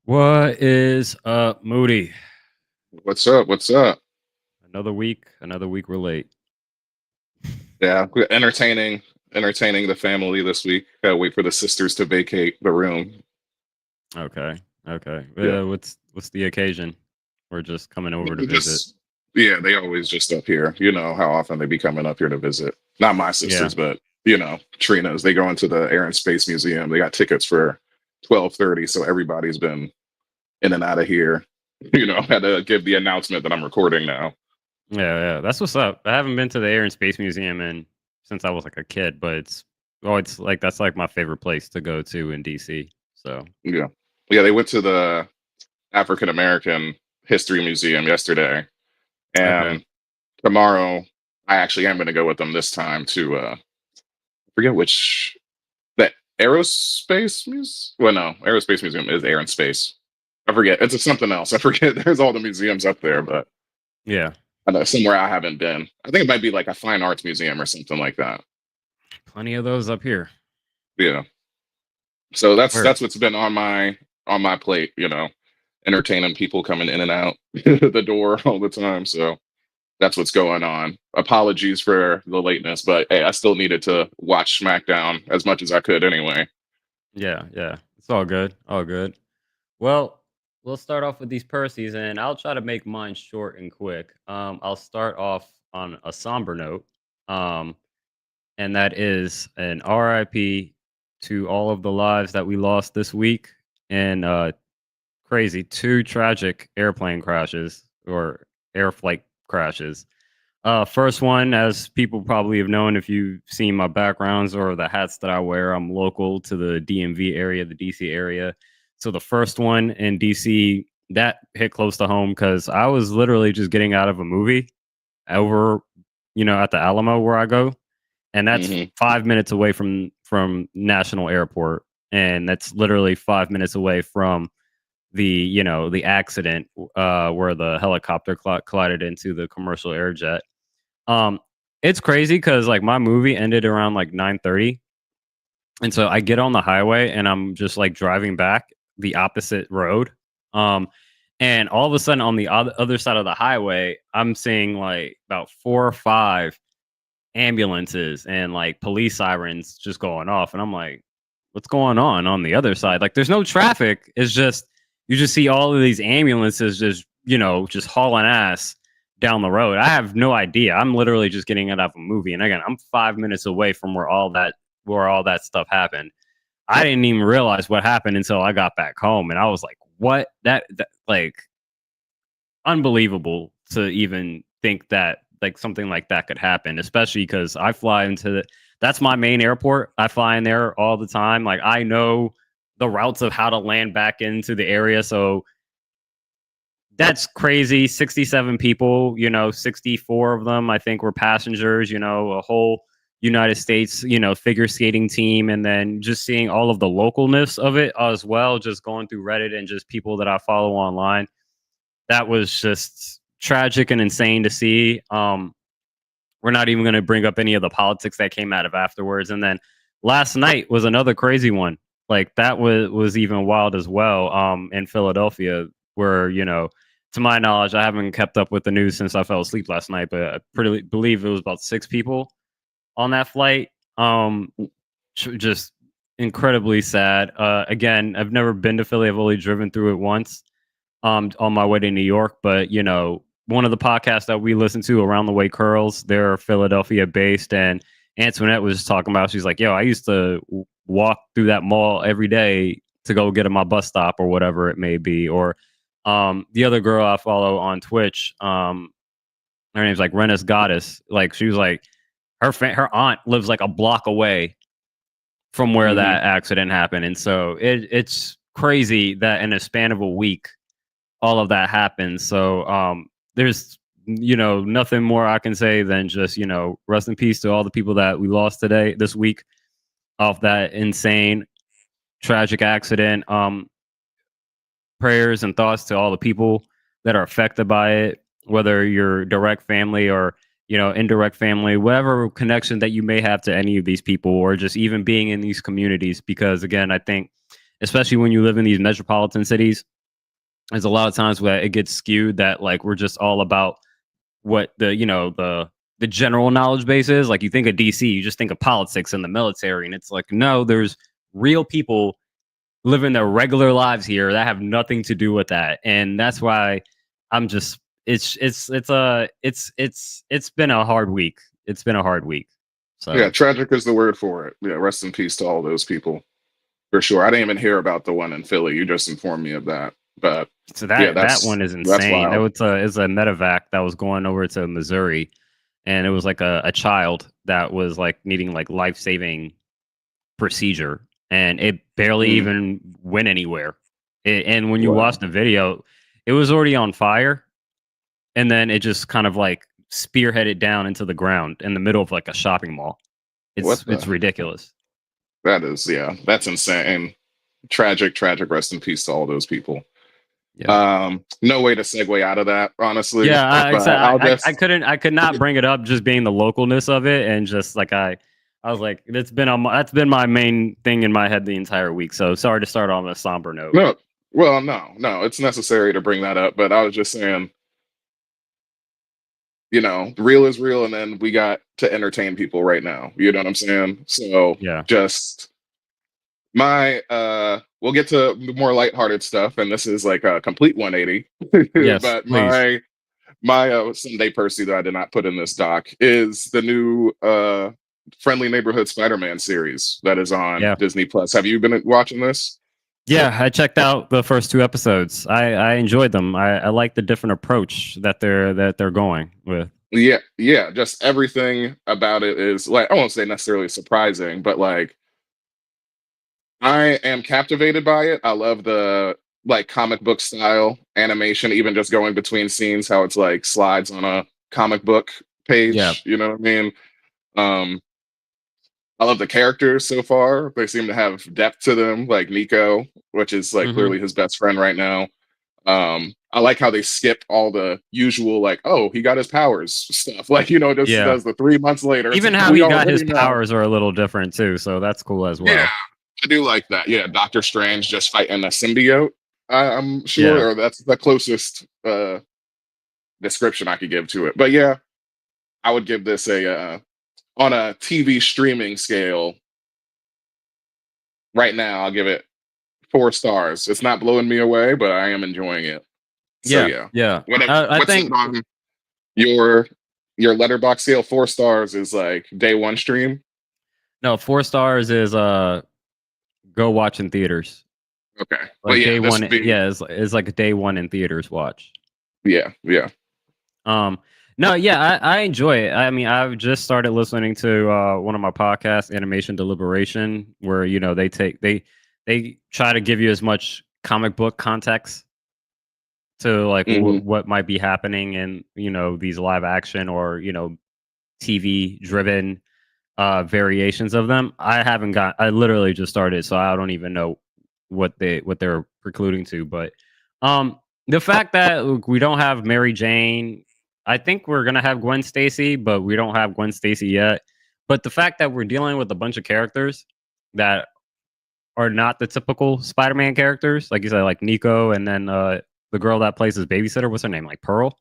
What is up, Moody? What's up? What's up? Another week we're late. Yeah, we're entertaining the family this week. Gotta wait for the sisters to vacate the room. Okay, okay. Yeah, What's the occasion? We're just coming over to visit. just yeah, they always just up here. You know how often they be coming up here to visit. Not my Yeah, sisters, but Trina's. They go into the Air and Space Museum. They got tickets for 12:30, so everybody's been in and out of here. Had to give the announcement that I'm recording now. yeah. That's what's up. I haven't been to the Air and Space Museum since I was like a kid, but it's like that's like my favorite place to go to in DC. So Yeah, yeah. They went to the African American History Museum yesterday, okay, and tomorrow I actually am going to go with them this time to forget which the aerospace museum. Well, no, aerospace museum is air and space. I forget. It's something else. I forget. There's all the museums up there, but yeah, I know somewhere I haven't been. I think it might be like a fine arts museum or something like that. plenty of those up here. Yeah. So that's Where? that's what's been on my plate. Entertaining people coming in and out the door all the time. So that's what's going on. Apologies for the lateness, but hey, I still needed to watch SmackDown as much as I could anyway. Yeah. It's all good, all good. Well, we'll start off with these Percy's, and I'll try to make mine short and quick. I'll start off on a somber note, um, and that is an RIP to all of the lives that we lost this week in crazy two tragic airplane crashes or air flight crashes. First one, as people probably have known if you've seen my backgrounds or the hats that I wear, I'm local to the DMV area, the DC area. So the first one in DC, that hit close to home because I was literally just getting out of a movie over, at the Alamo where I go, and that's Hmm. 5 minutes away from National Airport, and that's literally 5 minutes away from the accident where the helicopter collided into the commercial air jet. um, it's crazy because like my movie ended around like 9:30, and so I get on the highway and I'm just like driving back the opposite road. Um, and all of a sudden on the other side of the highway, I'm seeing like about 4 or 5 ambulances and like police sirens just going off, and I'm like, what's going on the other side? Like, there's no traffic. It's just you just see all of these ambulances just hauling ass down the road. I have no idea. I'm literally just getting out of a movie, and again, I'm 5 minutes away from where all that stuff happened. I didn't even realize what happened until I got back home, and I was like, "What? That like unbelievable to even think that like something like that could happen, especially because I fly into that's my main airport. I fly in there all the time. Like, I know the routes of how to land back into the area. So that's crazy. 67 people, 64 of them I think were passengers, a whole United States, figure skating team, and then just seeing all of the localness of it as well, just going through Reddit and just people that I follow online. That was just tragic and insane to see. We're not even going to bring up any of the politics that came out of afterwards. And then last night was another crazy one. Like, that was even wild as well. In Philadelphia, where to my knowledge, I haven't kept up with the news since I fell asleep last night, but I pretty believe it was about 6 people on that flight. Just incredibly sad. Again, I've never been to Philly. I've only driven through it once on my way to New York. But one of the podcasts that we listen to, Around the Way Curls, they're Philadelphia based, and Antoinette was just talking about. She's like, "Yo, I used to walk through that mall every day to go get to my bus stop or whatever it may be." Or the other girl I follow on Twitch, her name's like Rennis Goddess. Like, she was like, her aunt lives like a block away from where Hmm. that accident happened, and so it's crazy that in a span of a week all of that happens. So there's nothing more I can say than just rest in peace to all the people that we lost this week off that insane tragic accident. Prayers and thoughts to all the people that are affected by it, whether you're direct family or indirect family, whatever connection that you may have to any of these people, or just even being in these communities. Because again, I think especially when you live in these metropolitan cities, there's a lot of times where it gets skewed that like we're just all about what the the general knowledge base is. Like you think of DC, you just think of politics and the military, and it's like no, there's real people living their regular lives here that have nothing to do with that, and that's why I'm just it's been a hard week. It's been a hard week. Yeah, So tragic is the word for it. Yeah, rest in peace to all those people for sure. I didn't even hear about the one in Philly. You just informed me of that, but yeah, that one is that's insane. It wild. was a medevac that was going over to Missouri, and it was like a child that was like needing like life saving procedure, and it barely Mm, even went anywhere. And when you watch wow, the video, it was already on fire, and then it just kind of like spearheaded down into the ground in the middle of like a shopping mall. what It's the? ridiculous. That is, yeah, that's insane. Tragic, tragic. Rest in peace to all those people. Yeah. No way to segue out of that, honestly. Yeah, I, But I'll just I could not bring it up just being the localness of it, and just like I was like that's been my main thing in my head the entire week. So sorry to start on a somber note. no. Well, no, it's necessary to bring that up. But I was just saying, real is real, and then we got to entertain people right now. You know what I'm saying? So Yeah. just we'll get to the more lighthearted stuff, and this is like a complete 180. Yes, But please. my Sunday Percy that I did not put in this doc is the new Friendly Neighborhood Spider-Man series that is on Yeah. Disney Plus. Have you been watching this? Yeah, I checked out the first two episodes. I enjoyed them. I like the different approach that they're going with. Yeah, just everything about it is like I won't say necessarily surprising, but like I am captivated by it. I love the like comic book style animation, even just going between scenes, how it's like slides on a comic book Yeah. page. You know what I mean? Um, I love the characters so far. They seem to have depth to them, like Nico, which is like Hmm. clearly his best friend right now. I like how they skip all the usual, like, oh, he got his powers stuff. Like, just Yeah. does the 3 months later. It's Even like, how we he got his already know. powers are a little different too, so that's cool as Yeah, well. I do like that. Yeah, Doctor Strange just fighting a symbiote. I'm Yeah. sure, or that's the closest description I could give to it. But yeah, I would give this a on a TV streaming scale. Right now, I'll give it 4 stars. It's not blowing me away, but I am enjoying it. So Yeah. yeah, Yeah. I what's it think on your letterbox scale? 4 stars is like day one stream. no, 4 stars is go watch in theaters. Okay, but Like yeah, day this one, would be yeah, is like a day one in theaters watch. yeah. Um, no, yeah, I enjoy it. I mean, I've just started listening to one of my podcasts, Animation Deliberation, where they try to give you as much comic book context to like Hmm. what might be happening in these live action or TV driven variations of them. I literally just started, so I don't even know what they're precluding to. But um the fact that look, we don't have Mary Jane, I think we're gonna have Gwen Stacy, but we don't have Gwen Stacy yet. But the fact that we're dealing with a bunch of characters that are not the typical Spider-Man characters, like you said, like Nico, and then the girl that plays his babysitter, what's her name? Like Pearl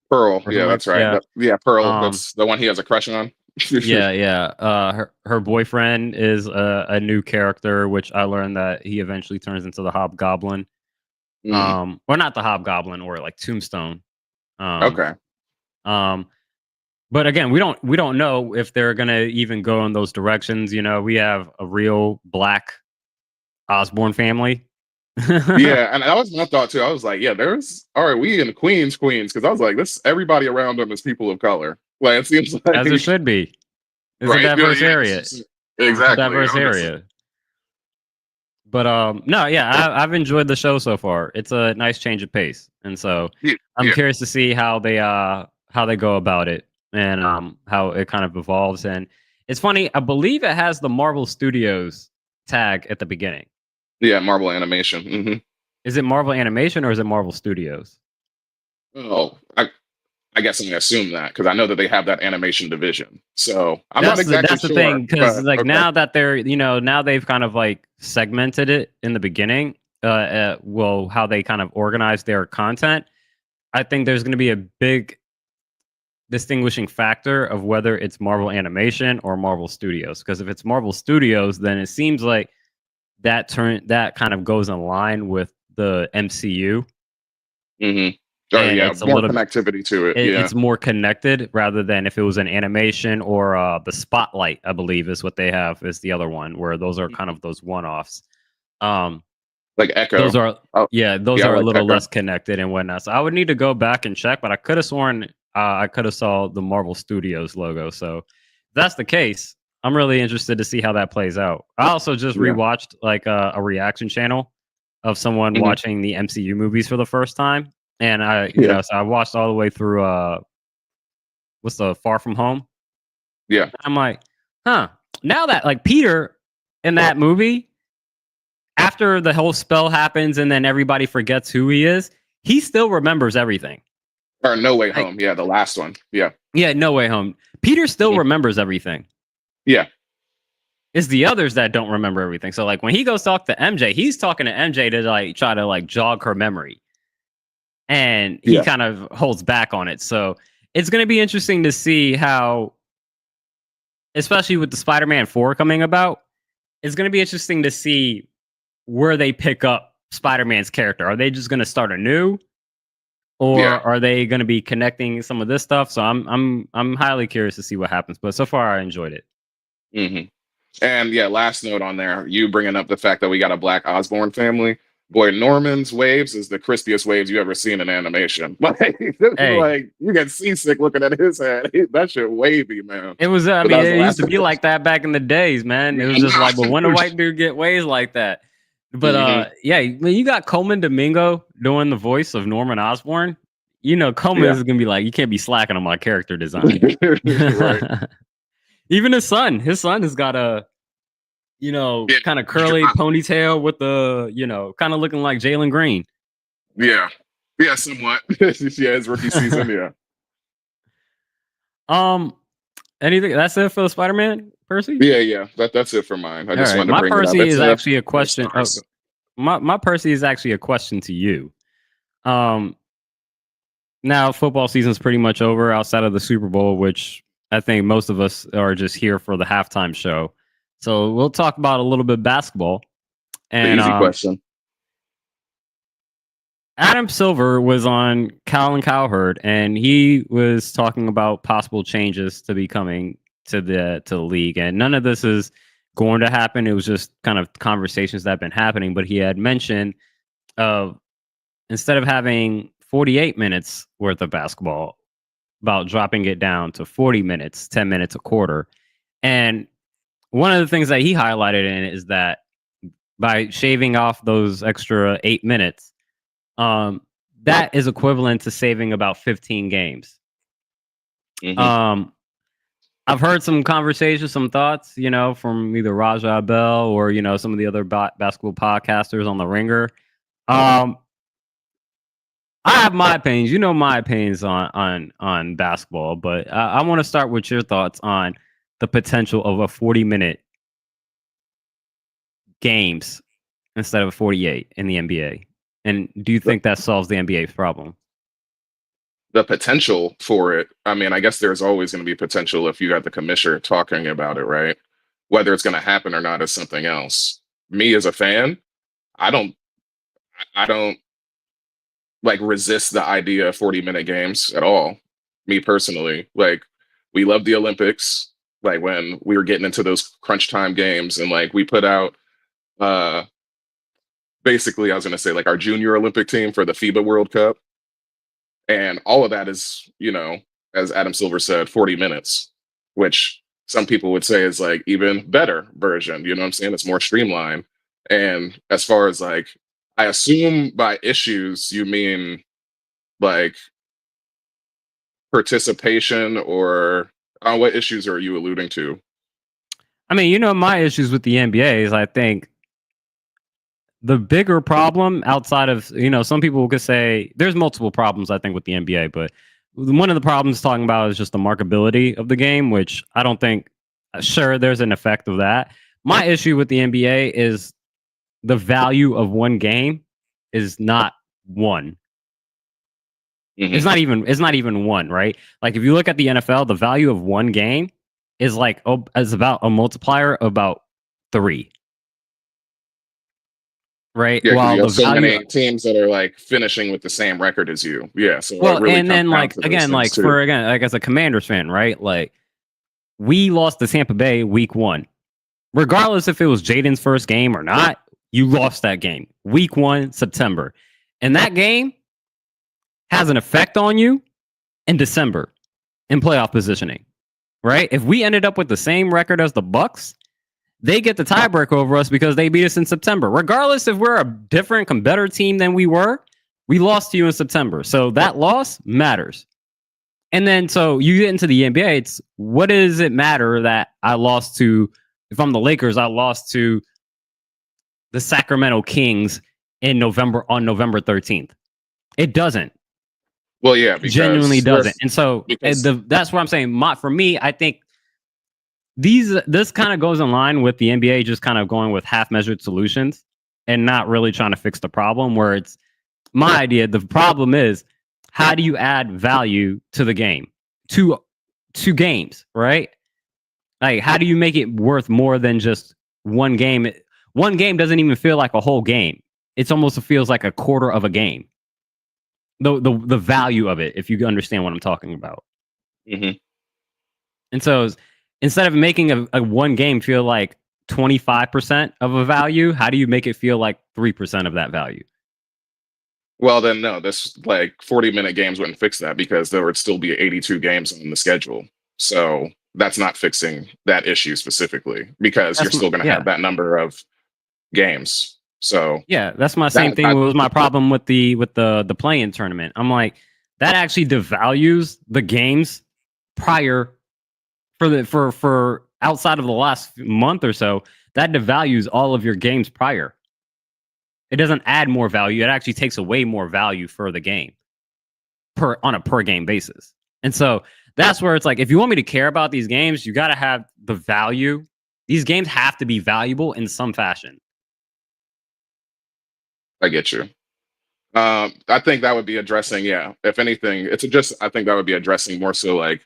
Pearl, or yeah, something like that's right. yeah. Yeah, Pearl. Um That's the one he has a crush on. Yeah, yeah. Her boyfriend is a new character, which I learned that he eventually turns into the Hobgoblin. Mm, Or not the Hobgoblin, or like Tombstone. Um, okay. um, but again, we don't know if they're gonna even go in those directions. We have a real black Osborne family. Yeah, and that was my thought too. I was like, yeah, there's all right, we in Queens, because I was like, this everybody around them is people of color. Like it seems As it like should be. It's a right, yeah, diverse yeah, area. It's a exactly. diverse area. But no, yeah, I've enjoyed the show so far. It's a nice change of pace, and so yeah, I'm yeah, curious to see how they go about it, and how it kind of evolves. And it's funny, I believe it has the Marvel Studios tag at the beginning. yeah, Marvel animation. Is it Marvel Animation or is it Marvel Studios? Oh, I guess I'm gonna assume that because I know that they have that animation division. So I'm not exactly That's the sure, thing, because but like okay. now that they're now they've kind of like segmented it in the beginning. how they kind of organize their content, I think there's going to be a big distinguishing factor of whether it's Marvel Animation or Marvel Studios. Because if it's Marvel Studios, then it seems like that kind of goes in line with the MCU, Mm-hmm. Oh and yeah, it's a more little connectivity to it. Yeah. it's more connected rather than if it was an animation or the Spotlight, I believe is what they have is the other one where those are kind of those one-offs. Um, Like Echo. those are Oh those yeah, I are a like little Echo. less connected and whatnot. So I would need to go back and check, but I could have sworn I could have saw the Marvel Studios logo. So if that's the case, I'm really interested to see how that plays out. I also just Yeah. rewatched like a reaction channel of someone Hmm. watching the MCU movies for the first time, and Yeah. so I watched all the way through what's the Far From Home. Yeah. I'm like, huh. Now that like Peter in that movie, after the whole spell happens and then everybody forgets who he is, he still remembers everything. Or No Way Like, Home. Yeah, the last one. Yeah. yeah, No Way Home. Peter still Mhm. remembers everything. Yeah. It's the others that don't remember everything. So like when he goes talk to MJ, he's talking to MJ to like try to like jog her memory. And he Yeah. kind of holds back on it. So it's going to be interesting to see how, especially with the Spider-Man 4 coming about, it's going to be interesting to see where they pick up Spider-Man's character. Are they just going to start anew, Yeah. or are they going to be connecting some of this stuff? So I'm highly curious to see what happens. But so far, I enjoyed it. Hmm. And yeah, last note on there, you bringing up the fact that we got a Black Osborne family. Boy, Norman's waves is the crispiest waves you ever seen in animation. Hey, Like you get seasick looking at his head. That shit wavy, man. it was. I But that mean, was the it used last to be like that back in the days, man. It was just like, but when a white dude get ways like that. But Hmm. yeah, when you got Coleman Domingo doing the voice of Norman Osborn, you know Coleman Yeah. is gonna be like, you can't be slacking on my character design. Right. Even his son has got a Yeah. kind of curly ponytail with the kind of looking like Jalen Green. Yeah. Yeah, somewhat. Yeah, his rookie season. Yeah. Um, anything that's it for the Spider-Man, Percy? Yeah, yeah. That's it for mine. I All just right, wanted to my bring it up. Percy It's is actually a four question. stars. My Percy is actually a question to you. Um, Now football season's pretty much over outside of the Super Bowl, which I think most of us are just here for the halftime show. So we'll talk about a little bit basketball. The And easy question. Adam Silver was on Colin Cowherd, and he was talking about possible changes to be coming to the league. And none of this is going to happen. It was just kind of conversations that have been happening. But he had mentioned of instead of having 48 minutes worth of basketball, about dropping it down to 40 minutes, 10 minutes a quarter. And one of the things that he highlighted in it is that by shaving off those extra 8 minutes, that is equivalent to saving about 15 games. Hmm. Um, I've heard some conversations, some thoughts, from either Raja Bell or, some of the other basketball podcasters on the Ringer. Um, I have my opinions. You know my opinions on basketball, but I want to start with your thoughts on the potential of a 40-minute games instead of 48 in the NBA. And do you The, think that solves the NBA's problem? the potential for it. I mean, I guess there's always going to be potential if you got the commissioner talking about it, right? Whether it's going to happen or not is something else. Me as a fan, I don't, I don't like resist the idea of 40-minute games at all. Me personally, like we love the Olympics. Like when we were getting into those crunch time games, and like we put out uh basically, I was going to say like our junior Olympic team for the FIBA World Cup. And all of that is, as Adam Silver said, 40 minutes, which some people would say is like even better version. You know what I'm saying? It's more streamlined. And as far as like, I assume by issues, you mean like participation or what issues are you alluding to? I mean, my issues with the NBA is I think the bigger problem outside of, some people could say there's multiple problems, I think, with the NBA, but one of the problems talking about is just the markability of the game, which I don't think, sure, there's an effect of that. My issue with the NBA is the value of one game is not one. It's not even one, right? Like if you look at the NFL, the value of one game is like is about a multiplier of about 3. Right? Yeah, because While you the have so value many teams that are like finishing with the same record as you. Yeah, so it well, really and comes then down like to those again, things like too. like as a Commanders fan, right? Like we lost to Tampa Bay week 1. Regardless if it was Jaden's first game or not, you lost that game. Week 1, September. And that game has an effect on you in December in playoff positioning. Right? If we ended up with the same record as the Bucks, they get the tiebreaker over us because they beat us in September. Regardless if we're a different, better team than we were, we lost to you in September. So that loss matters. And then so you get into the NBA, it's what does it matter that I lost to, if I'm the Lakers, I lost to the Sacramento Kings on November 13th. It doesn't. Well, yeah, Genuinely because doesn't. And so because that's what I'm saying. For me, I think this kind of goes in line with the NBA just kind of going with half measured solutions and not really trying to fix the problem. Where it's my idea. The problem is how do you add value to the game, to games, right? Like how do you make it worth more than just one game? One game doesn't even feel like a whole game. It's almost feels like a quarter of a game. The value of it, if you understand what I'm talking about. Mhm. And so instead of making a one game feel like 25% of a value, how do you make it feel like 3% of that value? Well, then no, this like 40-minute games wouldn't fix that because there would still be 82 games on the schedule. So that's not fixing that issue specifically because you're still going to Yeah. have that number of games. So Yeah, that's my same thing. Was my problem with the play-in tournament. I'm like, that actually devalues the games prior for outside of the last month or so. That devalues all of your games prior. It doesn't add more value. It actually takes away more value for the game on a per game basis. And so that's where it's like, if you want me to care about these games, you got to have the value. These games have to be valuable in some fashion. I get you. I think that would be addressing, yeah. If anything, I think that would be addressing more so like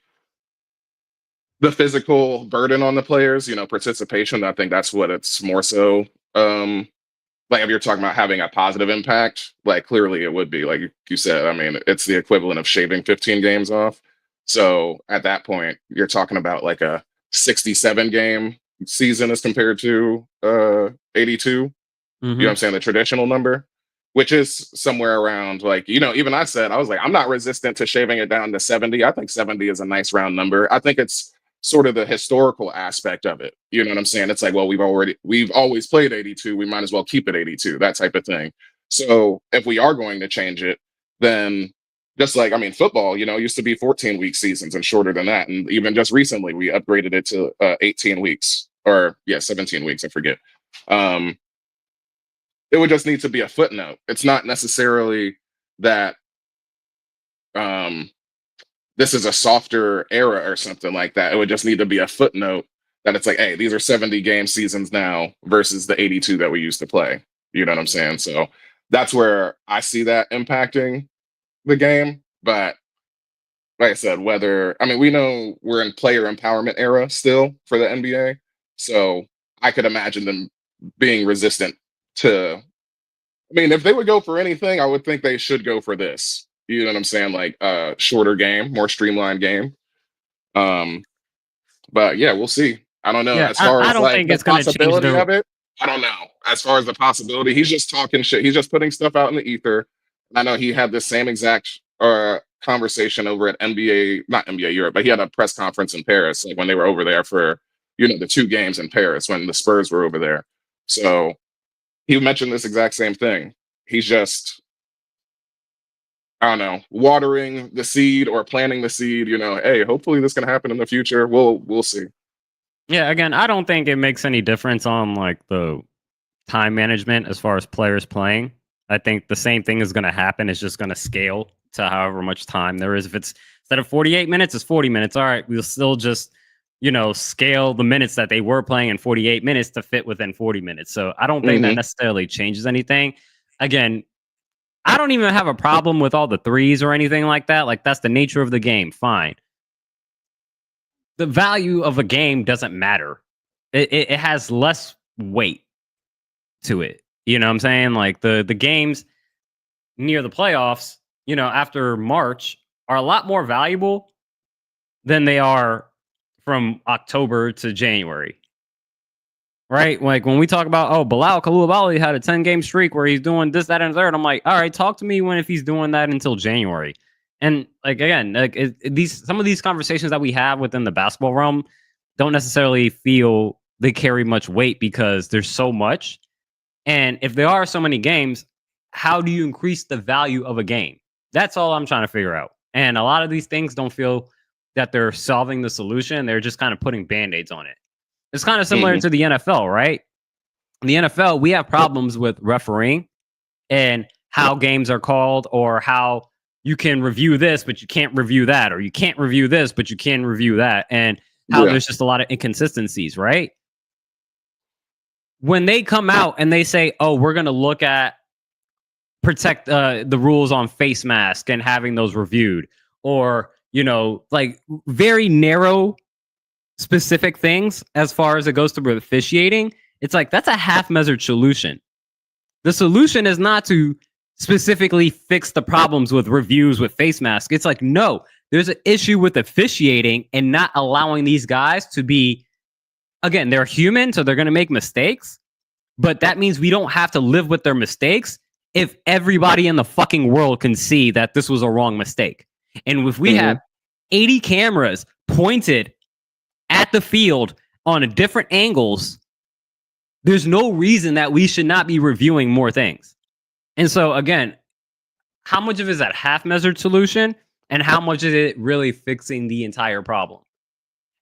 the physical burden on the players, participation. I think that's what it's more so. Like if you're talking about having a positive impact, like clearly it would be, like you said. I mean, it's the equivalent of shaving 15 games off. So at that point, you're talking about like a 67 game season as compared to 82. You know what I'm saying? The traditional number, which is somewhere around like, even I said, I was like, I'm not resistant to shaving it down to 70. I think 70 is a nice round number. I think it's sort of the historical aspect of it. You know what I'm saying? It's like, well, we've always played 82. We might as well keep it 82, that type of thing. So if we are going to change it, then just like, I mean, football, used to be 14-week seasons and shorter than that. And even just recently, we upgraded it to 18 weeks or 17 weeks. I forget. It would just need to be a footnote. It's not necessarily that this is a softer era or something like that. It would just need to be a footnote that it's like, hey, these are 70 game seasons now versus the 82 that we used to play. You know what I'm saying? So that's where I see that impacting the game. But like I said, we know we're in player empowerment era still for the NBA. So I could imagine them being resistant to, I mean, if they would go for anything, I would think they should go for this. You know what I'm saying? Like a shorter game, more streamlined game. But yeah, we'll see. I don't know. Yeah, As far I as don't like think the it's going to change possibility the. of it, I don't know. As far as the possibility, he's just talking shit. He's just putting stuff out in the ether. I know he had the same exact conversation over at NBA, not NBA Europe, but he had a press conference in Paris, like when they were over there for the 2 games in Paris when the Spurs were over there. So he mentioned this exact same thing. He's just, I don't know, watering the seed or planting the seed. Hey, hopefully this can happen in the future. We'll see. Yeah, again, I don't think it makes any difference on like the time management as far as players playing. I think the same thing is going to happen. It's just going to scale to however much time there is. If it's instead of 48 minutes, it's 40 minutes. All right, we'll still just scale the minutes that they were playing in 48 minutes to fit within 40 minutes. So I don't think that Hmm. necessarily changes anything. Again, I don't even have a problem with all the threes or anything like that. Like, that's the nature of the game. Fine. The value of a game doesn't matter. It has less weight to it. You know what I'm saying? Like, the games near the playoffs, after March are a lot more valuable than they are from October to January. Right? Like, when we talk about, oh, Bilal Koulibaly had a 10-game streak where he's doing this, that, and third. I'm like, all right, talk to me if he's doing that until January. And like, again, like, some of these conversations that we have within the basketball realm don't necessarily feel they carry much weight because there's so much. And if there are so many games, how do you increase the value of a game? That's all I'm trying to figure out. And a lot of these things don't feel that they're solving the solution. They're just kind of putting band-aids on it. It's kind of similar Hmm. to the NFL, right? In the NFL, we have problems with refereeing and how games are called, or how you can review this, but you can't review that, or you can't review this, but you can review that, and how Yeah. there's just a lot of inconsistencies, right? When they come out and they say, oh, we're going to look at protect the rules on face mask and having those reviewed, or, like, very narrow specific things as far as it goes to officiating, it's like that's a half measured solution. The solution is not to specifically fix the problems with reviews with face mask. It's like, no, there's an issue with officiating and not allowing these guys to be, again, they're human, so they're going to make mistakes, but that means we don't have to live with their mistakes if everybody in the fucking world can see that this was a wrong mistake. And if we Hmm. have 80 cameras pointed at the field on different angles, there's no reason that we should not be reviewing more things. And so, again, how much of it is that half measured solution, and how much is it really fixing the entire problem?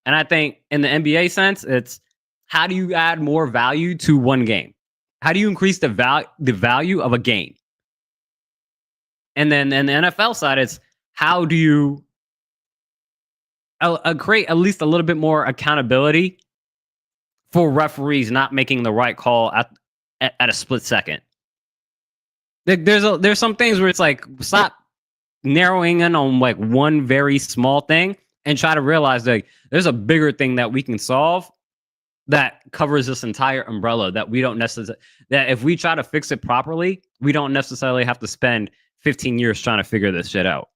And I think in the NBA sense, it's how do you add more value to one game? How do you increase the value of a game? And then in the NFL side, it's how do you create at least a little bit more accountability for referees not making the right call at a split second. There's some things where it's like, stop narrowing in on like one very small thing and try to realize that there's a bigger thing that we can solve that covers this entire umbrella, that we don't necessarily, that if we try to fix it properly, we don't necessarily have to spend 15 years trying to figure this shit out.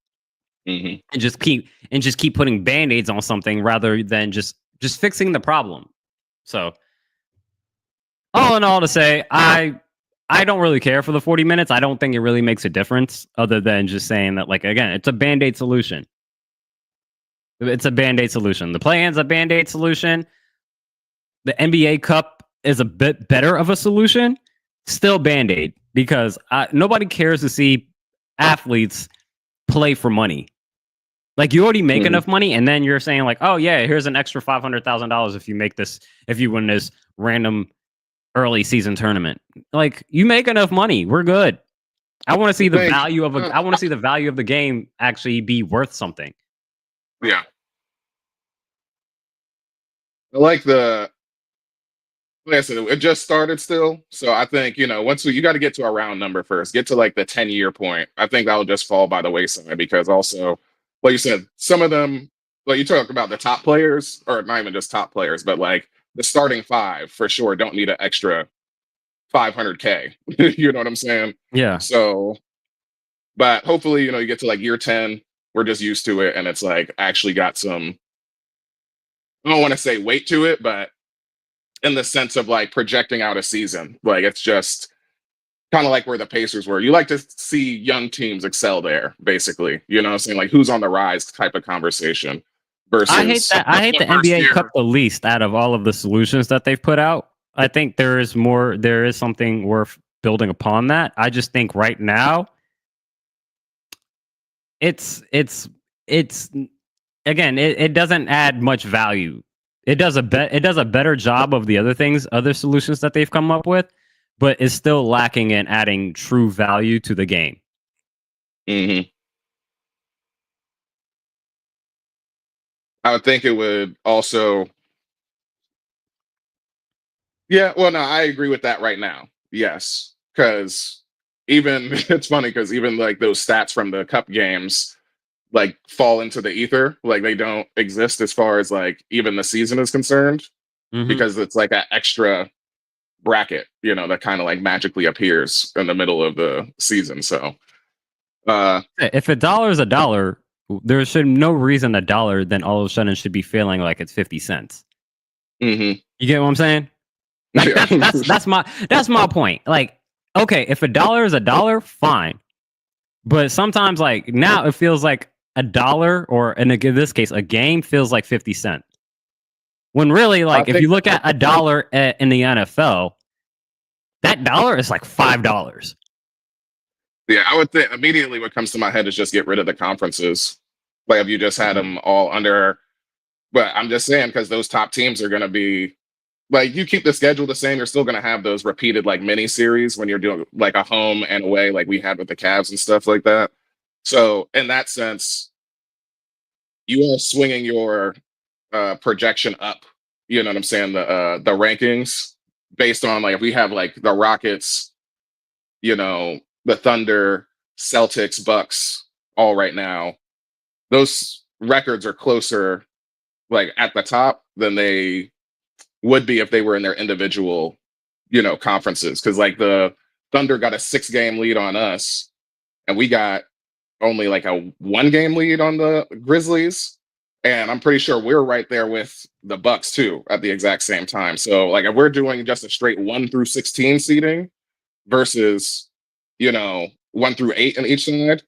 Hmm. And just keep putting band-aids on something rather than just fixing the problem. So, all in all, to say, I don't really care for the 40 minutes. I don't think it really makes a difference, other than just saying that, like, again, it's a band-aid solution. It's a band-aid solution. The play-in's a band-aid solution. The NBA Cup is a bit better of a solution. Still band-aid, because nobody cares to see athletes play for money. Like, you already make Hmm. enough money, and then you're saying like, oh yeah, here's an extra $500,000 if you win this random early season tournament. Like, you make enough money, we're good. I want to I see the think, value of I want to see the value of the game actually be worth something. yeah, I like like I said, it just started still. So I think, once you got to get to a round number first, get to like the 10-year point. I think that'll just fall by the wayside, because also, like you said, some of them, like you talk about the top players, or not even just top players, but like the starting five for sure don't need an extra 500K. You know what I'm saying? Yeah. So, but hopefully, you get to like year 10, we're just used to it, and it's like actually got some, I don't want to say weight to it, but in the sense of like projecting out a season. Like, it's just kind of like where the Pacers were. You like to see young teams excel there, basically. You know what I'm saying? Like, who's on the rise type of conversation I hate versus that. I hate the the first NBA Cup year. the least out of all of the solutions that they've put out. I think there is something worth building upon that. I just think right now it's again, it doesn't add much value. It does a better job of the other solutions that they've come up with, but is still lacking in adding true value to the game. Hmm. I would think it would also. Yeah, well, no, I agree with that right now. Yes, because even it's funny because even like those stats from the cup games like fall into the ether, like they don't exist as far as like even the season is concerned Hmm. because it's like an extra bracket, that kind of like magically appears in the middle of the season. So, uh, If a dollar is a dollar, there should no reason a dollar then all of a sudden should be feeling like it's 50 cents. hmm You get what I'm saying? Like yeah, that's my point. Like, okay, if a dollar is a dollar, fine. But sometimes like now it feels like a dollar, or in this case, a game feels like 50 cents. When really, I like, if think you look at a dollar in the NFL, that dollar is like $5. yeah, I would think immediately what comes to my head is just get rid of the conferences. Like if you just had them all under, but I'm just saying because those top teams are going to be like you keep the schedule the same, you're still going to have those repeated like mini series when you're doing like a home and away, like we had with the Cavs and stuff like that. So in that sense, you are swinging your projection up. You know what I'm saying? The rankings based on like if we have like the Rockets, the Thunder, Celtics, Bucks, all right now. Those records are closer, like at the top, than they would be if they were in their individual, conferences. Because like the Thunder got a 6-game lead on us, and we got only like a 1-game lead on the Grizzlies. And I'm pretty sure we're right there with the Bucks too at the exact same time. So like if we're doing just a straight 1 through 16 seeding versus, 1 through 8 in each side,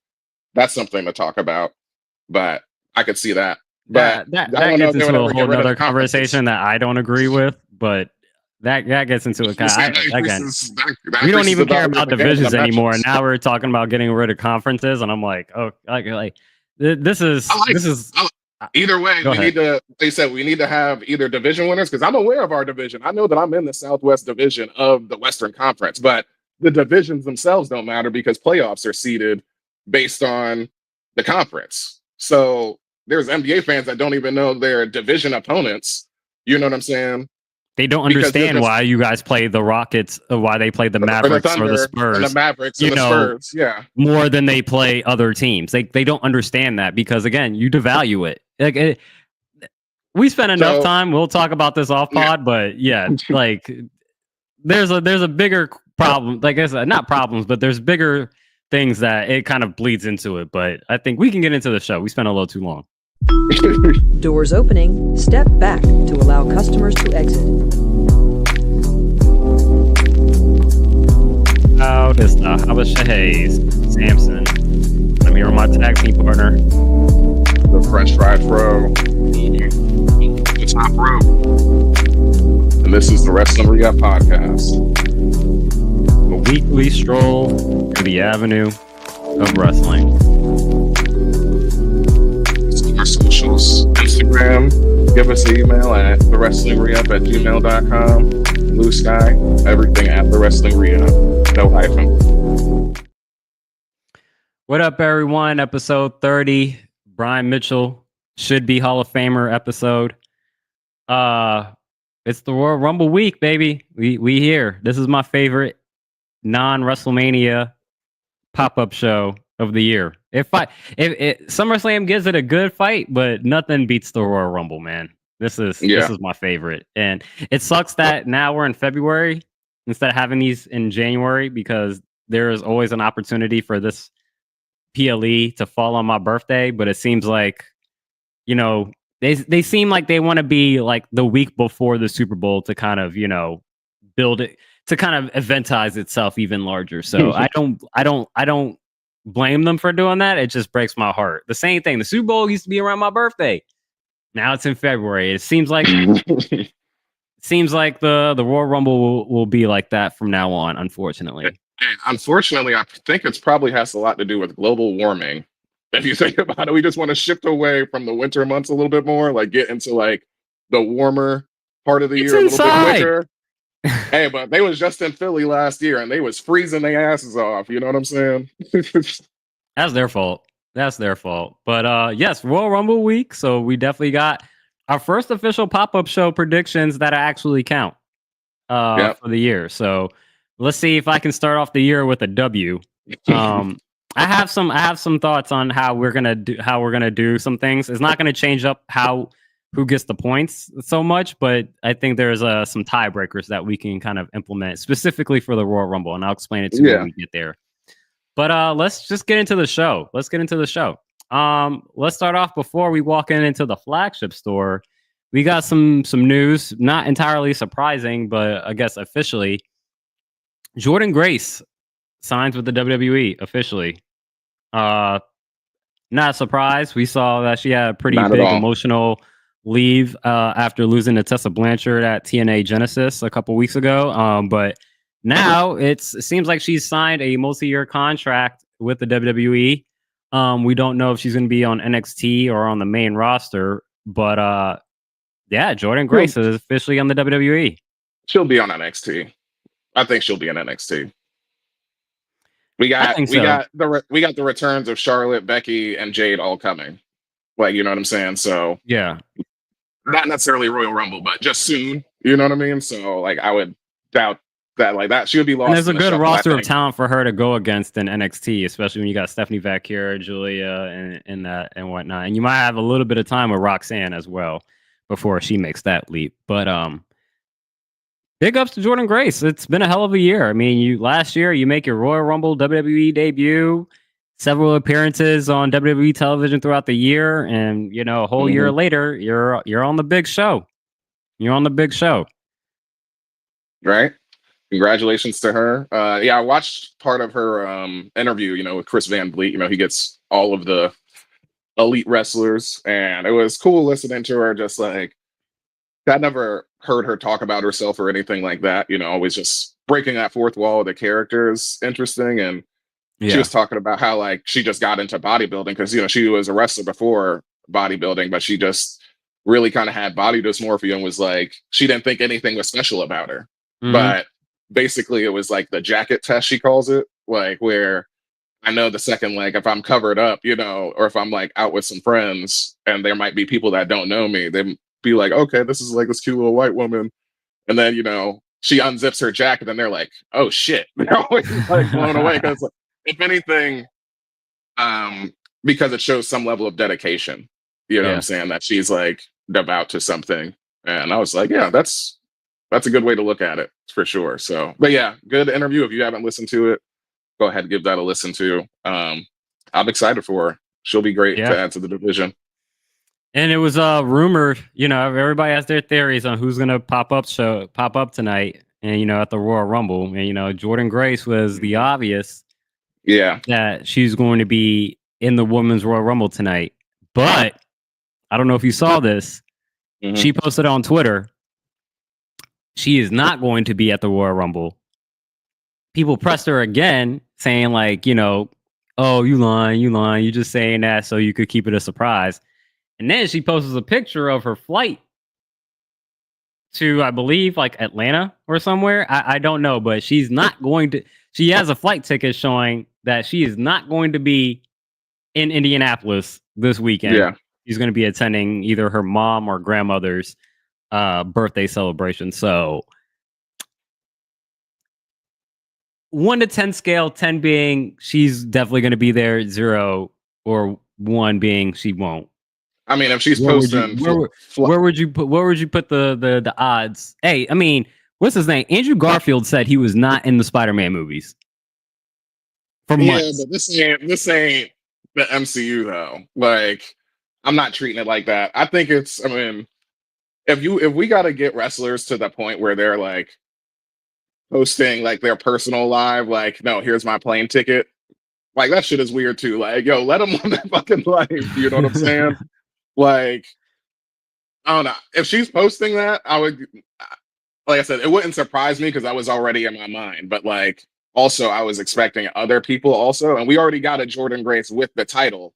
that's something to talk about. But I could see that. But I That don't know gets if they would into a ever get whole rid of the nother conferences. conversation that I don't agree with, but that gets into a See, again. that We don't increases the even care value of about the game and the divisions anymore, and matchups. now we're talking about getting rid of conferences, and I'm like, oh, this I is like, this is. I, uh, either way, Go we ahead. need to. They said we need to have either division winners because I'm aware of our division. I know that I'm in the Southwest Division of the Western Conference, but the divisions themselves don't matter because playoffs are seeded based on the conference. So there's NBA fans that don't even know their division opponents. You know what I'm saying? They don't Because they're understand just why you guys play the Rockets, why they play the or the Mavericks or the Thunder and the Spurs. Mavericks and You the know, Spurs. Yeah. more than they play other teams. They don't understand that because again, you devalue it. We spent enough So time. We'll talk about this off yeah. pod, but yeah, like there's a bigger problem. Like I said, not problems, but there's bigger things that it kind of bleeds into it. But I think we can get into the show. We spent a little too long. Doors opening. Step back to allow customers to exit. Out is the Habasha Hayes, Samson. I'm here with my tag team partner. The French fried fro, the top rope. And this is the Wrestling Rehab Podcast. A weekly stroll through the avenue of wrestling. Our socials, Instagram, give us an email at thewrestlingrehab@gmail.com. Blue Sky, everything at the Wrestling Rehab. No hyphen. What up, everyone? Episode 30. Brian Mitchell should be Hall of Famer episode. It's the Royal Rumble week, baby. We here. This is my favorite non-WrestleMania pop-up show of the year. If SummerSlam gives it a good fight, but nothing beats the Royal Rumble, man. This is my favorite. And it sucks that now we're in February instead of having these in January because there is always an opportunity for this PLE to fall on my birthday, but it seems like, they seem like they want to be like the week before the Super Bowl to kind of, build it to kind of eventize itself even larger. So I don't blame them for doing that. It just breaks my heart. The same thing. The Super Bowl used to be around my birthday. Now it's in February. It seems like the Royal Rumble will be like that from now on, unfortunately. Unfortunately, I think it's probably has a lot to do with global warming. If you think about it, we just want to shift away from the winter months a little bit more, like get into like the warmer part of the It's year a little bit inside. quicker. Hey, but they was just in Philly last year and they was freezing their asses off. You know what I'm saying? That's their fault. That's their fault. But yes, Royal Rumble week. So we definitely got our first official pop-up show predictions that actually count Yep. for the year. So let's see if I can start off the year with a W. Um I have some thoughts on how we're gonna do some things. It's not gonna change up how who gets the points so much, but I think there's some tiebreakers that we can kind of implement specifically for the Royal Rumble, and I'll explain it to you when Yeah. we get there. But let's just get into the show. Let's get into the show. Let's start off before we walk into the flagship store. We got some news, not entirely surprising, but I guess officially. Jordan Grace signs with the WWE officially. Uh Not surprised. We saw that she had a pretty Not at big all. emotional leave after losing to Tessa Blanchard at TNA Genesis a couple weeks ago. But now it seems like she's signed a multi-year contract with the WWE. We don't know if she's going to be on NXT or on the main roster, but yeah, Jordan She'll, Grace is officially on the WWE. she'll be on NXT. I think she'll be in NXT. We I got think we so. got we got the returns of Charlotte, Becky, and Jade all coming. Like, you know what I'm saying? So Yeah. not necessarily Royal Rumble, but just soon. You know what I mean? So like I would doubt that like that. She would be And lost there's a in the good shuffle, I roster of think. talent for her to go against in NXT, especially when you got Stephanie Vakira, Julia, and that and whatnot. And you might have a little bit of time with Roxanne as well before she makes that leap. But big ups to Jordan Grace. It's been a hell of a year. I mean, you last year you make your Royal Rumble WWE debut, several appearances on WWE television throughout the year, and you know, a whole year Mhm. later, you're on the big show. You're on the big show. Right? Congratulations to her. Yeah, I watched part of her interview, with Chris Van Vliet. He gets all of the elite wrestlers, and it was cool listening to her. Just like I never heard her talk about herself or anything like that. Always just breaking that fourth wall of the character is interesting. And she Yeah. was talking about how like she just got into bodybuilding because she was a wrestler before bodybuilding, but she just really kind of had body dysmorphia and was like she didn't think anything was special about her. Hmm. But basically, it was like the jacket test she calls it, like where I know the second like if I'm covered up, or if I'm like out with some friends and there might be people that don't know me, they be like, okay, this is like this cute little white woman, and then she unzips her jacket and they're like, oh shit, they're always like blown away because if anything, um, because it shows some level of dedication. You know what I'm Yeah. saying? That she's like devout to something, and I was like, yeah, that's a good way to look at it for sure. So, but yeah, good interview. If you haven't listened to it, go ahead and give that a listen to. I'm excited for her. She'll be great to Yeah. add to the division. And it was rumored, everybody has their theories on who's gonna pop up tonight, and at the Royal Rumble, and Jordan Grace was the Mhm. obvious Yeah. that she's going to be in the Women's Royal Rumble tonight. But I don't know if you saw this. Hmm. She posted on Twitter she is not going to be at the Royal Rumble. People pressed her again, saying like, oh, you lying, you just saying that so you could keep it a surprise. And then she posts a picture of her flight to, I believe, like Atlanta or somewhere. I don't know, but she's not going to. She has a flight ticket showing that she is not going to be in Indianapolis this weekend. Yeah. She's going to be attending either her mom or grandmother's birthday celebration. So 1 to 10 scale, 10 being she's definitely going to be there, 0 or 1 being she won't. I mean, if she's Where would you posting, where would you put the odds? Hey, I mean, what's his name? Andrew Garfield said he was not in the Spider-Man movies for yeah, months. but this ain't the MCU though. Like, I'm not treating it like that. I think it's. I mean, if we got to get wrestlers to the point where they're like posting like their personal live, like, no, here's my plane ticket. Like that shit is weird too. Like, yo, let them live that fucking life. You know what I'm saying? Like, I don't know. If she's posting that, I would, like I said, it wouldn't surprise me because that was already in my mind. But like, also, I was expecting other people also, and we already got a Jordan Grace with the title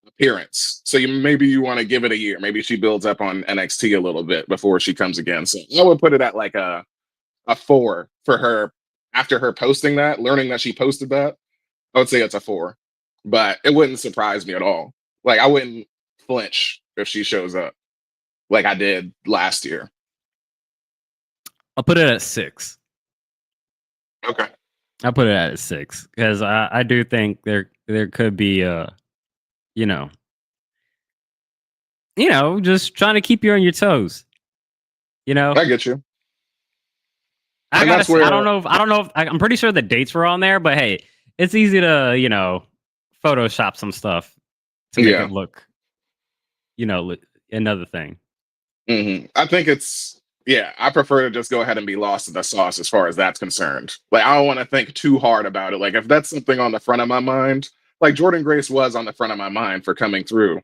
appearance. So maybe you want to give it a year. Maybe she builds up on NXT a little bit before she comes again. So I would put it at like a 4 for her after her posting that, learning that she posted that. I would say it's a 4. but it wouldn't surprise me at all. Like I wouldn't flinch if she shows up like I did last year. I'll put it at 6. Okay. I'll put it at 6 because I do think there could be you know just trying to keep you on your toes. You know, I get you. I And gotta. that's where I don't know if I'm pretty sure the dates were on there, but hey, it's easy to Photoshop some stuff to make yeah. it look another thing. I think I prefer to just go ahead and be lost in the sauce as far as that's concerned. Like I don't want to think too hard about it. Like if that's something on the front of my mind, like Jordan Grace was on the front of my mind for coming through.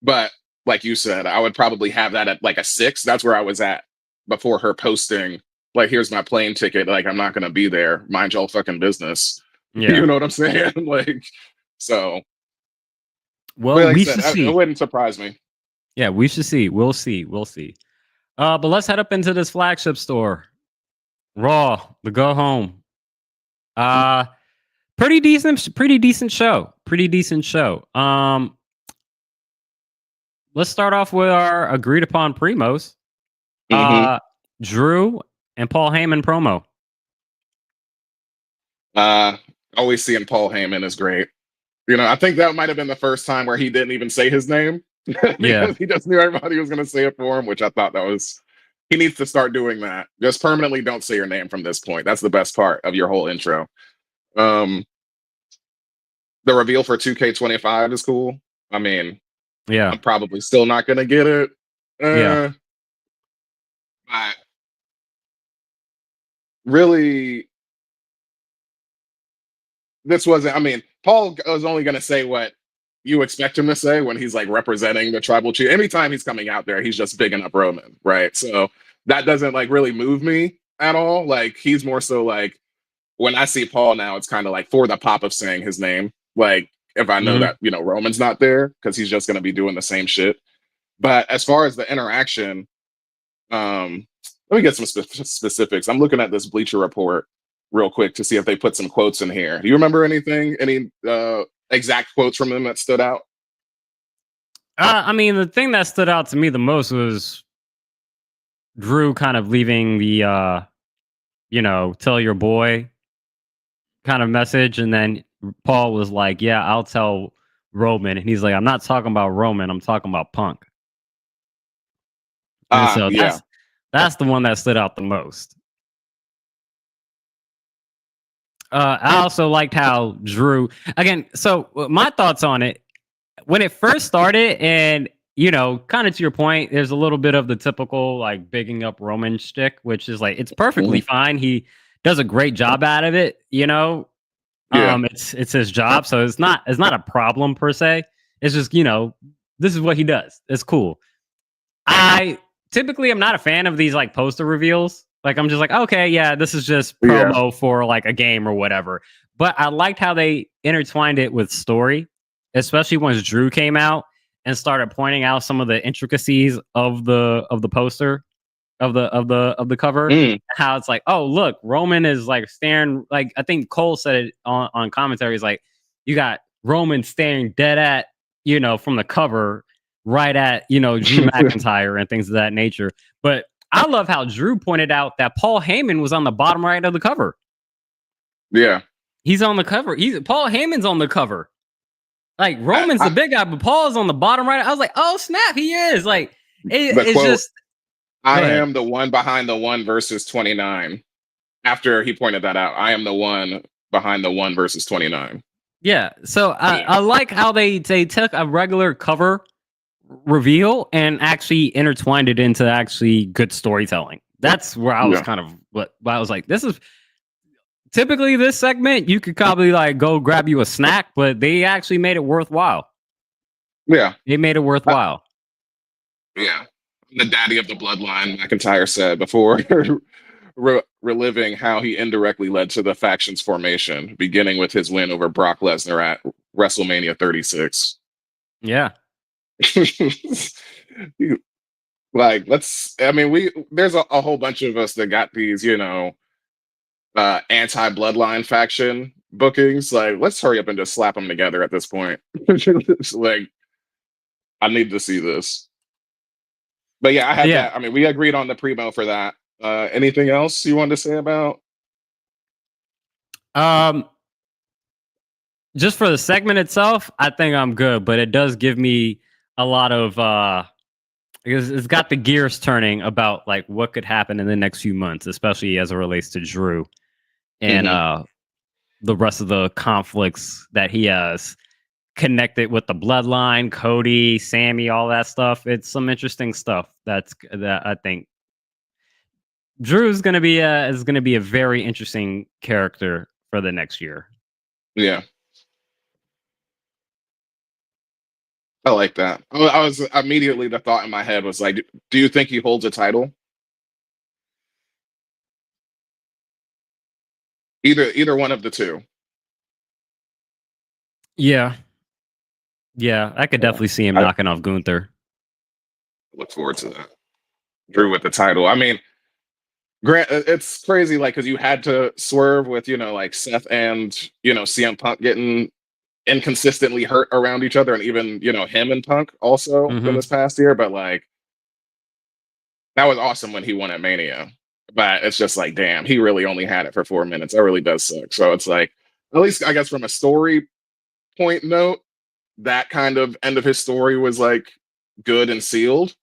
But like you said, I would probably have that at like a 6. That's where I was at before her posting, like, here's my plane ticket. Like, I'm not going to be there. Mind y'all fucking business. Yeah. You know what I'm saying? Like, so. Well, like we I said, should see. It wouldn't surprise me. Yeah, we should see. We'll see. We'll see. But let's head up into this flagship store. Raw, the go home. Pretty decent show. Pretty decent show. Let's start off with our agreed upon primos. Drew and Paul Heyman promo. Always seeing Paul Heyman is great. You know, I think that might have been the first time where he didn't even say his name. Yeah. He just knew everybody was going to say it for him, which I thought he needs to start doing that. Just permanently don't say your name from this point. That's the best part of your whole intro. The reveal for 2K25 is cool. I mean, yeah, I'm probably still not going to get it. Yeah. But really, this wasn't, I mean, Paul was only going to say what you expect him to say when he's like representing the tribal chief. Anytime he's coming out there, he's just bigging up Roman, right? So that doesn't like really move me at all. Like he's more so like when I see Paul now, it's kind of like for the pop of saying his name. Like if I know that, Roman's not there because he's just going to be doing the same shit. But as far as the interaction, let me get some specifics. I'm looking at this Bleacher Report real quick to see if they put some quotes in here. Do you remember any exact quotes from them that stood out? I mean, the thing that stood out to me the most was Drew kind of leaving the, tell your boy kind of message. And then Paul was like, yeah, I'll tell Roman. And he's like, I'm not talking about Roman. I'm talking about Punk. And so that's the one that stood out the most. I also liked how Drew, again, so my thoughts on it, when it first started and, kind of to your point, there's a little bit of the typical like bigging up Roman shtick, which is like, it's perfectly fine. He does a great job out of it, it's his job. So it's not a problem per se. It's just, this is what he does. It's cool. I typically am not a fan of these like poster reveals. Like I'm just like, okay, yeah, this is just promo for like a game or whatever. But I liked how they intertwined it with story, especially once Drew came out and started pointing out some of the intricacies of the poster of the cover. How it's like, oh look, Roman is like staring, like I think Cole said it on commentary. He's like, you got Roman staring dead at, from the cover right at, Drew McIntyre and things of that nature. But I love how Drew pointed out that Paul Heyman was on the bottom right of the cover. Yeah. He's on the cover. Paul Heyman's on the cover. Like Roman's the big guy, but Paul's on the bottom right. I was like, oh snap, he is. Like it's quote, just I am the one behind the 1 versus 29. After he pointed that out, I am the one behind the 1 versus 29. Yeah. So I like how they took a regular cover reveal and actually intertwined it into actually good storytelling. That's where I was kind of what I was like, this is typically this segment you could probably like go grab you a snack, but they actually made it worthwhile. Yeah. They made it worthwhile. Yeah. The daddy of the bloodline, McIntyre said before reliving how he indirectly led to the faction's formation, beginning with his win over Brock Lesnar at WrestleMania 36. Yeah. Like there's a whole bunch of us that got these anti-bloodline faction bookings. Like, let's hurry up and just slap them together at this point. Like, I need to see this. But yeah, I had Yeah. that. I mean, we agreed on the primo for that. Anything else you wanted to say about? Um, just for the segment itself, I think I'm good, but it does give me a lot of because it's got the gears turning about like what could happen in the next few months, especially as it relates to Drew and Mhm. the rest of the conflicts that he has connected with the bloodline, Cody, Sammy, all that stuff. It's some interesting stuff that I think Drew is gonna be a very interesting character for the next year. Yeah, I like that. I was immediately the thought in my head was like, do you think he holds a title? Either one of the two. Yeah. Yeah, I could Yeah. definitely see him I knocking off Gunther. look forward to that. Drew with the title. I mean, Grant, it's crazy, like, because you had to swerve with, like Seth and CM Punk getting inconsistently hurt around each other, and even him and Punk also in Hmm. this past year. But like, that was awesome when he won at Mania. But it's just like, damn, he really only had it for 4 minutes. That really does suck. So it's like, at least I guess from a story point note, that kind of end of his story was like good and sealed.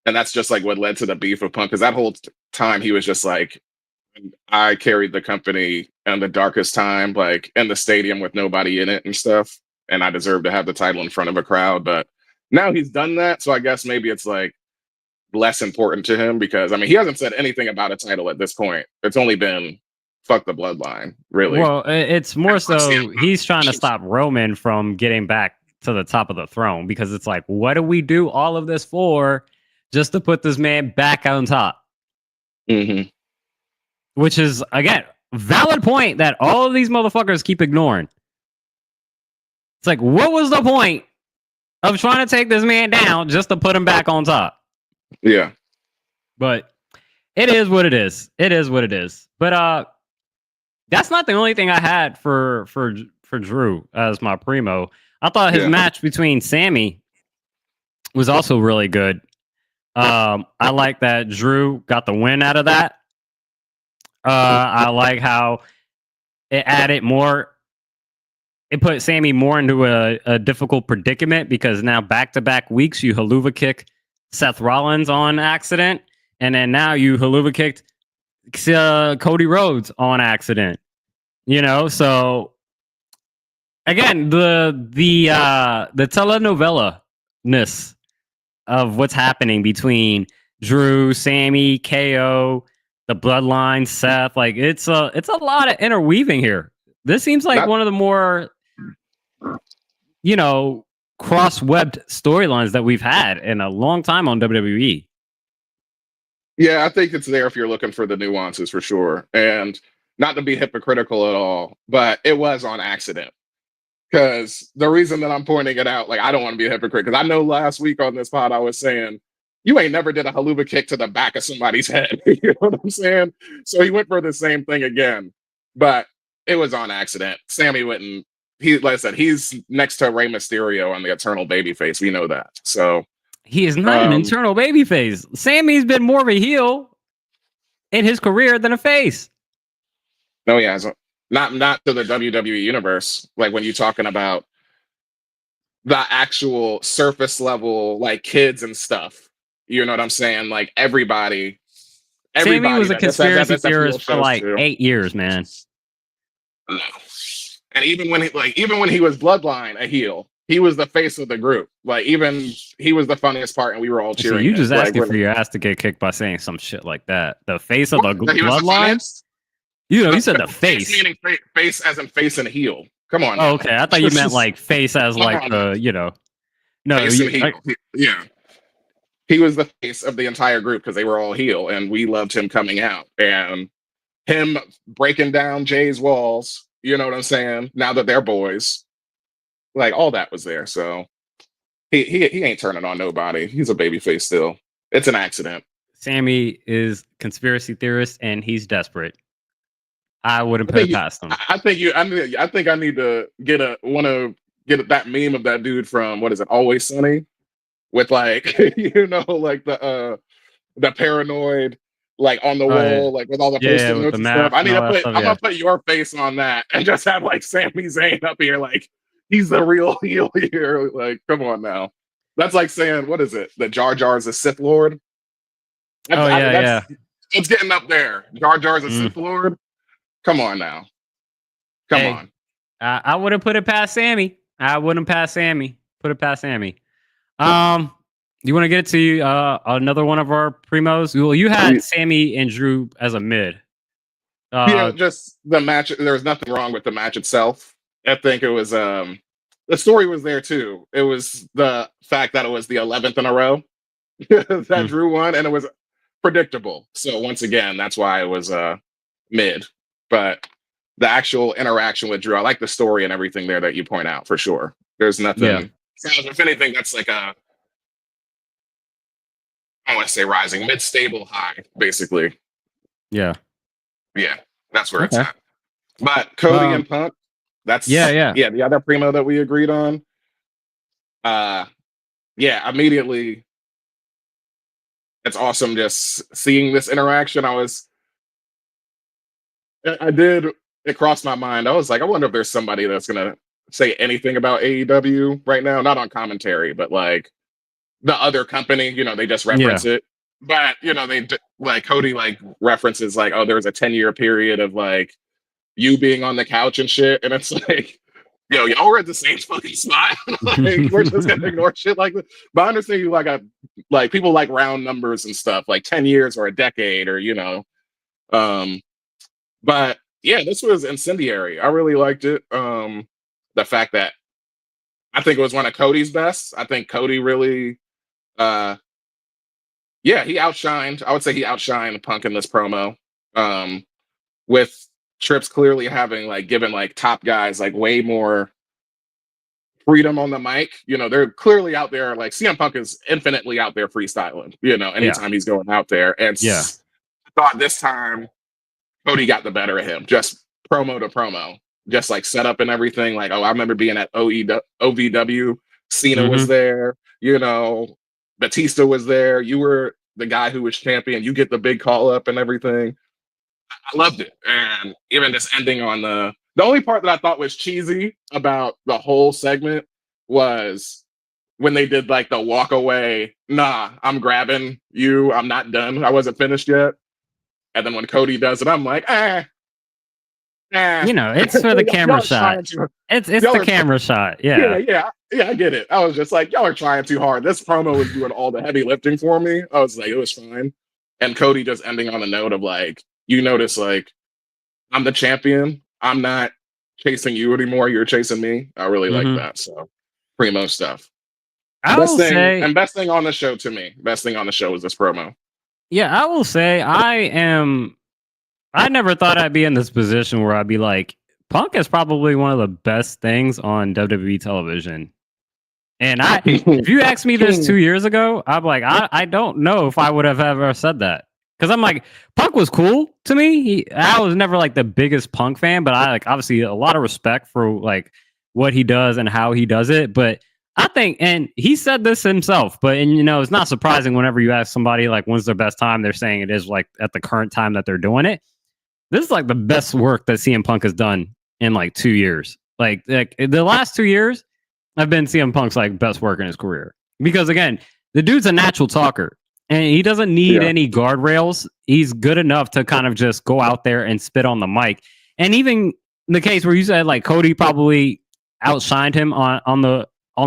And that's just like what led to the beef of Punk. Because that whole time he was just like, I carried the company in the darkest time, like in the stadium with nobody in it and stuff. And I deserve to have the title in front of a crowd. But now he's done that. So I guess maybe it's like less important to him because I mean, he hasn't said anything about a title at this point. It's only been fuck the bloodline, really. Well, it's more so he's trying to stop Roman from getting back to the top of the throne because it's like, what do we do all of this for just to put this man back on top? Hmm. Which is, again, valid point that all of these motherfuckers keep ignoring. It's like, what was the point of trying to take this man down just to put him back on top? Yeah. But it is what it is. It is what it is. But that's not the only thing I had for Drew as my primo. I thought his Yeah. match between Sammy was also really good. I like that Drew got the win out of that. I like how it added more. It put Sammy more into a difficult predicament because now back to back weeks you haluva kick Seth Rollins on accident, and then now you haluva kicked Cody Rhodes on accident. So again, the telenovela ness of what's happening between Drew, Sammy, KO, the Bloodline, Seth, like it's a lot of interweaving here. This seems like Not, one of the more cross-webbed storylines that we've had in a long time on WWE. yeah, I think it's there if you're looking for the nuances for sure. And not to be hypocritical at all, but it was on accident. Because the reason that I'm pointing it out, like I don't want to be a hypocrite, because I know last week on this pod I was saying, you ain't never did a haluva kick to the back of somebody's head. You know what I'm saying? So he went for the same thing again, but it was on accident. Sammy wouldn't. He, like I said, he's next to Rey Mysterio on the Eternal Babyface. We know that. So He is not an um, internal babyface. Sammy's been more of a heel in his career than a face. no, he hasn't. Not to the WWE universe. Like when you're talking about the actual surface level, like kids and stuff. You know what I'm saying? Like Sammy everybody was a that conspiracy that's heel theorist for shows like to. 8 years, man. And even when he was Bloodline a heel, he was the face of the group. Like even he was the funniest part, and we were all See, cheering you him. just Like asking when for your ass to get kicked by saying some shit like that. The face of the that he was the bloodline? funniest. You said the Face face. meaning face as in face and heel. Come on Oh, now. okay. I thought you meant like face as Come like on now. No, Face and heel. Yeah. He was the face of the entire group because they were all heel, and we loved him coming out and him breaking down Jay's walls. You know what I'm saying? Now that they're boys, like all that was there. So he ain't turning on nobody. He's a babyface still. It's an accident. Sammy is conspiracy theorist and he's desperate. I wouldn't I put think it you, past him. I think I need to get that meme of that dude from what is it, Always Sunny, with like like the paranoid like on the Oh yeah, wall, like with all the yeah, post-it with notes the and stuff. math and all that stuff. I'm Yeah, gonna put your face on that and just have like Sami Zayn up here, like he's the real heel here. Like, come on now. That's like saying, what is it? That Jar Jar is a Sith Lord. oh yeah, yeah. That's it's getting up there. Jar Jar's a Mm. Sith Lord. Come on now. Come Hey, on. I wouldn't put it past Sammy. I wouldn't pass Sammy. Put it past Sammy. You want to get to another one of our primos? Well, you had Sammy and Drew as a mid. Yeah, just the match. There was nothing wrong with the match itself. I think it was the story was there too. It was the fact that it was the 11th in a row that Mm. Drew won, and it was predictable. So once again, that's why it was mid. But the actual interaction with Drew, I like the story and everything there that you point out for sure. There's nothing. Yeah. So if anything, that's like I want to say rising mid stable high, basically. Yeah. Yeah, that's where it's Okay. at. But Cody and Punk, that's yeah. the other primo that we agreed on. Yeah, immediately it's awesome just seeing this interaction. It crossed my mind. I was like, I wonder if there's somebody that's gonna say anything about AEW right now, not on commentary, but like the other company, they just reference it. But like Cody like references like, oh, there was a 10-year period of like you being on the couch and shit, and it's like, yo, y'all were at the same fucking spot. Like, we're just gonna ignore shit like this. But I understand you like people like round numbers and stuff, like 10 years or a decade or but yeah, this was incendiary. I really liked it. The fact that I think it was one of Cody's best. I think Cody really he outshined. I would say he outshined Punk in this promo. With Trips clearly having like given like top guys like way more freedom on the mic. They're clearly out there. Like CM Punk is infinitely out there freestyling. Anytime he's going out there, and I thought this time Cody got the better of him, just promo to promo, just like setup and everything. Like, oh, I remember being at OVW. Cena was there. Batista was there. You were the guy who was champion. You get the big call up and everything. I loved it. And even just ending on the only part that I thought was cheesy about the whole segment was when they did like the walk away. Nah, I'm grabbing you. I'm not done. I wasn't finished yet. And then when Cody does it, I'm like, it's for the camera shot. It's the camera shot. Yeah, I get it. I was just like, y'all are trying too hard. This promo was doing all the heavy lifting for me. I was like, it was fine. And Cody just ending on a note of like, you notice like, I'm the champion. I'm not chasing you anymore. You're chasing me. I really like that. So primo stuff. Best thing on the show to me. Best thing on the show was this promo. Yeah, I will say I never thought I'd be in this position where I'd be like, Punk is probably one of the best things on WWE television. And if you asked me this 2 years ago, I'm like, I don't know if I would have ever said that. Because I'm like, Punk was cool to me. I was never like the biggest Punk fan, but I like obviously a lot of respect for like what he does and how he does it. But I think, and he said this himself, but it's not surprising whenever you ask somebody like when's their best time, they're saying it is like at the current time that they're doing it. This is like the best work that CM Punk has done in like 2 years. Like the last 2 years have been CM Punk's like best work in his career. Because again, the dude's a natural talker and he doesn't need any guardrails. He's good enough to kind of just go out there and spit on the mic. And even in the case where you said like Cody probably outshined him on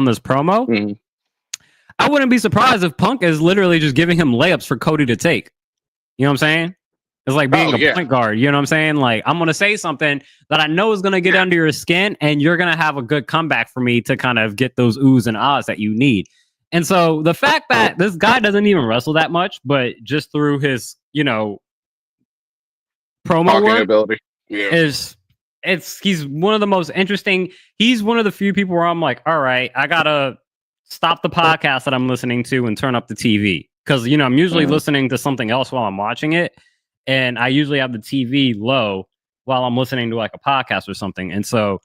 this promo, I wouldn't be surprised if Punk is literally just giving him layups for Cody to take. You know what I'm saying? It's like being a point guard. You know what I'm saying? Like, I'm going to say something that I know is going to get under your skin, and you're going to have a good comeback for me to kind of get those oohs and ahs that you need. And so the fact that this guy doesn't even wrestle that much, but just through his, promo talking work ability he's one of the most interesting. He's one of the few people where I'm like, all right, I got to stop the podcast that I'm listening to and turn up the TV. Because, I'm usually listening to something else while I'm watching it. And I usually have the TV low while I'm listening to like a podcast or something. And so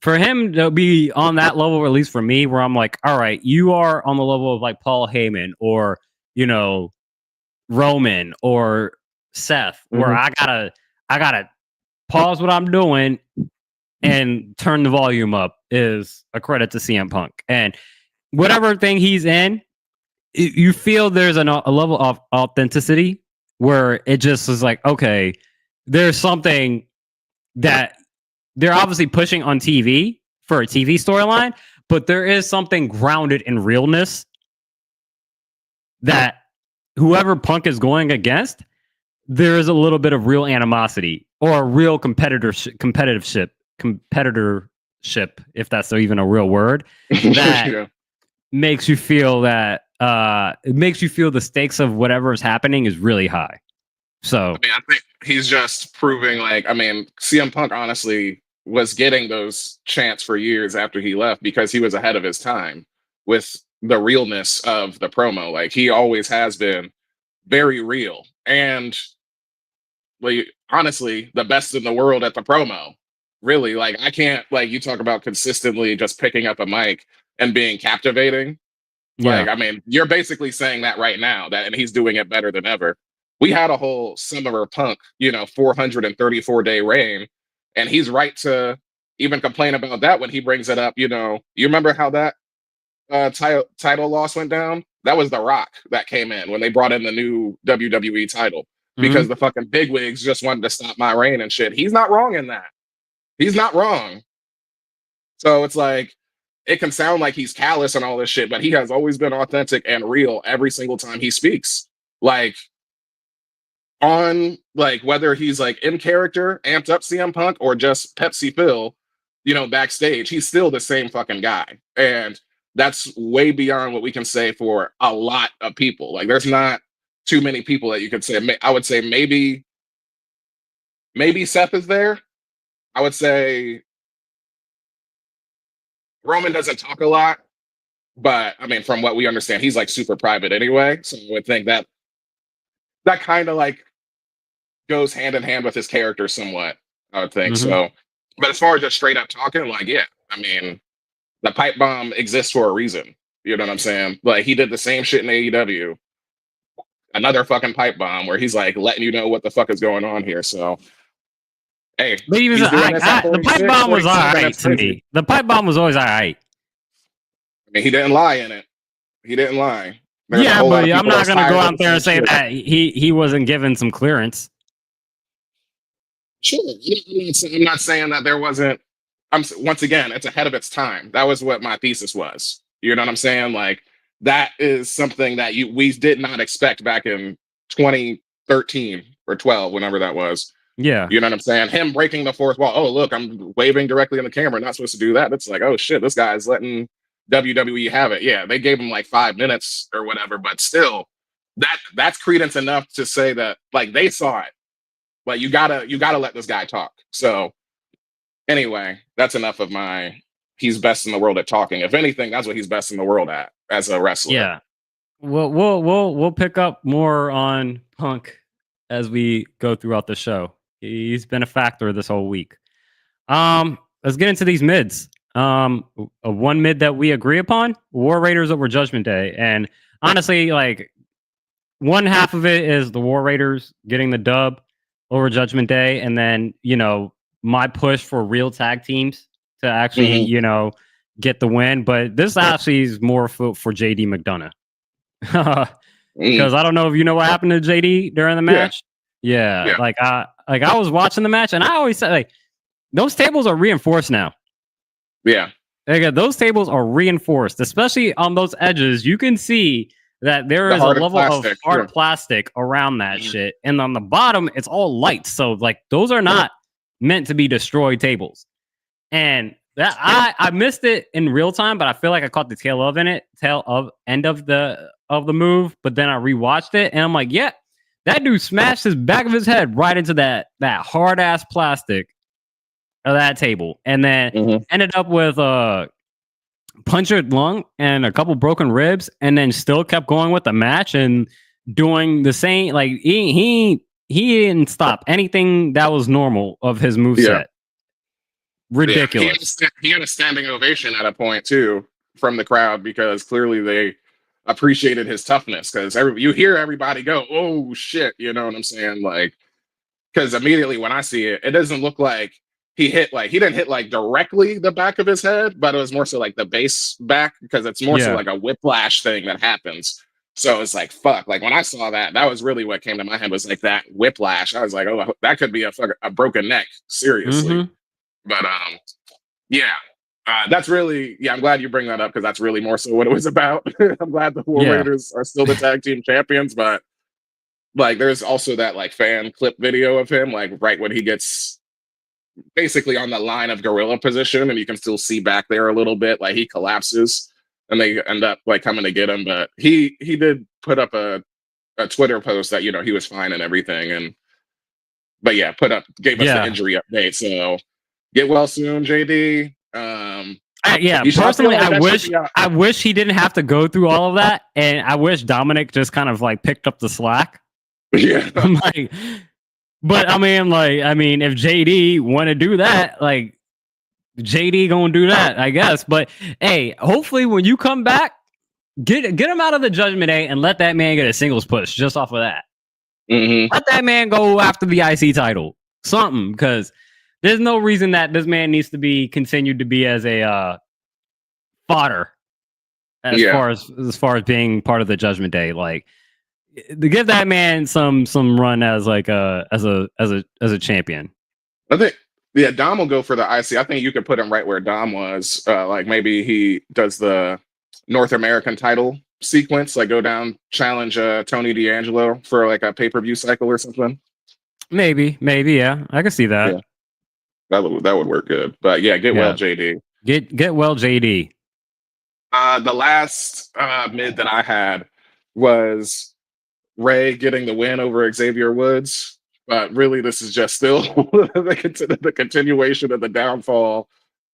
for him to be on that level, or at least for me, where I'm like, all right, you are on the level of like Paul Heyman or, Roman or Seth, where I gotta pause what I'm doing and turn the volume up, is a credit to CM Punk. And whatever thing he's in, you feel there's a level of authenticity where it just is like, okay, there's something that they're obviously pushing on TV for a TV storyline, but there is something grounded in realness that whoever Punk is going against, there is a little bit of real animosity or a real competitorship, if that's even a real word, that makes you feel that it makes you feel the stakes of whatever is happening is really high. So I think he's just proving CM Punk honestly was getting those chants for years after he left because he was ahead of his time with the realness of the promo. Like, he always has been very real and honestly the best in the world at the promo. Really, like, I can't, like, you talk about consistently just picking up a mic and being captivating. yeah, Like, you're basically saying that right now, and he's doing it better than ever. We had a whole Summer of Punk, 434-day reign, and he's right to even complain about that when he brings it up. You remember how that title loss went down? That was The Rock that came in when they brought in the new WWE title because the fucking bigwigs just wanted to stop my reign and shit. He's not wrong in that. He's not wrong. So it's like, it can sound like he's callous and all this shit, but he has always been authentic and real every single time he speaks. Like, on, like, whether he's like in character, amped up CM Punk, or just Pepsi Phil, backstage, he's still the same fucking guy. And that's way beyond what we can say for a lot of people. Like, there's not too many people that you could say. I would say maybe Seth is there. I would say Roman doesn't talk a lot, but from what we understand, he's like super private anyway. So I would think that kind of like goes hand in hand with his character somewhat, I would think. So, but as far as just straight up talking, like, yeah, the pipe bomb exists for a reason. You know what I'm saying? Like, he did the same shit in AEW. Another fucking pipe bomb where he's like letting you know what the fuck is going on here. So, hey, but even the pipe bomb was all right to me. The pipe bomb was always all right. He didn't lie in it. He didn't lie. But I'm not going to go out there and say that he wasn't given some clearance. Sure. I'm not saying that there wasn't. Once again, it's ahead of its time. That was what my thesis was. You know what I'm saying? Like, that is something that we did not expect back in 2013 or 12, whenever that was. Yeah. You know what I'm saying? Him breaking the fourth wall. Oh, look, I'm waving directly in the camera. Not supposed to do that. It's like, oh shit, this guy's letting WWE have it. Yeah, they gave him like 5 minutes or whatever, but still, that's credence enough to say that, like, they saw it. Like, you gotta let this guy talk. So anyway, that's enough of my he's best in the world at talking. If anything, that's what he's best in the world at as a wrestler. Yeah. We'll pick up more on Punk as we go throughout the show. He's been a factor this whole week. Let's get into these mids. One mid that we agree upon: War Raiders over Judgment Day. And honestly, like, one half of it is the War Raiders getting the dub over Judgment Day, and then my push for real tag teams to actually get the win. But this actually is more for JD McDonough. Because I don't know if you know what happened to JD during the match. Yeah. Like I was watching the match, and I always say, like, those tables are reinforced now. Yeah. Those tables are reinforced, especially on those edges. You can see that there is a level of hard plastic around that shit. And on the bottom, it's all light. So, like, those are not meant to be destroyed tables. And that I missed it in real time, but I feel like I caught the tail end of the move. But then I rewatched it, and I'm like, yeah, that dude smashed his back of his head right into that hard ass plastic of that table, and then ended up with a punctured lung and a couple broken ribs, and then still kept going with the match and doing the same. Like, he he didn't stop anything that was normal of his moveset. Ridiculous. Yeah, he had a standing ovation at a point too from the crowd because clearly they appreciated his toughness. Because you hear everybody go, "Oh shit," you know what I'm saying? Like, because immediately when I see it, it doesn't look like he didn't hit like directly the back of his head, but it was more so like the base back because it's more so like a whiplash thing that happens. So it's like fuck. Like when I saw that, that was really what came to my head was like that whiplash. I was like, oh, that could be a broken neck, seriously. But yeah, that's really I'm glad you bring that up because that's really more so what it was about. I'm glad the War Raiders are still the tag team champions, but like there's also that like fan clip video of him like right when he gets basically on the line of gorilla position, and you can still see back there a little bit like he collapses, and they end up like coming to get him. But he did put up a Twitter post that he was fine and everything, and but yeah, gave us the injury update. So. Get well soon, JD. Personally, I wish he didn't have to go through all of that, and I wish Dominic just kind of like picked up the slack. Yeah, but I mean, if JD want to do that, like JD gonna do that, I guess. But hey, hopefully when you come back, get him out of the Judgment Day and let that man get a singles push just off of that. Let that man go after the IC title, something, because. There's no reason that this man needs to be continued to be as a fodder as far as being part of the Judgment Day. Like to give that man some run as like as a champion. I think Dom will go for the IC. I think you could put him right where Dom was. Like maybe he does the North American title sequence, like go down, challenge Tony D'Angelo for like a pay-per-view cycle or something. Maybe, yeah, I can see that. Yeah. That would work good. But yeah, get well, JD. Get well, JD. The last mid that I had was Ray getting the win over Xavier Woods. But really, this is just still the continuation of the downfall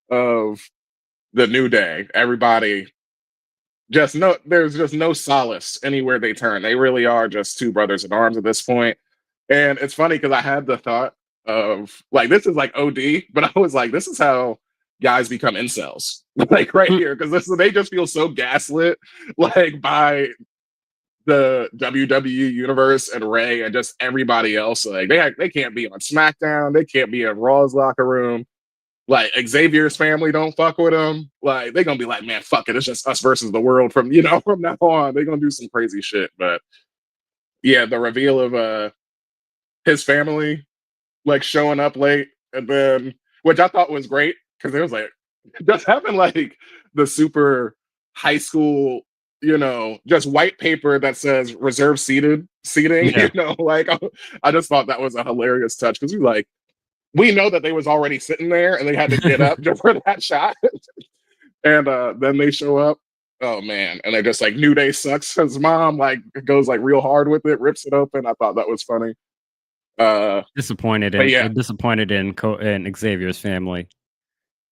of the New Day. Everybody there's just no solace anywhere they turn. They really are just two brothers in arms at this point. And it's funny because I had the thought of like this is like OD, but I was like, this is how guys become incels, like right here, because they just feel so gaslit, like by the WWE universe and Ray and just everybody else. Like they can't be on SmackDown, they can't be in Raw's locker room. Like Xavier's family don't fuck with them. Like they're gonna be like, man, fuck it, it's just us versus the world from now on. They're gonna do some crazy shit. But yeah, the reveal of his family like showing up late, and then which I thought was great because it was like just having like the super high school, just white paper that says reserve seating, like I just thought that was a hilarious touch because we know that they was already sitting there and they had to get up just for that shot, and then they show up. Oh man, and they're just like New Day sucks. His mom like goes like real hard with it, rips it open. I thought that was funny. Disappointed in Xavier's family.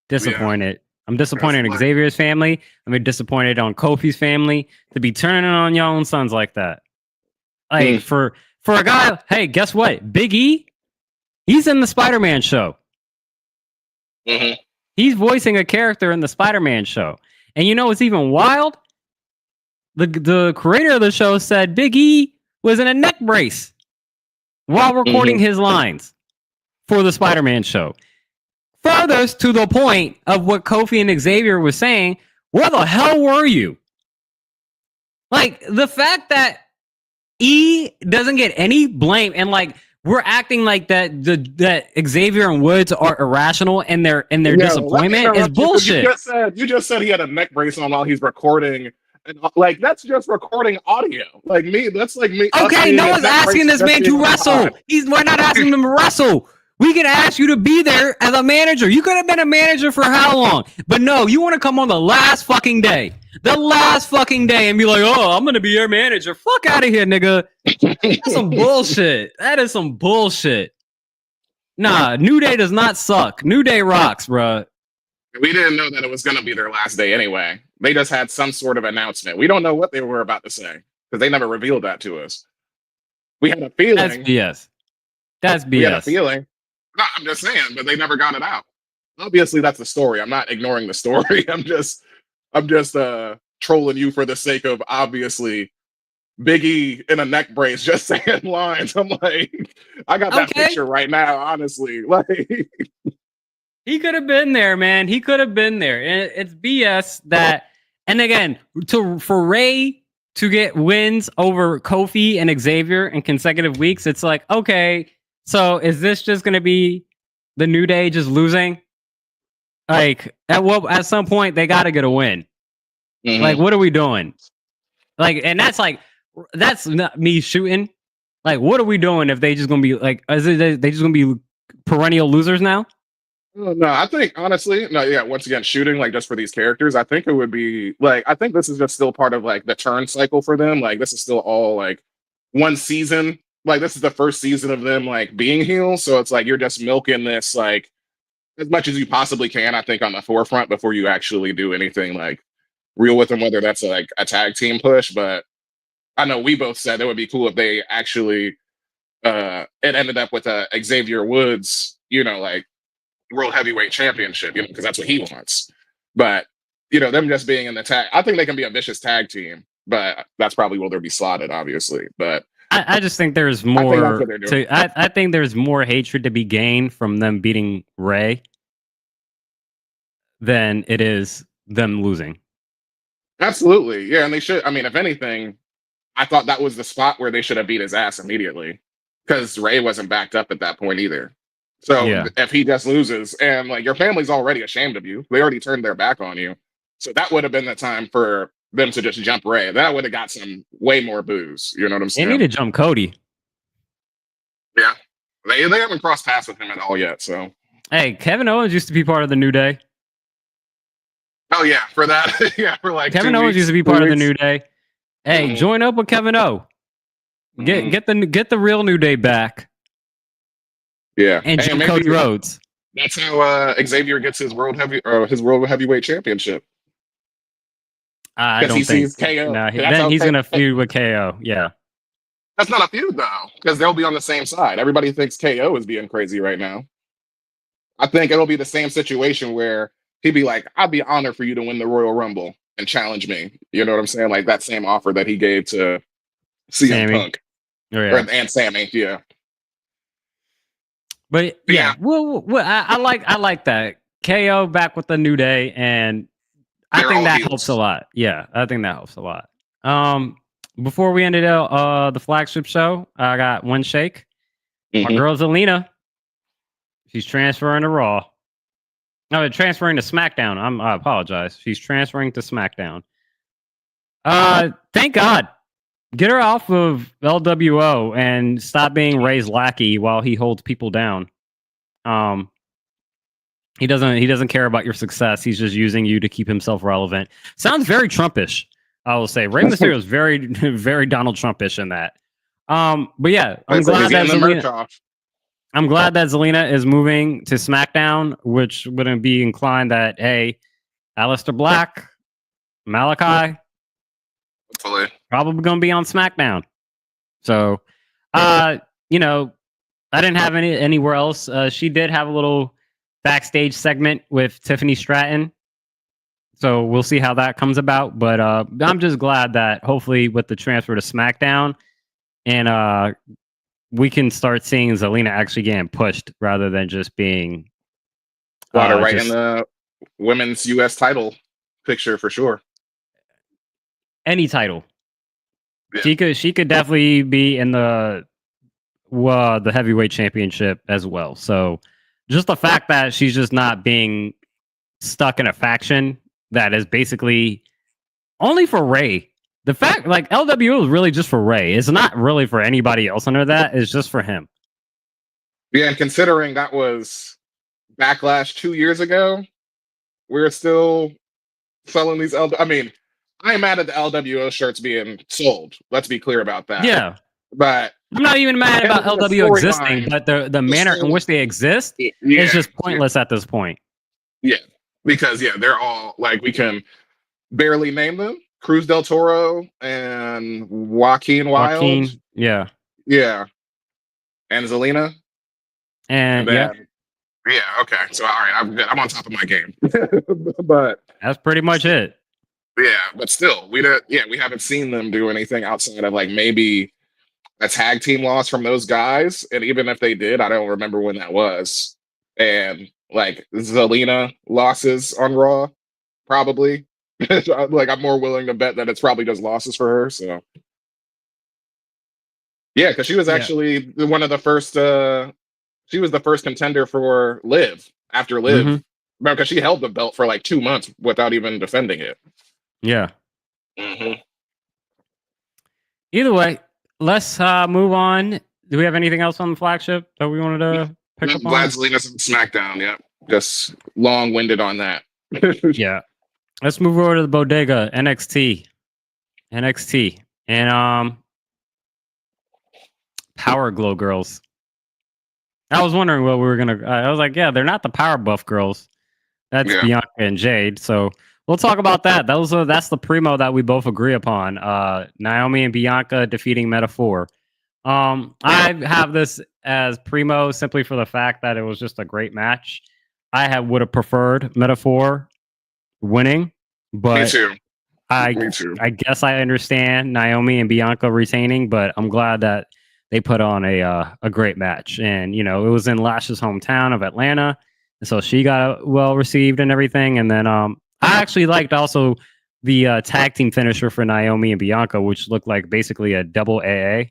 Disappointed. Yeah. I'm disappointed in Xavier's family. I'm disappointed on Kofi's family to be turning on your own sons like that. Like for a guy, hey, guess what? Big E, he's in the Spider-Man show. He's voicing a character in the Spider-Man show. And you know what's even wild? The creator of the show said Big E was in a neck brace while recording his lines for the Spider-Man show. Furthest to the point of what Kofi and Xavier was saying, where the hell were you? Like, the fact that E doesn't get any blame, and like we're acting like that Xavier and Woods are irrational in their disappointment is bullshit. You just said he had a neck brace on while he's recording. And like that's just recording audio. Like me, that's like me. Okay, no one's asking this man to wrestle. We're not asking him to wrestle. We can ask you to be there as a manager. You could have been a manager for how long? But no, you want to come on the last fucking day. The last fucking day and be like, oh, I'm going to be your manager. Fuck out of here, nigga. That's some bullshit. That is some bullshit. Nah, New Day does not suck. New Day rocks, bruh. We didn't know that it was going to be their last day anyway. They just had some sort of announcement. We don't know what they were about to say because they never revealed that to us. We had a feeling. Yes. That's We had a BS. feeling. No, I'm just saying, but they never got it out. Obviously, that's the story. I'm not ignoring the story. I'm just trolling you for the sake of obviously Biggie in a neck brace, just saying lines. I'm like, I got that Okay. picture right now, honestly. Like, He could have been there, man. He could have been there. And it's BS that, and again, for Ray to get wins over Kofi and Xavier in consecutive weeks, it's like, okay, so is this just going to be the New Day just losing? Like, at some point, they got to get a win. Like, what are we doing? Like, and that's not me shooting. Like, what are we doing if they just going to be like, they just going to be perennial losers now? No, I think honestly, no, yeah. Once again, shooting like just for these characters, I think it would be like I think this is just still part of like the turn cycle for them. Like this is still all like one season. Like this is the first season of them like being heels, so it's like you're just milking this like as much as you possibly can. I think on the forefront before you actually do anything like real with them, whether that's like a tag team push. But I know we both said it would be cool if they actually it ended up with Xavier Woods, like world heavyweight championship, because that's what he wants. But them just being in the tag, I think they can be a vicious tag team, but that's probably where they'll be slotted, obviously. But I just think there's more. I think there's more hatred to be gained from them beating Ray than it is them losing. Absolutely, yeah, and they should. I mean, if anything, I thought that was the spot where they should have beat his ass immediately because Ray wasn't backed up at that point either. So if he just loses, and like your family's already ashamed of you, they already turned their back on you. So that would have been the time for them to just jump Ray. That would have got some way more boos. You know what I'm saying? They need to jump Cody. Yeah, they haven't crossed paths with him at all yet. So hey, Kevin Owens used to be part of the New Day. Oh yeah, for that, yeah, for like Kevin Owens used to be part of the New Day. Hey, join up with Kevin O. Get the real New Day back. Yeah, and Cody Rhodes. That's how Xavier gets his world heavyweight championship. I don't think. KO. No, then he's gonna feud with KO. Yeah, that's not a feud though, because they'll be on the same side. Everybody thinks KO is being crazy right now. I think it'll be the same situation where he'd be like, "I'd be honored for you to win the Royal Rumble and challenge me." You know what I'm saying? Like that same offer that he gave to CM Punk and Sammy. Yeah. But yeah, well, I like that KO back with the New Day, and I think that helps a lot. Yeah, I think that helps a lot. Before we ended the flagship show, I got one shake. My girl Zelina, she's transferring to Raw. No, transferring to SmackDown. I apologize. She's transferring to SmackDown. Thank God. Get her off of LWO and stop being Ray's lackey while he holds people down. He doesn't care about your success. He's just using you to keep himself relevant. Sounds very Trumpish, I will say. Rey Mysterio is very, very Donald Trumpish in that. But yeah, I'm glad that Zelina is moving to SmackDown, which wouldn't be inclined that, hey, Aleister Black, Malachi, probably going to be on SmackDown. So, I didn't have anywhere else. She did have a little backstage segment with Tiffany Stratton. So we'll see how that comes about. But I'm just glad that hopefully with the transfer to SmackDown and we can start seeing Zelina actually getting pushed rather than just being right in the women's US title picture for sure. Any title. Yeah. She could definitely be in the heavyweight championship as well. So just the fact that she's just not being stuck in a faction that is basically only for Ray. The fact, like, LWO is really just for Ray. It's not really for anybody else under that. It's just for him. Yeah, and considering that was Backlash 2 years ago, we're still selling these I mean, I'm mad at the LWO shirts being sold. Let's be clear about that. Yeah. But I'm not even mad about LWO existing, but the manner in which they exist is just pointless at this point. Yeah. Because, they're all, like, we can barely name them. Cruz del Toro and Joaquin Wild. Yeah. Yeah. And Zelina. And then, yeah, okay. So all right, I'm on top of my game. But that's pretty much it. yeah, but still, we haven't seen them do anything outside of like maybe a tag team loss from those guys. And even if they did, I don't remember when that was. And like Zelina losses on Raw, probably. Like I'm more willing to bet that it's probably just losses for her. So yeah, because she was actually one of the first. She was the first contender for Liv after Liv. Mm-hmm. Remember, because she held the belt for like 2 months without even defending it. Yeah. Mm-hmm. Either way, let's move on. Do we have anything else on the flagship that we wanted to pick up on? Glad Zelina's on SmackDown. Yeah, just long-winded on that. Yeah. Let's move over to the bodega, NXT, and Power Glow Girls. I was wondering what we were gonna. I was like, yeah, they're not the Power Buff Girls. That's Bianca and Jade. So we'll talk about that. That's the primo that we both agree upon. Naomi and Bianca defeating Meta-Four. I have this as primo simply for the fact that it was just a great match. I would have preferred Meta-Four winning, but Me too. I guess I understand Naomi and Bianca retaining, but I'm glad that they put on a great match. And it was in Lash's hometown of Atlanta, so she got well received and everything. And then I actually liked also the tag team finisher for Naomi and Bianca, which looked like basically a double AA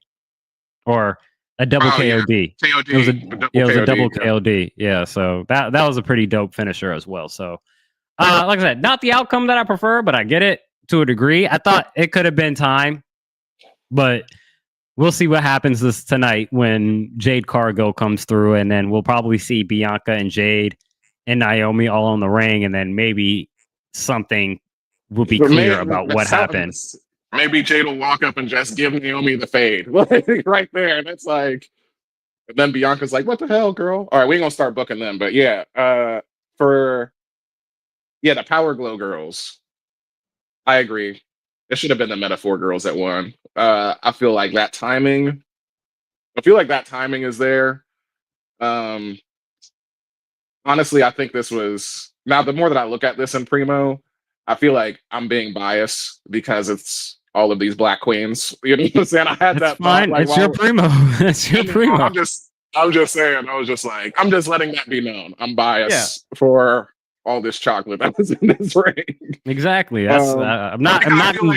or a double KOD. Yeah. KOD. It was a double KOD. Yeah, so that was a pretty dope finisher as well. So like I said, not the outcome that I prefer, but I get it to a degree. I thought it could have been time, but we'll see what happens tonight when Jade Cargill comes through, and then we'll probably see Bianca and Jade and Naomi all in the ring, and then maybe something will be clear about what happened. Maybe Jade will walk up and just give Naomi the fade, like right there, and it's like, and then Bianca's like, "What the hell, girl?" All right, we ain't gonna start booking them, but yeah, the Power Glow Girls. I agree. It should have been the Meta-Four girls that won. I feel like that timing. Is there. Honestly, I think this was now. The more that I look at this in Primo, I feel like I'm being biased because it's all of these black queens. You know what I'm saying? I had That's that fine. thought. Like, it's your Primo. It's your Primo. I'm just saying. I was just like, I'm just letting that be known. I'm biased for all this chocolate that was in this ring. Exactly. That's I'm not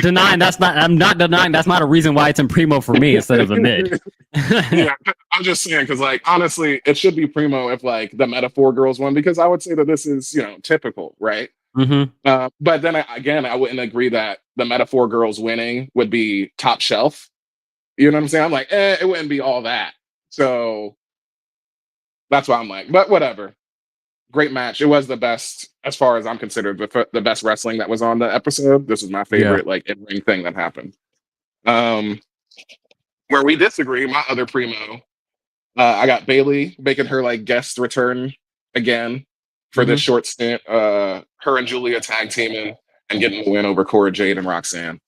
denying that's not a reason why it's in Primo for me instead of a mid. Yeah, I'm just saying because like honestly, it should be Primo if like the Meta-Four girls won, because I would say that this is typical, right? Mm-hmm. But then I wouldn't agree that the Meta-Four girls winning would be top shelf. You know what I'm saying? I'm like, it wouldn't be all that. So that's why I'm like, but whatever. Great match. It was the best, as far as I'm considered, the best wrestling that was on the episode. This was my favorite like in-ring thing that happened. Where we disagree, my other primo, I got Bailey making her like guest return again for this short stint. Her and Julia tag teaming and getting the win over Cora Jade and Roxanne.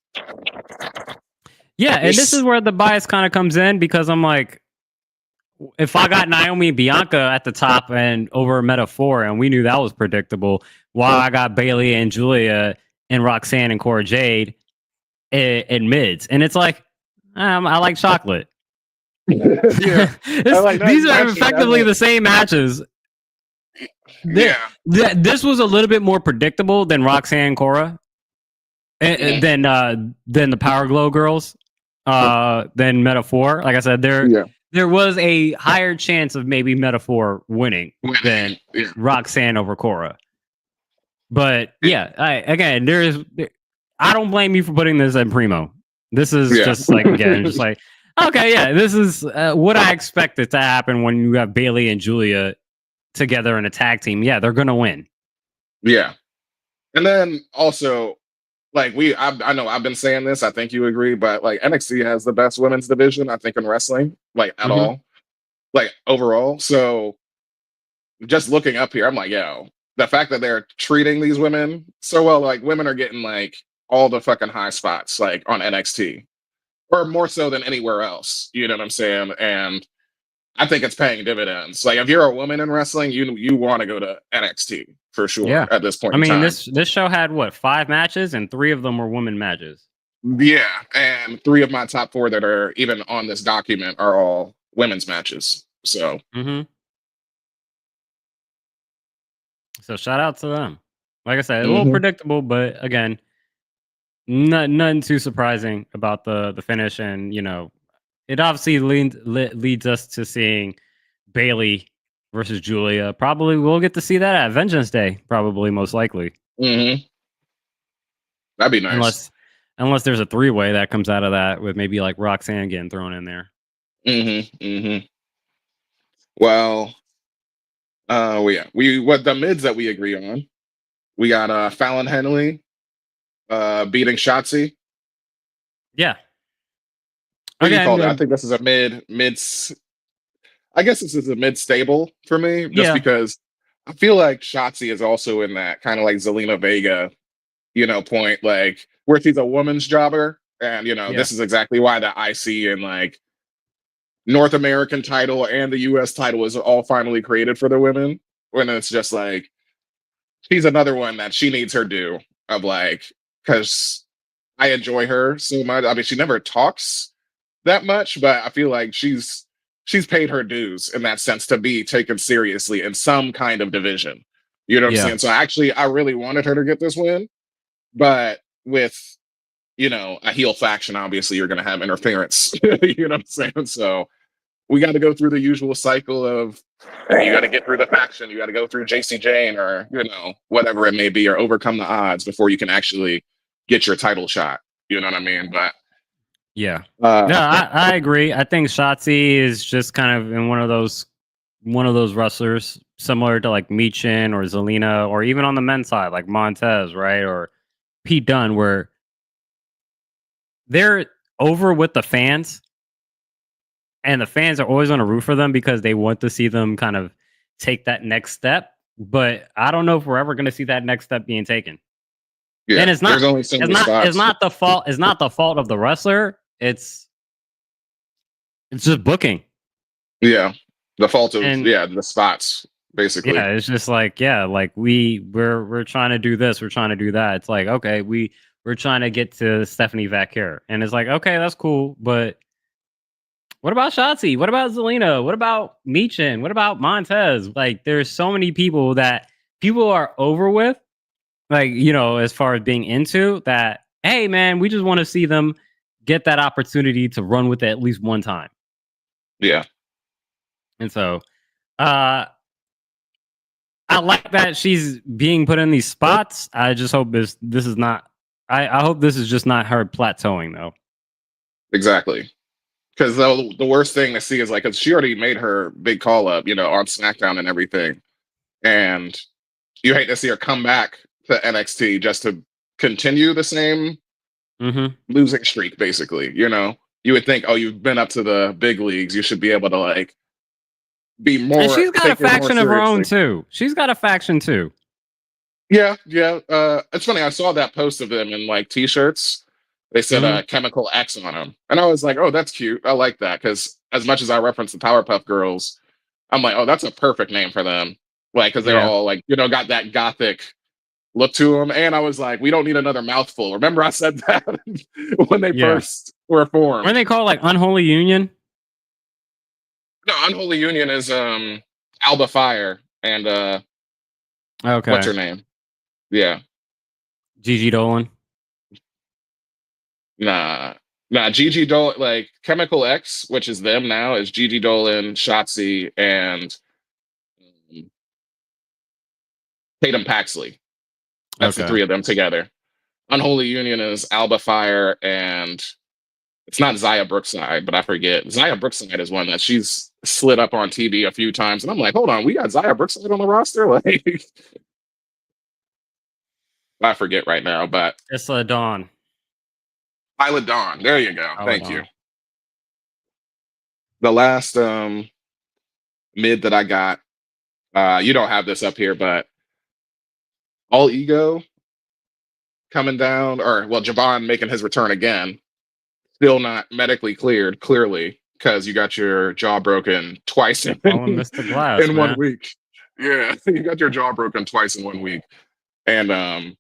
Yeah, and this is where the bias kind of comes in, because I'm like, if I got Naomi and Bianca at the top and over Meta-Four, and we knew that was predictable, while I got Bailey and Julia and Roxanne and Cora Jade in mids, and it's like, I like chocolate. Yeah, these are effectively the same matches. This was a little bit more predictable than Roxanne and Cora, than the Power Glow girls, than Meta-Four. Like I said, there was a higher chance of maybe Meta-Four winning than Roxanne over Cora. But I don't blame you for putting this in Primo. This is just like, again, just like, okay, yeah, this is what I expected to happen when you have Bailey and Julia together in a tag team. Yeah, they're gonna win. Yeah, and then also, like I know I've been saying this. I think you agree, but like NXT has the best women's division, I think, in wrestling, like at all, like overall. So just looking up here, I'm like, yo, the fact that they're treating these women so well, like women are getting like all the fucking high spots, like on NXT, or more so than anywhere else. You know what I'm saying? And I think it's paying dividends. Like if you're a woman in wrestling, you want to go to NXT for sure Yeah. at this point I in mean, time. this show had what, 5 matches, and 3 of them were women matches. Yeah, and 3 of my top 4 that are even on this document are all women's matches. So So shout out to them. Like I said, a little mhm. predictable, but again, nothing too surprising about the finish, and it obviously leads us to seeing Bailey versus Julia. Probably we'll get to see that at Vengeance Day. Probably, most likely, Mhm. That'd be nice. unless there's a 3-way that comes out of that with maybe like Roxanne getting thrown in there. Mhm. Mhm. Well, yeah. We what the mids that we agree on. We got Fallon Henley beating Shotzi. Yeah. What do you Again, call that? I think this is a I guess this is a mid stable for me, just yeah, because I feel like Shotzi is also in that kind of like Zelina Vega, point, like where she's a woman's jobber. And yeah, this is exactly why the IC and like North American title and the US title is all finally created for the women. When it's just like she's another one that she needs her due of like, because I enjoy her so much. I mean, she never talks that much, but I feel like she's paid her dues in that sense to be taken seriously in some kind of division. You know what I'm yeah, saying? So actually, I really wanted her to get this win, but with a heel faction, obviously you're going to have interference. You know what I'm saying? So we got to go through the usual cycle of hey, you got to get through the faction, you got to go through JC Jane or whatever it may be, or overcome the odds before you can actually get your title shot. You know what I mean? But yeah. No, uh, I agree. I think Shotzi is just kind of in one of those wrestlers similar to like Michin or Zelina, or even on the men's side like Montez, right, or Pete Dunne, where they're over with the fans, and the fans are always on a root for them because they want to see them kind of take that next step. But I don't know if we're ever going to see that next step being taken. yeah, And it's not there's only so it's many not it's spots. not the fault it's not the fault of the wrestler. It's just booking. Yeah, the fault of And the spots basically. yeah, it's just like, yeah, like we're trying to do this, we're trying to do that. It's like, okay, we're trying to get to Stephanie Vaquer. And it's like, okay, that's cool, but what about Shotzi? What about Zelina? What about Michin? What about Montez? Like, there's so many people that people are over with, like, as far as being into that, hey man, we just want to see them get that opportunity to run with it at least one time. Yeah, And so uh I like that she's being put in these spots. I just hope this is not. I hope this is just not her plateauing though. exactly. Because the worst thing to see is like, 'cause she already made her big call up, on SmackDown and everything, and you hate to see her come back to NXT just to continue the same Mm-hmm. losing streak, basically. You would think, oh, you've been up to the big leagues, you should be able to like be And more she's got a taken more faction of her own seriously. too. She's got a faction too. Yeah, yeah. It's funny. I saw that post of them in like t-shirts. They said Mm-hmm. Chemical X on them, and I was like, oh, that's cute. I like that because as much as I reference the Powerpuff Girls, I'm like, oh, that's a perfect name for them. Like, because they're Yeah. all like, got that gothic look to them. And I was like, we don't need another mouthful. Remember, I said that when they Yeah. first were When formed. they call it like Unholy Union. No, Unholy Union is Alba Fire and what's Okay. her name? Yeah, Gigi Dolan. nah, nah. Gigi Dolan, like Chemical X, which is them now, is Gigi Dolan, Shotzi, and um, Tatum Paxley. That's the Okay. 3 of them together. Unholy Union is Alba Fire and it's not Zaya Brookside, but I forget. Zaya Brookside is one that she's slid up on TV a few times, and I'm like, hold on, we got Zaya Brookside on the roster. Like, I forget right now, but It's Dawn. Isla Dawn. There you go. Thank you. Dawn. The last mid that I got, you don't have this up here, but All Ego coming down, or well, Javon making his return again. Still not medically cleared, clearly. because you got your jaw broken twice in, Oh, Mr. Glass, in one man. week. Yeah, you got your jaw broken twice in 1 week, and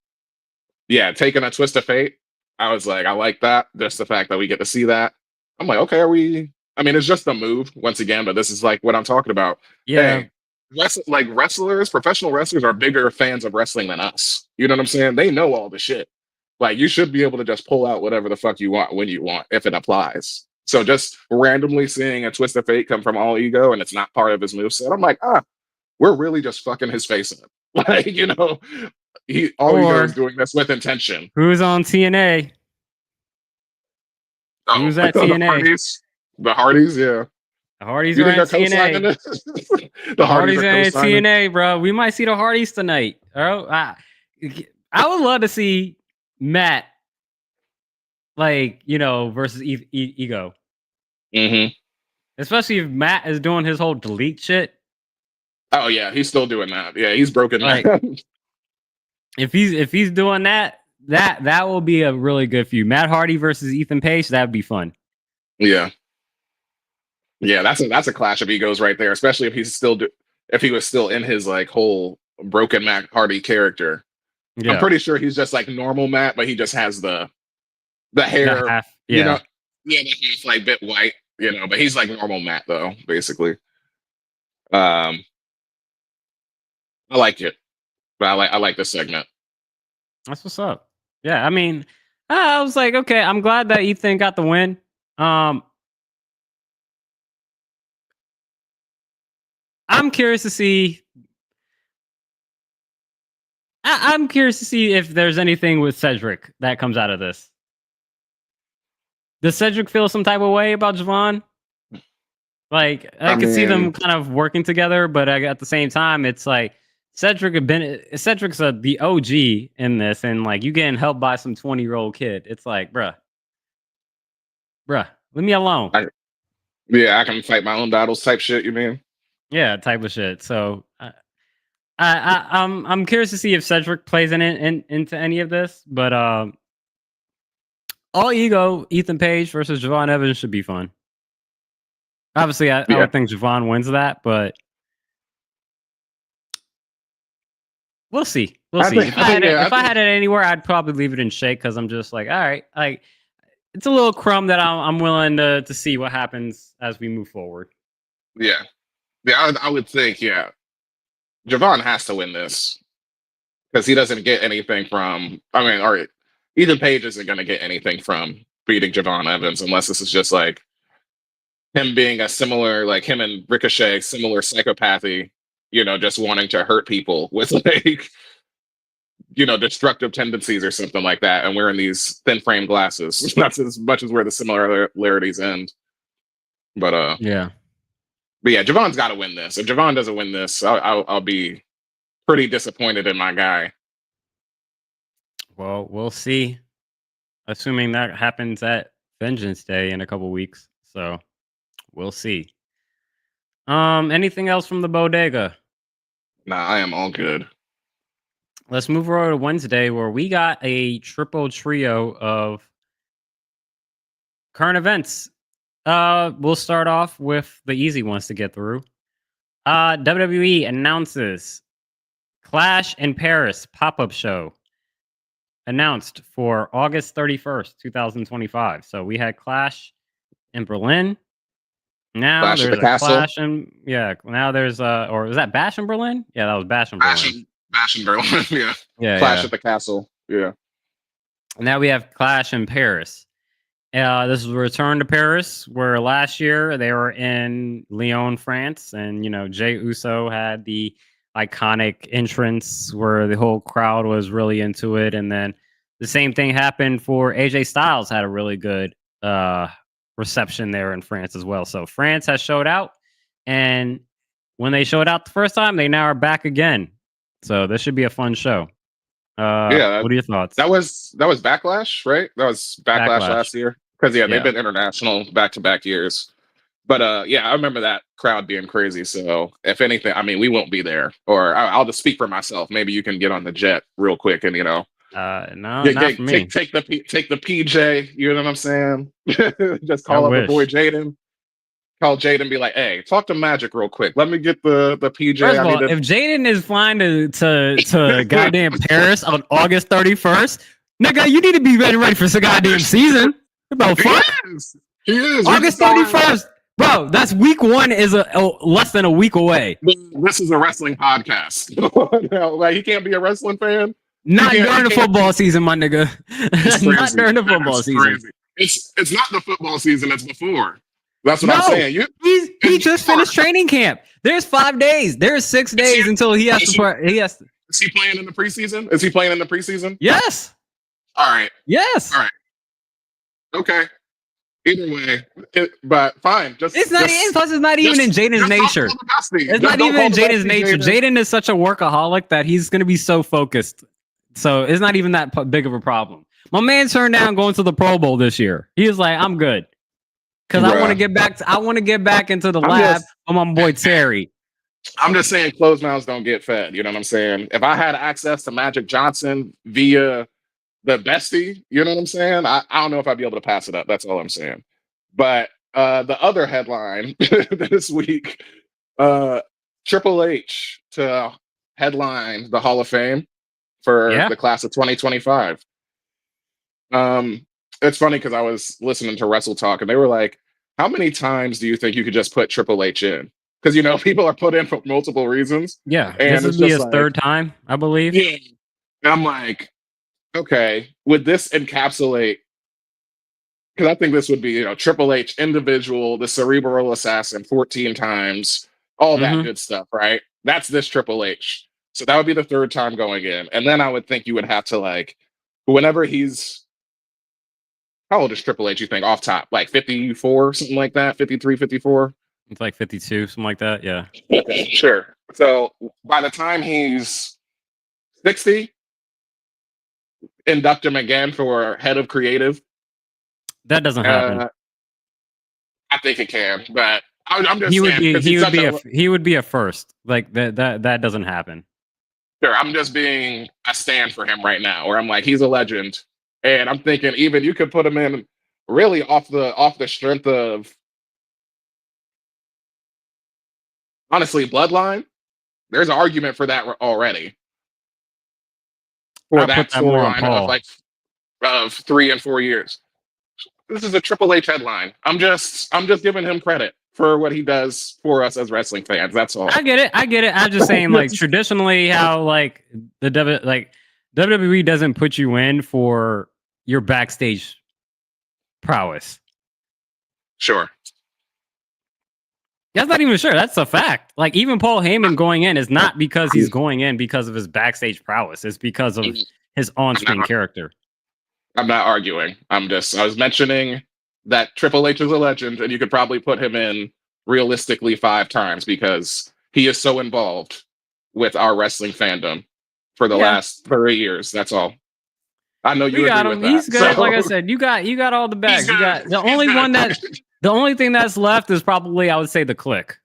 yeah, taking a twist of fate. I was like, I like that. Just the fact that we get to see that. I'm like, okay, are we? I mean, it's just a move once again, but this is like what I'm talking about. Yeah. Hey, like wrestlers, professional wrestlers are bigger fans of wrestling than us. You know what I'm saying? They know all the shit. Like, you should be able to just pull out whatever the fuck you want when you want, if it applies. So just randomly seeing a twist of fate come from All Ego and it's not part of his moveset, I'm like, we're really just fucking his face up. Like, All Ego is Or doing this with intention. who's on TNA? Oh, Who's at the TNA? Hardys? The Hardys, yeah. The Hardys You are think at they're co-signing TNA. this? The The Hardys Hardys are are at co-signing. TNA, bro. We might see the Hardys tonight. Oh, I would love to see Matt, versus Ego. Mm-hmm. Especially if Matt is doing his whole delete shit. Oh yeah, he's still doing that. Yeah, he's broken. Like, if he's doing that will be a really good feud. Matt Hardy versus Ethan Page, that'd be fun. Yeah, yeah, that's a clash of egos right there. Especially if he was still in his like whole broken Matt Hardy character. Yeah. I'm pretty sure he's just like normal Matt, but he just has the hair, half, the half like bit white, but he's like normal Matt though, basically. I like it, but I like this segment. That's what's up. Yeah, I mean, I was like, okay, I'm glad that Ethan got the win. I'm curious to see. I'm curious to see if there's anything with Cedric that comes out of this. Does Cedric feel some type of way about Javon? Like, I could see them kind of working together, but at the same time, it's like Cedric's the OG in this, and like you getting helped by some 20-year-old kid. It's like, bruh, leave me alone. I can fight my own battles type shit. You mean? Yeah, type of shit. So I'm curious to see if Cedric plays into any of this, but All Ego, Ethan Page versus Javon Evans should be fun. Obviously, I would think Javon wins that, but we'll see. If I had it anywhere, I'd probably leave it in Shake because I'm just like, all right, like it's a little crumb that I'm willing to see what happens as we move forward. Yeah, I would think, yeah, Javon has to win this because he doesn't get anything from. Or Ethan Page isn't going to get anything from beating Javon Evans unless this is just like him being a similar, like him and Ricochet, similar psychopathy, just wanting to hurt people with like, destructive tendencies or something like that, and wearing these thin frame glasses. That's as much as where the similarities end. But yeah. But yeah, Javon's got to win this. If Javon doesn't win this, I'll be pretty disappointed in my guy. Well, we'll see. Assuming that happens at Vengeance Day in a couple weeks, so we'll see. Anything else from the bodega? Nah, I am all good. Let's move over to Wednesday, where we got a triple trio of current events. We'll start off with the easy ones to get through. WWE announces Clash in Paris pop-up show announced for August 31st, 2025. So we had Clash in Berlin. Now Clash there's at the Castle. Clash in, now there's or was that Bash in Berlin? Yeah, that was Bash in Berlin. Bash in Berlin, yeah. Clash at the Castle, yeah. Now we have Clash in Paris. This is a return to Paris, where last year they were in Lyon, France, and Jey Uso had the iconic entrance where the whole crowd was really into it, and then the same thing happened for AJ Styles. Had a really good reception there in France as well. So France has showed out, and when they showed out the first time, they now are back again. So this should be a fun show. What are your thoughts? That was Backlash, right? That was Backlash last year. Because they've been international back-to-back years. But I remember that crowd being crazy. So if anything, we won't be there. Or I'll just speak for myself. Maybe you can get on the jet real quick and no, not for me. Take the PJ. You know what I'm saying? Just call up a boy Jaden. call Jade and be like, "Hey, talk to Magic real quick. Let me get the PJ." First of I all, need if Jaden is flying to goddamn Paris on August 31st, nigga, you need to be ready for the goddamn season. About fuck. He is. August 31st. Bro, that's week 1 is less than a week away. This is a wrestling podcast. Like, he can't be a wrestling fan. Not during the football season, my nigga. Not during the football season. It's not the football season. It's before. That's what I'm saying. He just finished training camp. There's 5 days. There's 6 days until he has to. Is he playing in the preseason? Is he playing in the preseason? Yes. All right. Yes. All right. Okay. Either way, but fine. Plus, it's not even in Jaden's nature. It's not even in Jaden's nature. Jaden is such a workaholic that he's going to be so focused. So it's not even that big of a problem. My man turned down going to the Pro Bowl this year. He was like, "I'm good," because I want to get back. I want to get back into the lab with my boy Terry. I'm just saying, closed mouths don't get fed. You know what I'm saying? If I had access to Magic Johnson via the bestie, you know what I'm saying? I don't know if I'd be able to pass it up. That's all I'm saying. But the other headline this week, Triple H to headline the Hall of Fame for the class of 2025. It's funny because I was listening to Wrestle Talk and they were like, how many times do you think you could just put Triple H in? Because, you know, people are put in for multiple reasons. Yeah. And this would be his third time, I believe. Yeah. And I'm like, okay, would this encapsulate? Because I think this would be, you know, Triple H, individual, the cerebral assassin 14 times, all that good stuff, right? That's this Triple H. So that would be the third time going in. And then I would think you would have to, like, whenever he's, how old is Triple H, you think, off top? Like 54, something like that? 53, 54? It's like 52, something like that, yeah. Okay, sure. So by the time he's 60, induct him again for head of creative. That doesn't happen. I think it can, but I'm just saying he would be a first. Like that doesn't happen. Sure, I'm just being a stand for him right now, where I'm like, he's a legend, and I'm thinking even you could put him in really off the strength of, honestly, Bloodline. There's an argument for that already. For that storyline of 3 and 4 years. This is a Triple H headline. I'm just giving him credit for what he does for us as wrestling fans. That's all. I get it. I'm just saying, like, traditionally, how like WWE doesn't put you in for your backstage prowess. Sure. That's not even sure. That's a fact. Like, even Paul Heyman going in is not because he's going in because of his backstage prowess. It's because of his on-screen character. I'm not arguing. I was mentioning that Triple H is a legend, and you could probably put him in realistically 5 times because he is so involved with our wrestling fandom for the last 30 years. That's all. I know you agree with that. He's good. So, like I said, you got all the bags. You got the only thing that's left is probably, I would say, the Click.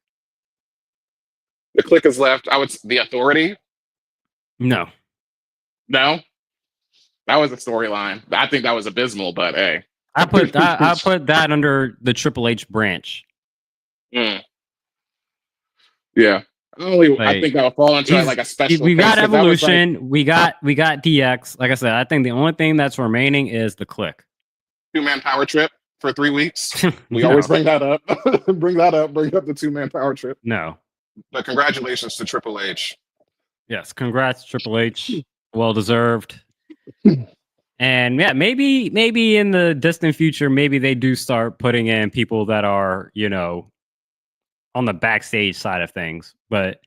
The Click is left. The Authority. No. That was a storyline. I think that was abysmal, but hey. I put that under the Triple H branch. Yeah. I think that'll fall into like a special. We got Evolution. We got DX. Like I said, I think the only thing that's remaining is the Click. 2-man power trip for 3 weeks. We always bring that up. Bring up the 2-man power trip. No. But congratulations to Triple H. Yes, congrats, Triple H. Well deserved. And yeah, maybe in the distant future, maybe they do start putting in people that are, you know, on the backstage side of things. But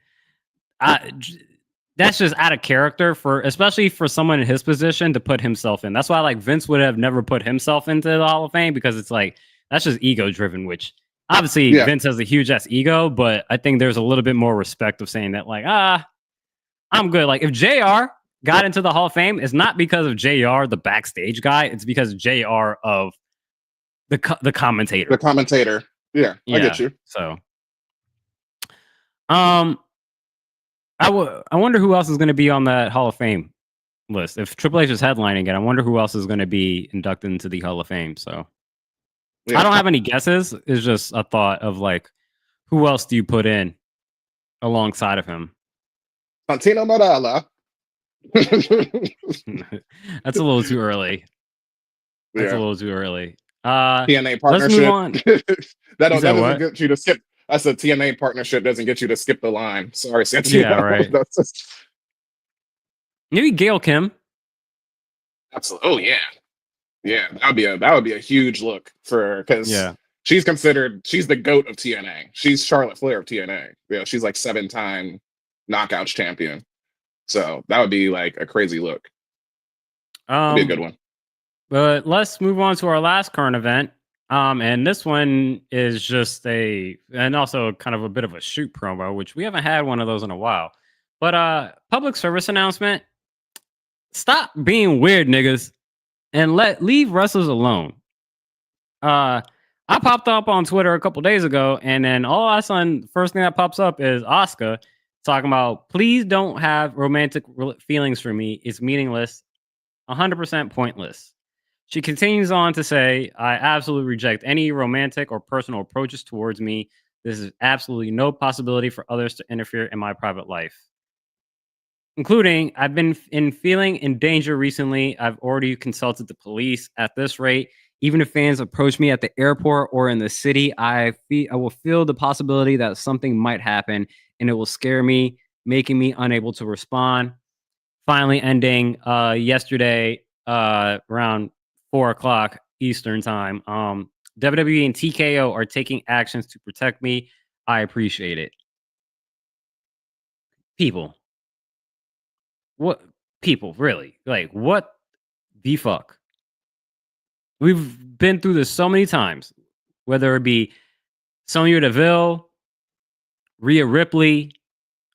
that's just out of character especially for someone in his position to put himself in. That's why like Vince would have never put himself into the Hall of Fame, because it's like that's just ego driven, which obviously Vince has a huge ass ego, but I think there's a little bit more respect of saying that like, I'm good. Like if JR got into the Hall of Fame, it's not because of JR, the backstage guy. It's because JR of the commentator. The commentator. Yeah, I get you. So, I wonder who else is going to be on that Hall of Fame list. If Triple H is headlining it, I wonder who else is going to be inducted into the Hall of Fame. So, Yeah. I don't have any guesses. It's just a thought of like, who else do you put in alongside of him? Santino Marella. That's a little too early. That's a Yeah. little too early. TNA Let's move partnership. on. that You said doesn't what? get you to skip. That's a TNA partnership doesn't get you to skip the line. Sorry, Santino. Yeah, right. Maybe Gail Kim. Absolutely. Oh yeah, yeah. That would be a huge look for because Yeah. she's the goat of TNA. She's Charlotte Flair of TNA. Yeah, she's like 7-time knockouts champion. So that would be like a crazy look. That'd be a good one. But let's move on to our last current event. And this one is just and also kind of a bit of a shoot promo, which we haven't had one of those in a while. But public service announcement: stop being weird, niggas, and leave wrestlers alone. I popped up on Twitter a couple days ago, and then all of a sudden, first thing that pops up is Asuka talking about, please don't have romantic feelings for me. It's meaningless, 100% pointless. She continues on to say, I absolutely reject any romantic or personal approaches towards me. This is absolutely no possibility for others to interfere in my private life. Including, I've been feeling in danger recently. I've already consulted the police. At this rate, even if fans approach me at the airport or in the city, I will feel the possibility that something might happen, and it will scare me, making me unable to respond. Finally ending yesterday around 4 o'clock Eastern time. WWE and TKO are taking actions to protect me. I appreciate it. What people really like? What the fuck? We've been through this so many times, whether it be Sonya Deville, Rhea Ripley,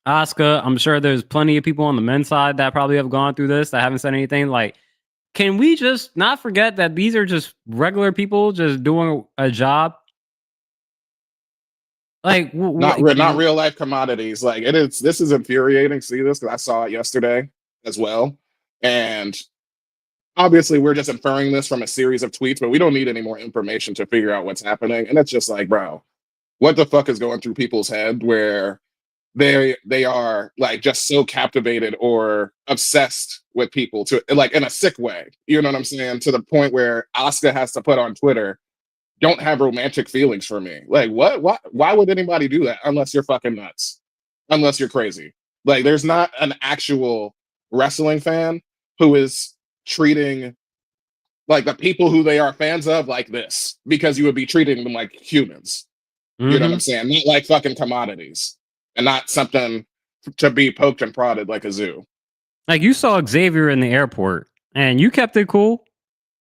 Asuka. I'm sure there's plenty of people on the men's side that probably have gone through this that haven't said anything. Like, can we just not forget that these are just regular people just doing a job? Like, Not real life commodities. Like it is. This is infuriating. See this because I saw it yesterday as well, and obviously we're just inferring this from a series of tweets, but we don't need any more information to figure out what's happening. And it's just like, bro, what the fuck is going through people's head where they are like just so captivated or obsessed with people to like in a sick way. You know what I'm saying? To the point where Asuka has to put on Twitter, don't have romantic feelings for me. Like what? Why would anybody do that unless you're fucking nuts? Unless you're crazy. Like there's not an actual wrestling fan who is treating like the people who they are fans of like this because you would be treating them like humans. You know what I'm saying? Not like fucking commodities and not something to be poked and prodded like a zoo. Like you saw Xavier in the airport and you kept it cool.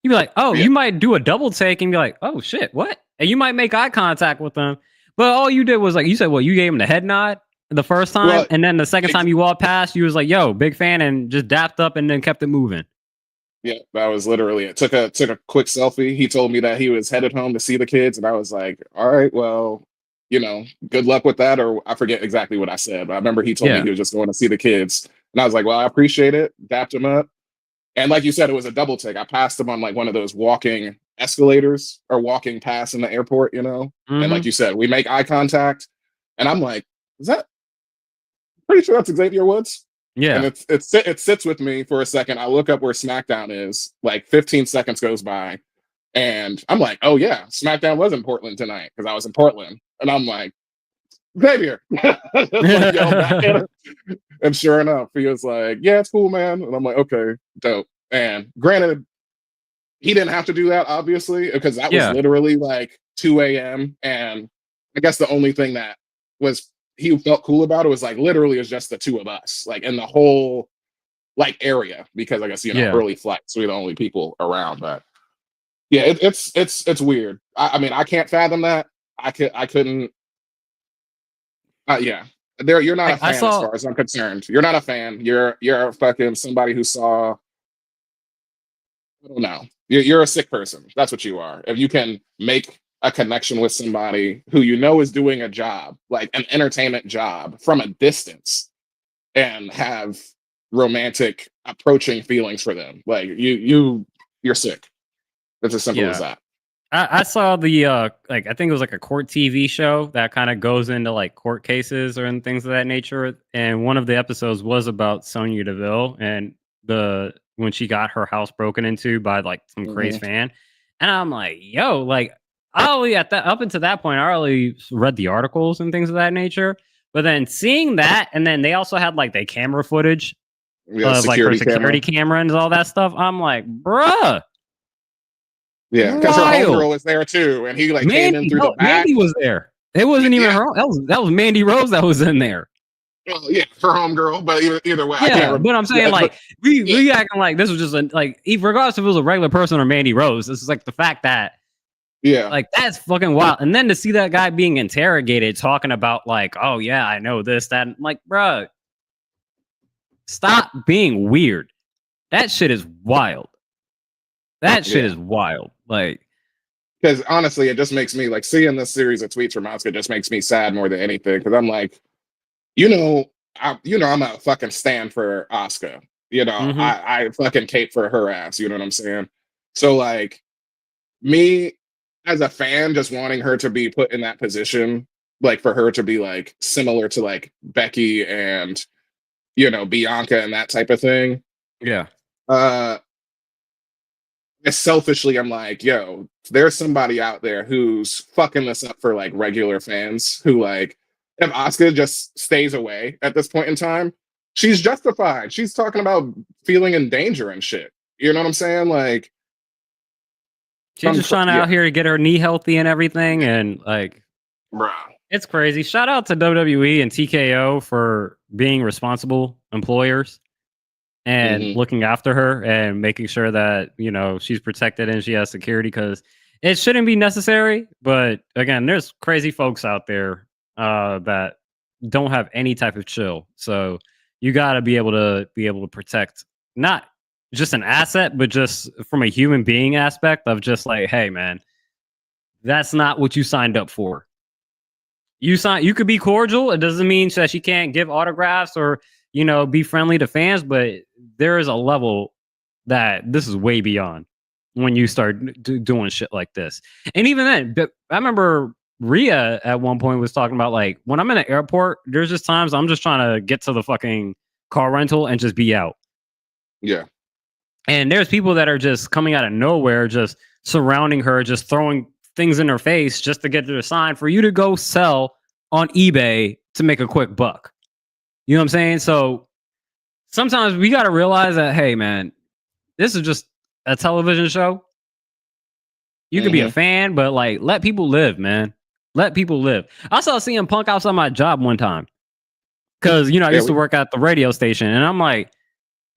You'd be like, oh, Yeah. you might do a double take and be like, oh shit, what? And you might make eye contact with them. But all you did was like, you said, well, you gave him the head nod the first time. Well, and then the second time you walked past, you was like, yo, big fan, and just dapped up and then kept it moving. Yeah, that was literally it. Took a quick selfie. He told me that he was headed home to see the kids, and I was like, all right, well, you know, good luck with that. Or I forget exactly what I said, but I remember he told me he was just going to see the kids. And I was like, well, I appreciate it. Dapped him up. And like you said, it was a double take. I passed him on like one of those walking escalators or walking past in the airport, you know? And like you said, we make eye contact. And I'm like, is that pretty sure that's Xavier Woods? Yeah. And it sits with me for a second. I look up where SmackDown is, like 15 seconds goes by. And I'm like, oh yeah, SmackDown was in Portland tonight because I was in Portland. And I'm like, Xavier. Like, yell back at him. And sure enough, he was like, yeah, it's cool, man. And I'm like, okay, dope. And granted, he didn't have to do that, obviously, because that was literally like 2 a.m. And I guess the only thing that was he felt cool about it was like literally it was just the two of us, like in the whole like area, because I guess early flights, we're the only people around. But yeah, it's weird. I mean, I can't fathom that. I couldn't. Yeah, you're not a fan as far as I'm concerned. You're not a fan. You're a fucking somebody who saw. I don't know. You're a sick person. That's what you are. If you can make a connection with somebody who you know is doing a job, like an entertainment job, from a distance, and have romantic approaching feelings for them, like you're sick. It's as simple as that. I saw the like I think it was like a court TV show that kind of goes into like court cases or and things of that nature. And one of the episodes was about Sonya Deville and the when she got her house broken into by like some crazy Mhm. fan. And I'm like, yo, like I only at that up until that point, I only read the articles and things of that nature. But then seeing that, and then they also had like the camera footage Yeah, of like her security camera. security camera and all that stuff. I'm like, bruh, Yeah, because her wild. homegirl was there too, and he like came in Mandy, through the no, back. Mandy was there. It wasn't even Yeah, her. That was Mandy Rose that was in there. well, yeah, her homegirl. But either way, I can't Yeah, remember. but I'm saying Yeah, but like we yeah, we acting like this was just a like regardless if it was a regular person or Mandy Rose. This is like the fact that yeah, like that's fucking wild. And then to see that guy being interrogated, talking about like, oh yeah, I know this, that. I'm like, bro, stop being weird. That shit is wild. That shit yeah. is wild. Like, Because honestly, it just makes me like seeing this series of tweets from Asuka just makes me sad more than anything. Because I'm like, I'm a fucking stand for Asuka. mm-hmm, I fucking cape for her ass. You know what I'm saying? So like me as a fan, just wanting her to be put in that position, like for her to be like similar to like Becky and Bianca and that type of thing. yeah. Uh, selfishly, I'm like, yo, there's somebody out there who's fucking this up for like regular fans who like, if Asuka just stays away at this point in time, she's justified. She's talking about feeling in danger and shit. You know what I'm saying? Like, She's just trying yeah, out here to get her knee healthy and everything, and like bro. it's crazy. Shout out to WWE and TKO for being responsible employers and Hmm. looking after her and making sure that she's protected and she has security because it shouldn't be necessary. But again, there's crazy folks out there that don't have any type of chill. So you got to be able to protect not just an asset, but just from a human being aspect of just like, hey man, that's not what you signed up for. You could be cordial. It doesn't mean that she can't give autographs or be friendly to fans, but there is a level that this is way beyond when you start doing shit like this. And even then, I remember Rhea at one point was talking about like when I'm in an airport, there's just times I'm just trying to get to the fucking car rental and just be out. Yeah. And there's people that are just coming out of nowhere, just surrounding her, just throwing things in her face just to get her to sign for you to go sell on eBay to make a quick buck. You know what I'm saying? So sometimes we got to realize that, hey, man, this is just a television show. You could be a Hmm. fan, but like, let people live, man. Let people live. I saw CM Punk outside my job one time because, I Yeah. used to work at the radio station and I'm like,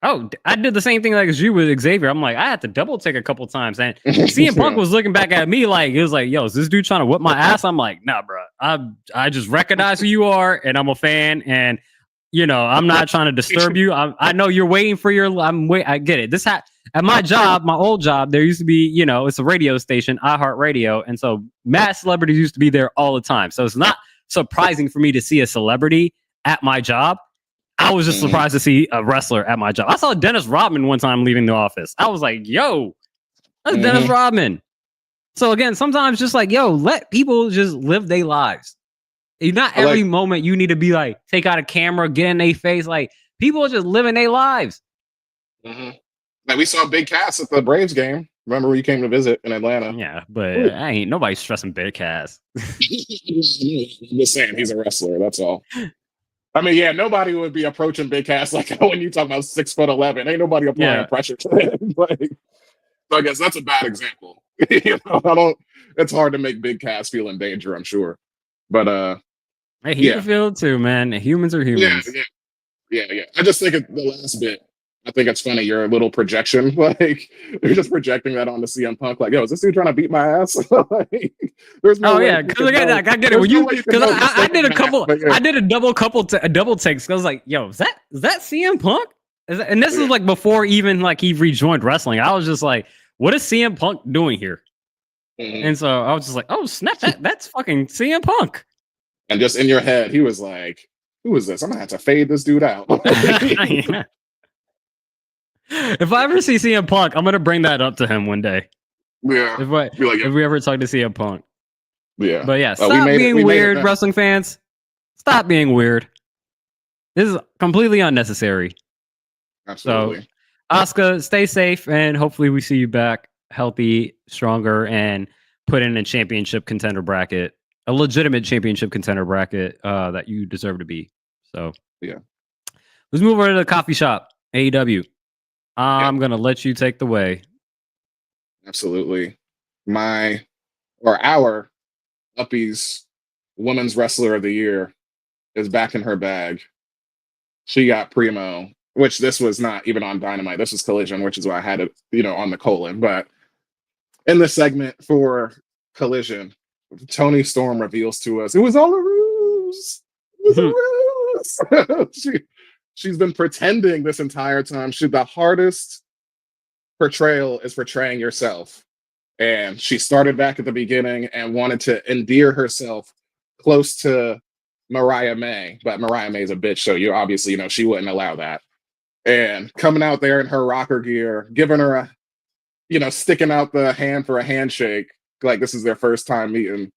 oh, I did the same thing like as you with Xavier. I'm like, I had to double take a couple times. And CM Punk Yeah. was looking back at me like, it was like, yo, is this dude trying to whip my ass? I'm like, nah, bro. I just recognize who you are and I'm a fan. And, I'm not trying to disturb you. I know you're waiting for I get it. At my job, my old job, there used to be, it's a radio station, iHeartRadio. And so mass celebrities used to be there all the time. So it's not surprising for me to see a celebrity at my job. I was just Mhm. surprised to see a wrestler at my job. I saw Dennis Rodman one time leaving the office. I was like, yo, that's Dennis Mhm. Rodman. So again, sometimes just like, yo, let people just live their lives. Not I every like, moment you need to be like, take out a camera, get in their face. Like, people are just living their lives. mhm. Like we saw Big Cass at the Braves game. Remember when you came to visit in Atlanta? Yeah, but Ooh. I ain't nobody stressing Big Cass. I'm just saying he's a wrestler. That's all. I mean, yeah, nobody would be approaching Big Cass like when you talk about 6'11". Ain't nobody applying Yeah. pressure to him. Like, so I guess that's a bad example. I don't. It's hard to make Big Cass feel in danger. I'm sure, but Hey, he can yeah, feel it too, man. Humans are yeah, humans. yeah. Yeah. I just think the last bit. I think it's funny. Your little projection, like you're just projecting that onto CM Punk. Like, yo, is this dude trying to beat my ass? Like, there's no Oh way yeah, you because can again, know. like, I get it There's when no you way you can because know he's I did thinking a that. couple, But yeah, I did a double takes. Cause I was like, yo, is that CM Punk? And this yeah. is like before even like he rejoined wrestling. I was just like, what is CM Punk doing here? Mhm. And so I was just like, oh snap, that's fucking CM Punk. And just in your head, he was like, "Who is this? I'm gonna have to fade this dude out." Yeah. If I ever see CM Punk, I'm gonna bring that up to him one day. Yeah. Be like, If we ever talk to CM Punk. yeah. But yeah, We stop made being it weird, then. wrestling fans. Stop being weird. This is completely unnecessary. Absolutely. So, Asuka, stay safe, and hopefully we see you back healthy, stronger, and put in a championship contender bracket, a legitimate championship contender bracket that you deserve to be. So, yeah. Let's move over to the coffee shop, AEW. I'm Yep. gonna let you take the way. Absolutely. Our Uppy's Women's Wrestler of the Year is back in her bag. She got Primo, which this was not even on Dynamite. This was Collision, which is why I had it, on the colon. But in the segment for Collision, Tony Storm reveals to us it was all a ruse. It was a ruse. She's been pretending this entire time. The hardest portrayal is portraying yourself. And she started back at the beginning and wanted to endear herself close to Mariah May, but Mariah May's a bitch, so you obviously she wouldn't allow that. And coming out there in her rocker gear, giving her sticking out the hand for a handshake, like this is their first time meeting.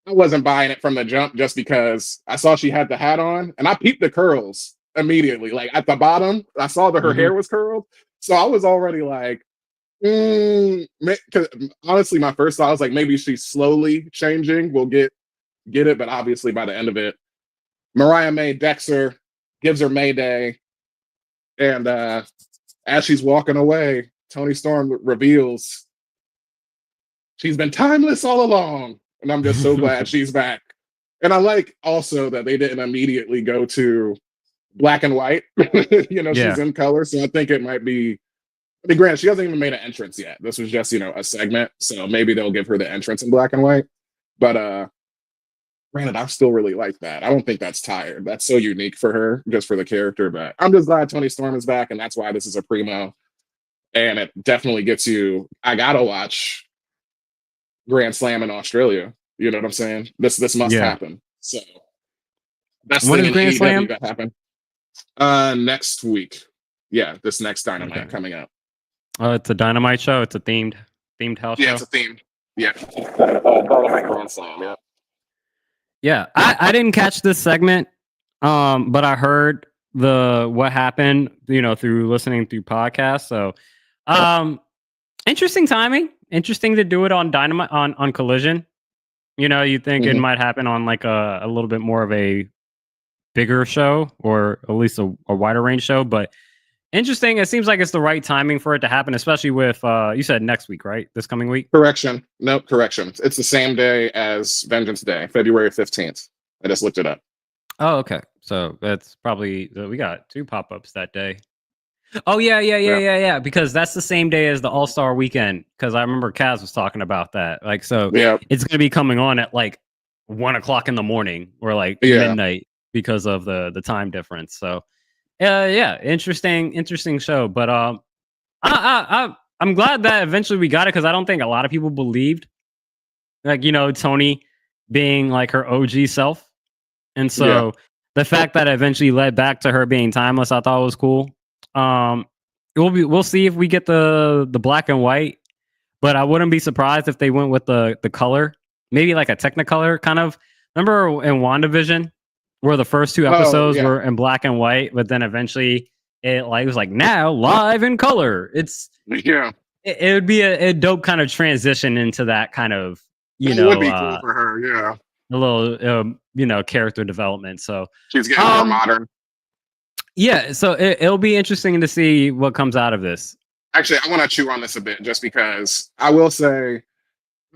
I wasn't buying it from the jump just because I saw she had the hat on, and I peeped the curls immediately. Like at the bottom, I saw that her hair was curled, so I was already like, honestly, my first thought was like maybe she's slowly changing. We'll get it, but obviously by the end of it, Mariah May decks her, gives her Mayday, and as she's walking away, Tony Storm reveals she's been timeless all along, and I'm just so glad she's back. And I like also that they didn't immediately go to black and white. She's in color, so I think it might be. I mean, granted, she hasn't even made an entrance yet. This was just, a segment. So maybe they'll give her the entrance in black and white. But granted, I still really like that. I don't think that's tired. That's so unique for her, just for the character. But I'm just glad Tony Storm is back, and that's why this is a primo. And it definitely gets you. I gotta watch Grand Slam in Australia. You know what I'm saying? This must happen. So best when thing is in Grand AEW Slam that happened. Next week. Yeah, this next Dynamite coming up. Oh, it's a Dynamite show. It's a themed house show. Yeah, it's a themed. Yeah. Dynamite Grand Slam, yeah. Yeah, I didn't catch this segment, but I heard what happened, through listening through podcasts. So, interesting timing. Interesting to do it on Dynamite on Collision. You think it might happen on like a little bit more of a bigger show, or at least a wider range show, but. Interesting. It seems like it's the right timing for it to happen, especially with you said next week, right? This coming week? Correction. Nope, correction. It's the same day as Vengeance Day, February 15th. I just looked it up. Oh, okay. So that's probably we got 2 pop-ups that day. Oh yeah. Because that's the same day as the All-Star Weekend. Because I remember Kaz was talking about that. Like, so it's going to be coming on at like 1:00 in the morning or like midnight because of the time difference. So. Interesting show. But I'm glad that eventually we got it, because I don't think a lot of people believed, like, Tony being like her OG self, and so the fact that it eventually led back to her being timeless, I thought was cool. We'll see if we get the black and white, but I wouldn't be surprised if they went with the color, maybe like a Technicolor kind of. Remember in WandaVision? Where the first 2 episodes were in black and white, but then eventually it was like now live in color. It would be a dope kind of transition into that kind of it would be cool for her, a little character development. So she's getting more modern. Yeah, so it'll be interesting to see what comes out of this. Actually, I want to chew on this a bit, just because I will say I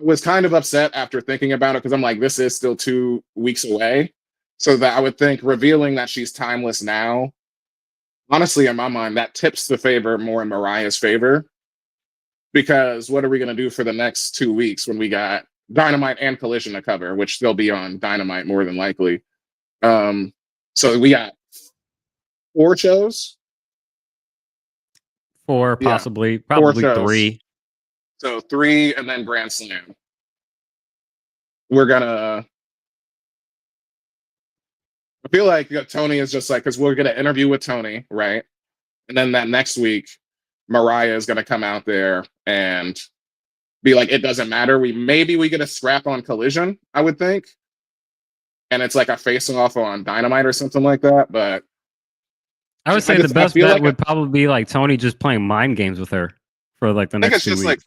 was kind of upset after thinking about it, because I'm like, this is still 2 weeks away. So that I would think revealing that she's timeless now, honestly, in my mind, that tips the favor more in Mariah's favor. Because what are we going to do for the next 2 weeks when we got Dynamite and Collision to cover, which they'll be on Dynamite more than likely. So we got 4 shows. 4, possibly, probably 3. So 3 and then Grand Slam. We're gonna. I feel like Tony is just like, because we're going to interview with Tony, right? And then that next week, Mariah is going to come out there and be like, it doesn't matter. Maybe we get a scrap on Collision, I would think, and it's like a face off on Dynamite or something like that. But I would say the best bet would probably be like Tony just playing mind games with her for like the next 2 weeks. Like,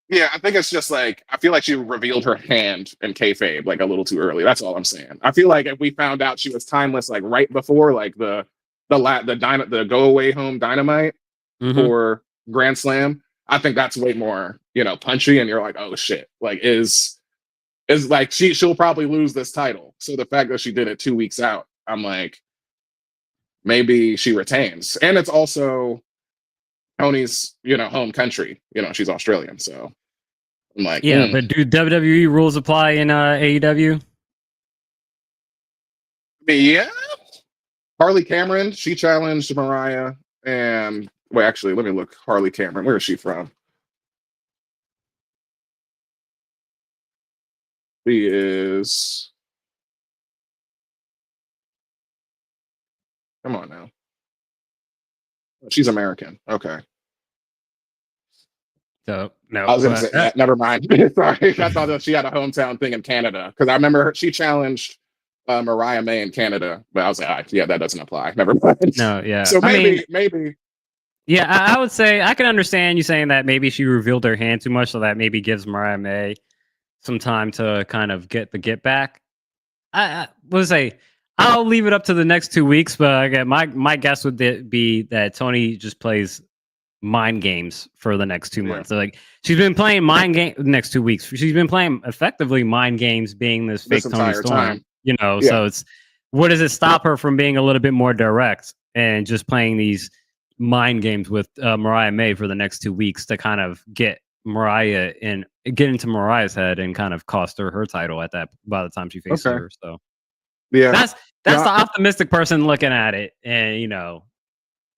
yeah, I think it's just like, I feel like she revealed her hand in kayfabe like a little too early. That's all I'm saying. I feel like if we found out she was timeless like right before like the go away home Dynamite for Grand Slam, I think that's way more, you know, punchy, and you're like, oh shit, like is like she'll probably lose this title. So the fact that she did it 2 weeks out, I'm like, maybe she retains. And it's also Tony's, you know, home country. You know, she's Australian, so I'm like, yeah. But do WWE rules apply in AEW? Yeah. Harley Cameron, she challenged Mariah, and wait, actually, let me look. Harley Cameron, where is she from? She is. Come on now. She's American. Okay. So no, I was gonna say never mind. Sorry, I thought that she had a hometown thing in Canada because I remember she challenged Mariah May in Canada, but I was like, yeah, that doesn't apply. Never mind. No, yeah. So maybe. Yeah, I would say I can understand you saying that maybe she revealed her hand too much, so that maybe gives Mariah May some time to kind of get back. I would say I'll leave it up to the next 2 weeks, but again, my guess would be that Tony just plays mind games for the next 2 months. So like she's been playing mind game next 2 weeks. She's been playing effectively mind games, being this fake Tony Storm. Time. You know, so it's what does it stop her from being a little bit more direct and just playing these mind games with Mariah May for the next 2 weeks to kind of get Mariah and get into Mariah's head and kind of cost her title at that by the time she faces her. So yeah, that's the optimistic person looking at it, and you know,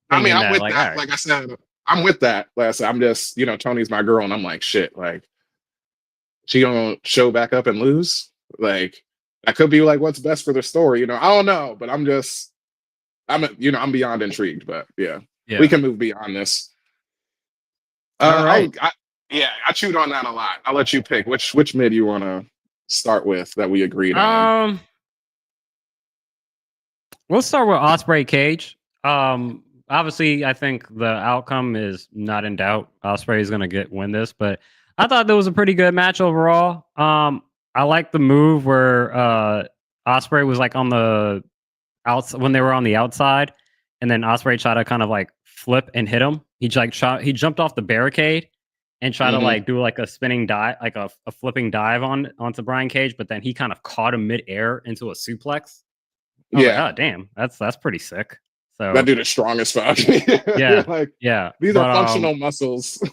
I mean, I'm with that. Right. Like I said, I'm with that. I'm just, you know, Tony's my girl, and I'm like, shit, like she gonna show back up and lose? Like that could be like what's best for the story, you know? I don't know, but I'm beyond intrigued. But yeah. We can move beyond this. All right. I chewed on that a lot. I'll let you pick which mid you want to start with that we agreed on. We'll start with Ospreay Cage. Obviously, I think the outcome is not in doubt. Ospreay is going to win this, but I thought that was a pretty good match overall. I like the move where Ospreay was like on the outside when they were on the outside, and then Ospreay tried to kind of like flip and hit him. He jumped off the barricade and tried to like do like a spinning dive, like a flipping dive onto Brian Cage, but then he kind of caught him midair into a suplex. Like, oh damn, that's pretty sick. So that dude is strong as fuck. These are functional muscles.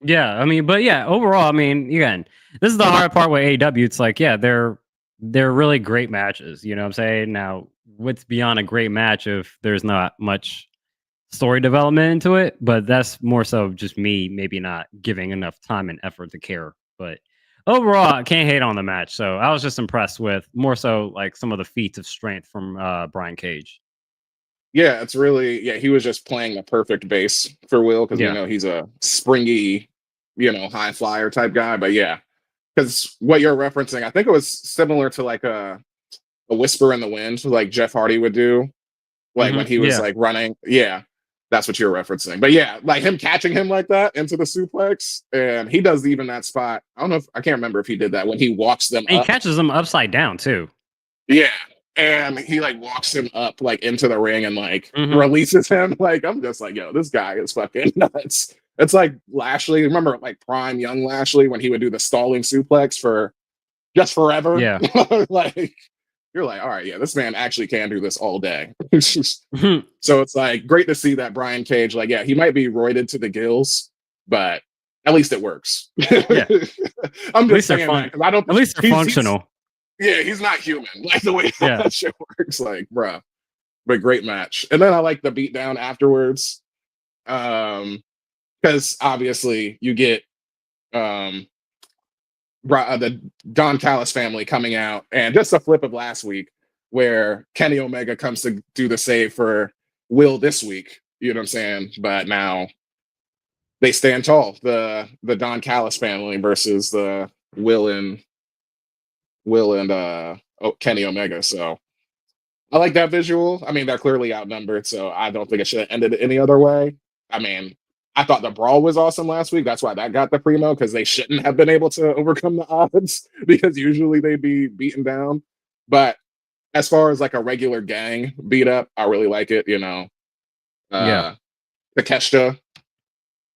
Yeah, I mean, but yeah, overall, I mean, again, this is the hard part with AEW. It's like, yeah, they're really great matches. You know what I'm saying? Now, what's beyond a great match if there's not much story development into it? But that's more so just me maybe not giving enough time and effort to care. But overall, I can't hate on the match. So I was just impressed with more so like some of the feats of strength from Brian Cage. Yeah, it's really, he was just playing the perfect base for Will because, you know, he's a springy, you know, high flyer type guy. But yeah, because what you're referencing, I think it was similar to like a whisper in the wind, like Jeff Hardy would do, like when he was like running. Yeah, that's what you're referencing. But yeah, like him catching him like that into the suplex, and he does even that spot. I can't remember if he did that when he walks them. He catches them upside down too. Yeah. And he like walks him up like into the ring and like releases him. Like, I'm just like, yo, this guy is fucking nuts. It's like Lashley. Remember like prime young Lashley when he would do the stalling suplex for just forever? Yeah. Like, you're like, all right, yeah, this man actually can do this all day. So it's like great to see that Brian Cage, like, yeah, he might be roided to the gills, but at least it works. Yeah. I'm just saying that because I don't. At least they're functional. He's not human. Like the way that shit works, like, bruh. But great match. And then I like the beatdown afterwards. Because obviously you get the Don Callis family coming out, and just a flip of last week where Kenny Omega comes to do the save for Will this week. You know what I'm saying? But now they stand tall. The Don Callis family versus the Will and Kenny Omega. So I like that visual. I mean, they're clearly outnumbered, so I don't think it should have ended any other way. I mean, I thought the brawl was awesome last week. That's why that got the primo, because they shouldn't have been able to overcome the odds because usually they'd be beaten down. But as far as like a regular gang beat up, I really like it. Yeah. Takeshita,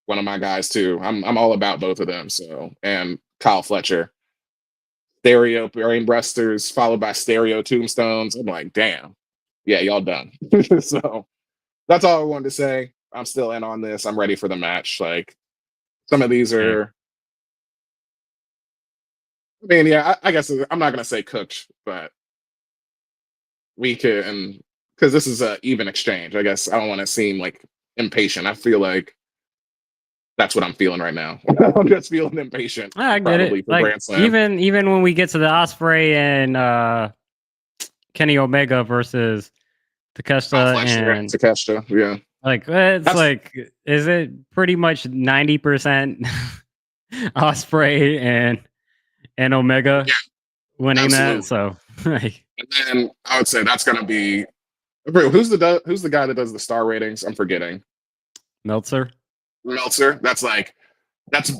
one of my guys too. I'm all about both of them. So, and Kyle Fletcher, stereo brain brusters followed by stereo tombstones. I'm like, damn, yeah, y'all done. So that's all I wanted to say. I'm still in on this. I'm ready for the match. Like some of these are, I mean, yeah, I guess I'm not gonna say cooked, but we can, because this is an even exchange. I guess I don't want to seem like impatient. I feel like that's what I'm feeling right now. I'm just feeling impatient. I get it. For Like Grand Slam. even when we get to the Osprey and Kenny Omega versus Takeshita and Takeshita, yeah. Like like, is it pretty much 90% Osprey and Omega winning that? So, like, and then I would say that's gonna be who's the guy that does the star ratings? I'm forgetting. Meltzer. That's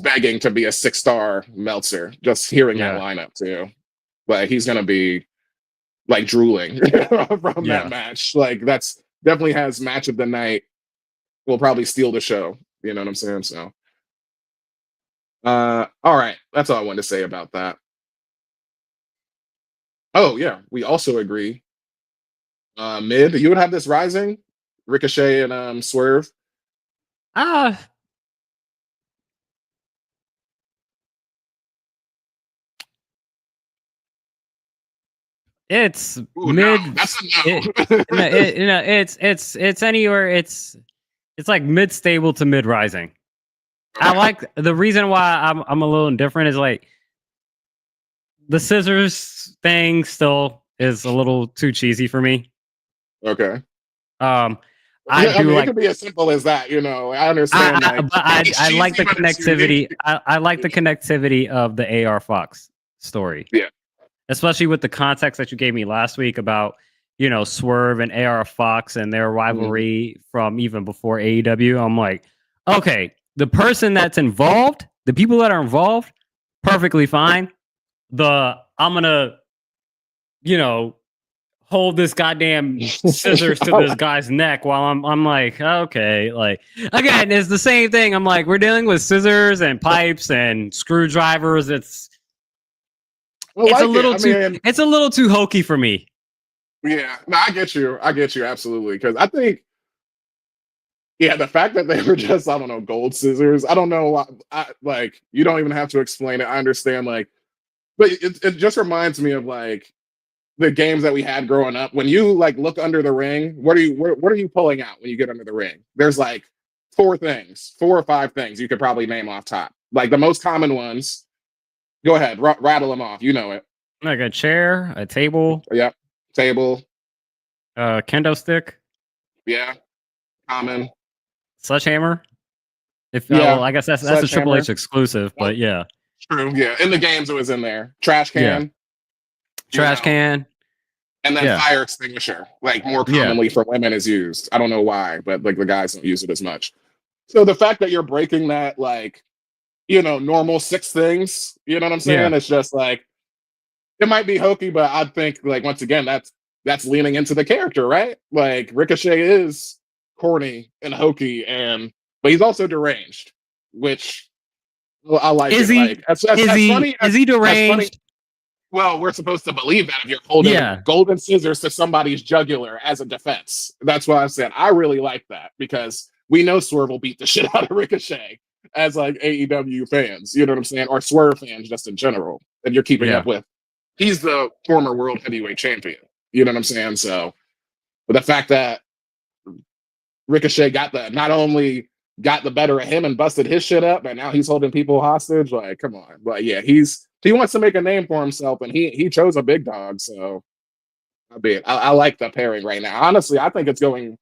begging to be a 6-star Meltzer. Just hearing that lineup too, like he's gonna be like drooling from that match. Like that's definitely has match of the night. Will probably steal the show. You know what I'm saying? So, all right, that's all I wanted to say about that. Oh yeah, we also agree. Mid, you would have this rising, Ricochet and Swerve. It's Ooh, mid. No, that's a no. It's anywhere. It's like mid stable to mid rising. Okay. I like the reason why I'm a little indifferent is like the scissors thing still is a little too cheesy for me. Okay. I do like it could be as simple as that, I understand. But I like the connectivity. I like the connectivity of the AR Fox story. Yeah. Especially with the context that you gave me last week about, Swerve and AR Fox and their rivalry from even before AEW. I'm like, okay, the person that's involved, the people that are involved, perfectly fine. I'm gonna, hold this goddamn scissors to this guy's neck while I'm like, okay, like again, it's the same thing. I'm like, we're dealing with scissors and pipes and screwdrivers. It's a little too hokey for me. Yeah, no, I get you absolutely, because I think, the fact that they were just, I don't know, gold scissors. I don't know, like you don't even have to explain it. I understand, like, but it just reminds me of like the games that we had growing up. When you like look under the ring, what are you pulling out when you get under the ring? There's like 4 or 5 things you could probably name off top. Like the most common ones. Go ahead, rattle them off. You know it. Like a chair, a table. Yep, table. Kendo stick. Yeah, common. Sledgehammer. Well, I guess that's a Triple H exclusive, but yeah. True. Yeah, in the games it was in there. Trash can. Trash can. And then fire extinguisher, like more commonly for women is used. I don't know why, but like the guys don't use it as much. So the fact that you're breaking that, like, normal 6 things, you know what I'm saying? Yeah. It's just like, it might be hokey, but I think like, once again, that's leaning into the character, right? Like Ricochet is corny and hokey, but he's also deranged, which I like. Is he? Like, is he deranged? Well, we're supposed to believe that if you're holding golden scissors to somebody's jugular as a defense. That's why I said I really like that, because we know Swerve will beat the shit out of Ricochet as like AEW fans, you know what I'm saying? Or Swerve fans just in general. And you're keeping up with. He's the former world heavyweight champion. You know what I'm saying? So, but the fact that Ricochet not only got the better of him and busted his shit up, and now he's holding people hostage, like, come on. But yeah, he wants to make a name for himself, and he chose a big dog. So I like the pairing right now. Honestly, I think it's going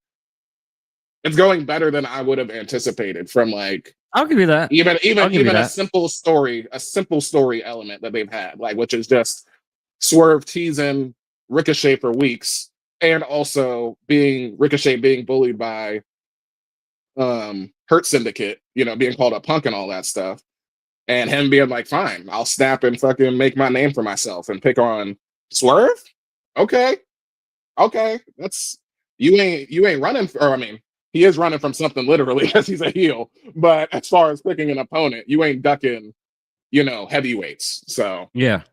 it's going better than I would have anticipated from like I'll give you that. I'll give you even a that. simple story element that they've had, like which is just Swerve teasing Ricochet for weeks, and also being Ricochet being bullied by Hurt Syndicate, you know, being called a punk and all that stuff, and him being like, "Fine, I'll snap and fucking make my name for myself and pick on Swerve." Okay, okay, that's you ain't running. Or I mean, he is running from something literally because he's a heel. But as far as picking an opponent, you ain't ducking, you know, heavyweights. So Yeah.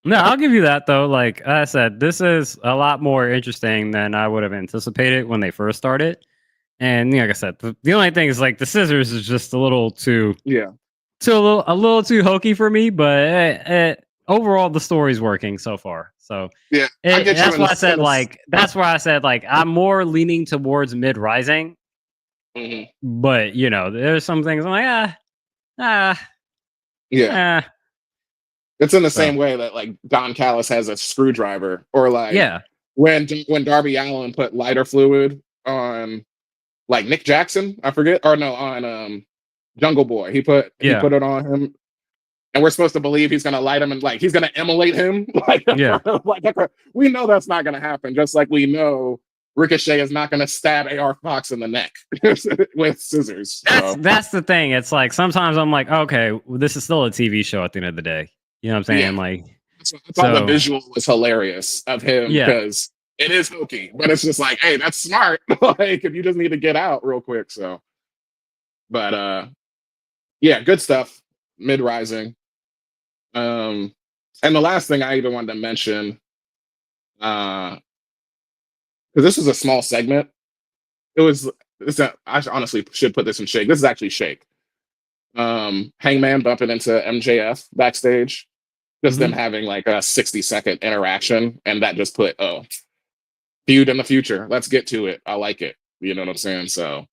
No, I'll give you that though. Like I said, this is a lot more interesting than I would have anticipated when they first started. And like I said, the only thing is like the scissors is just a little yeah, a little too hokey for me. But overall, the story's working so far. So yeah, I get you that's in why I the said like I'm more leaning towards mid rising. mhm. But you know, there's some things I'm like ah Yeah. ah. It's in the So same way that like Don Callis has a screwdriver, or like yeah, when Darby Allin put lighter fluid on like Nick Jackson, I forget, or no, on Jungle Boy. He yeah, put it on him, and we're supposed to believe he's gonna light him and like he's gonna immolate him. Like, yeah. we know that's not gonna happen. Just like we know Ricochet is not gonna stab AR Fox in the neck with scissors. So That's the thing. It's like sometimes I'm like, okay, well, this is still a TV show at the end of the day. You know what I'm yeah, saying? Like, I thought the so visual was hilarious of him yeah, because it is hokey, but it's just like, hey, that's smart. Like if you just need to get out real quick. So, but yeah, good stuff. Mid rising. And the last thing I even wanted to mention, because this is a small segment. It was. I honestly should put this in Shake. This is actually Shake. Hangman bumping into MJF backstage. Just them hmm having like a 60-second interaction, and that just put feud in the future. Let's get to it. I like it. You know what I'm saying? So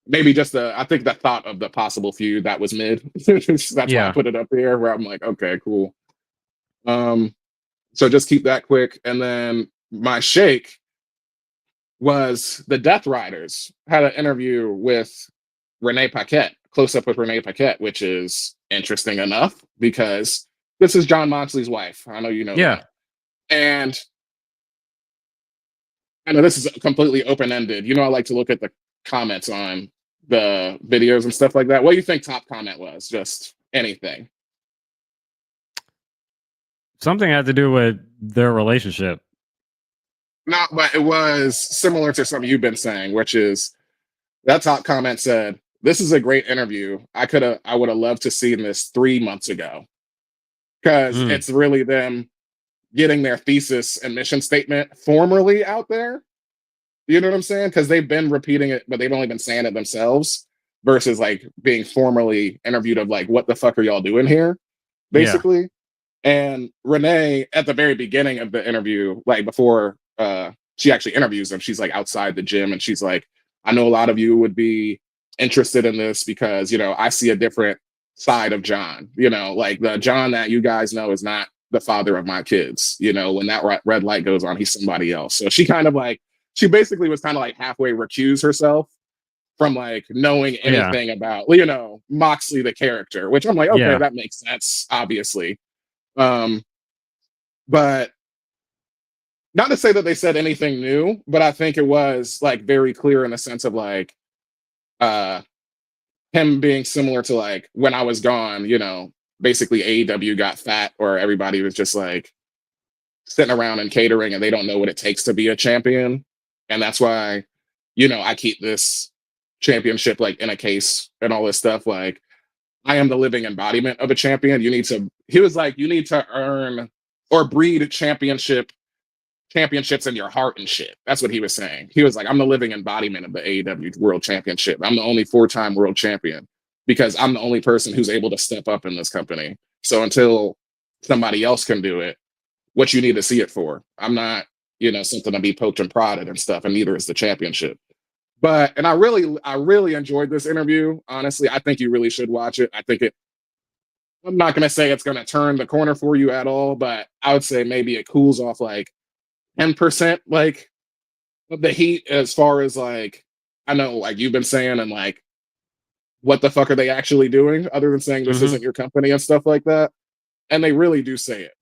maybe just I think the thought of the possible feud that was mid. That's why I yeah, put it up here. Where I'm like, okay, cool. Um, so just keep that quick, and then my shake was the Death Riders had an interview with Renee Paquette, close up with Renee Paquette, which is interesting enough because this is John Moxley's wife. I know you know yeah. that. And I know this is completely open ended. You know, I like to look at the comments on the videos and stuff like that. What do you think top comment was? Just anything. Something had to do with their relationship. No, but it was similar to something you've been saying, which is that top comment said, "This is a great interview. I would have loved to seen this 3 months ago." Because Mm, it's really them getting their thesis and mission statement formally out there. You know what I'm saying? Because they've been repeating it, but they've only been saying it themselves versus like being formally interviewed of like, what the fuck are y'all doing here? yeah, Basically. And Renee, at the very beginning of the interview, like before she actually interviews them, she's like outside the gym and she's like, I know a lot of you would be interested in this because, you know, I see a different side of John. You know, like the John that you guys know is not the father of my kids. You know, when that red light goes on, he's somebody else. So she kind of like, she basically was kind of like halfway recuse herself from like knowing yeah, anything about, you know, Moxley the character, which I'm like, okay, yeah, that makes sense, obviously. Um, but not to say that they said anything new, but I think it was like very clear in the sense of like uh him being similar to like when I was gone, you know, basically AEW got fat or everybody was just like sitting around and catering and they don't know what it takes to be a champion. And that's why, you know, I keep this championship like in a case and all this stuff. Like I am the living embodiment of a champion. He was like, you need to earn or breed championships in your heart and shit. That's what he was saying. He was like, I'm the living embodiment of the AEW World Championship. I'm the only 4-time world champion because I'm the only person who's able to step up in this company. So until somebody else can do it, what you need to see it for. I'm not, you know, something to be poked and prodded and stuff, and neither is the championship. And I really enjoyed this interview. Honestly, I think you really should watch it. I'm not gonna say it's gonna turn the corner for you at all, but I would say maybe it cools off like 10% like of the heat as far as like I know like you've been saying and like what the fuck are they actually doing other than saying this Mm-hmm. isn't your company and stuff like that. And they really do say it.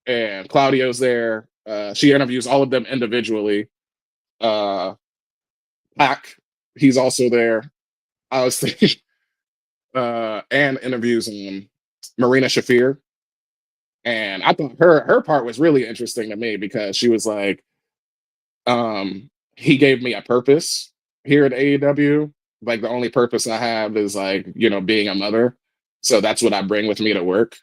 And Claudio's there. She interviews all of them individually. Uh Pac, he's also there. I was thinking and interviews Marina Shafir. And I thought her part was really interesting to me because she was like, he gave me a purpose here at AEW. Like the only purpose I have is like, being a mother. So that's what I bring with me to work.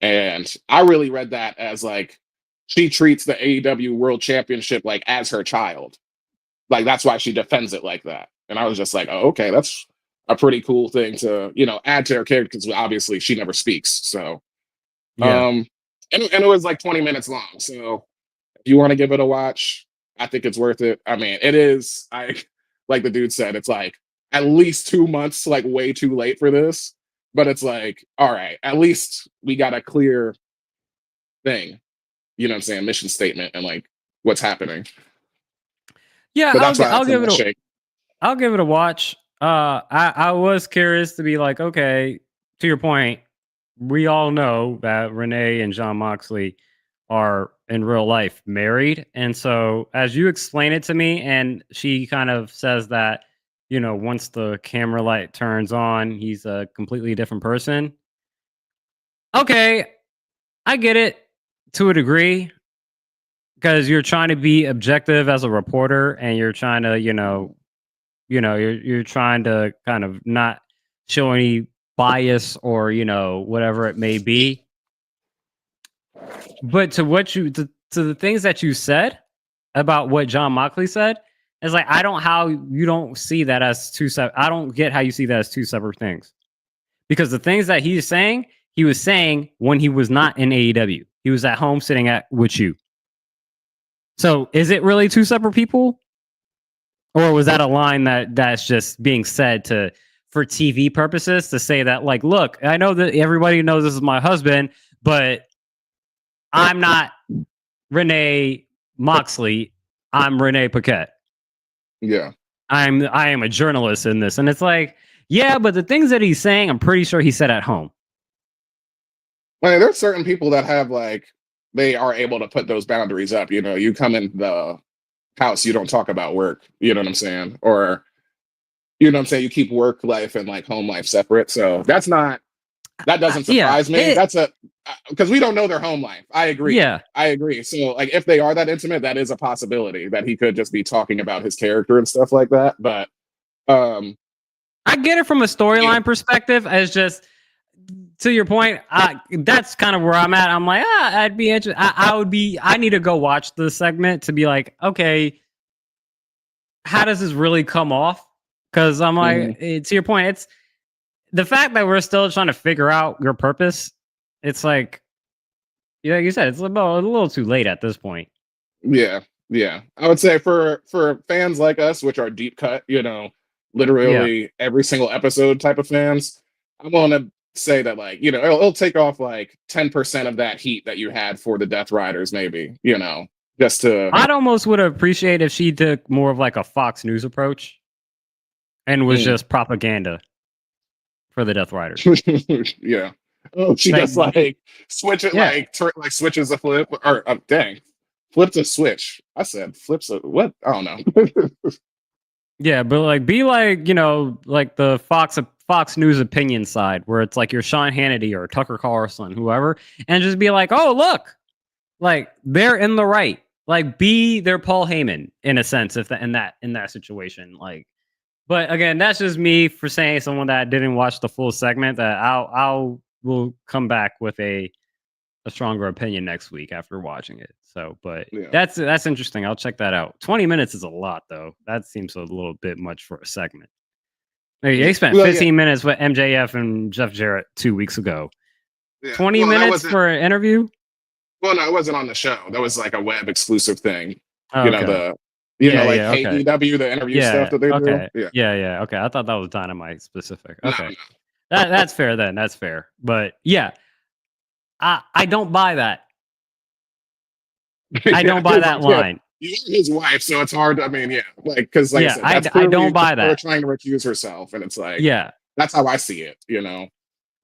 And I really read that as like she treats the AEW World Championship like as her child. Like that's why she defends it like that. And I was just like, oh, okay, that's a pretty cool thing to, add to her character because obviously she never speaks. So Yeah. and it was like 20 minutes long. So if you want to give it a watch, I think it's worth it. I mean, it is. I like the dude said, it's like at least 2 months, like way too late for this. But it's like, all right, at least we got a clear thing. You know what I'm saying? Mission statement and like what's happening. Yeah, But that's why I'll it's in give my it shake. I'll give it a watch. I was curious to be like, okay, to your point, we all know that Renee and John Moxley are in real life married. And so as you explain it to me, and she kind of says that, once the camera light turns on, he's a completely different person. Okay, I get it to a degree because you're trying to be objective as a reporter and you're trying to, you're trying to kind of not show any bias or whatever it may be. But to the things that you said about what John Moxley said, it's like how you don't see that as two separate. I don't get how you see that as two separate things because the things that he's saying, he was saying when he was not in AEW. He was at home sitting with you. So is it really two separate people? Or was that a line that's just being said for TV purposes to say that, like, look, I know that everybody knows this is my husband, but I'm not Renee Moxley. I'm Renee Paquette. Yeah. I am a journalist in this. And it's like, yeah, but the things that he's saying, I'm pretty sure he said at home. I mean, there's certain people that have like they are able to put those boundaries up. You come in the house, you don't talk about work. You know what I'm saying? Or you know what I'm saying? You keep work life and like home life separate. So that doesn't Yeah. surprise me. That's because we don't know their home life. I agree. Yeah. I agree. So like if they are that intimate, that is a possibility that he could just be talking about his character and stuff like that. But I get it from a storyline perspective as just to your point. That's kind of where I'm at. I'm like, I'd be interested. I need to go watch the segment to be like, okay, how does this really come off? Because I'm like, to your point, it's the fact that we're still trying to figure out your purpose. It's like you said, it's about a little too late at this point. Yeah. I would say for fans like us, which are deep cut, literally every single episode type of fans, I want to say that like, it'll take off like 10% of that heat that you had for the Death Riders, maybe, just to. I'd almost would appreciate if she took more of like a Fox News approach and was just propaganda for the Death Riders. Yeah. Oh, she Like, just like switch it, like switches a flip or dang, flips a switch. I said flips a what? I don't know. Yeah, but like be like, like the Fox News opinion side where it's like you're Sean Hannity or Tucker Carlson, whoever, and just be like, oh look, like they're in the right. Like be their Paul Heyman in a sense, if in that situation. Like, but again, that's just me for saying someone that didn't watch the full segment. That will come back with a stronger opinion next week after watching it. So, but that's interesting. I'll check that out. 20 minutes is a lot, though. That seems a little bit much for a segment. They spent 15 minutes with MJF and Jeff Jarrett 2 weeks ago. 20 minutes for an interview? Well, no, it wasn't on the show. That was like a web exclusive thing. Oh, okay. AEW, the interview stuff that they do. Yeah. Okay, I thought that was Dynamite specific. Okay, no. That's fair then. That's fair. But yeah, I don't buy that. I don't buy that line. you're his wife, so it's hard. I mean, yeah, like because like I Yeah, said, that's I clearly don't buy her that. trying to recuse herself, and it's like Yeah, that's how I see it. You know.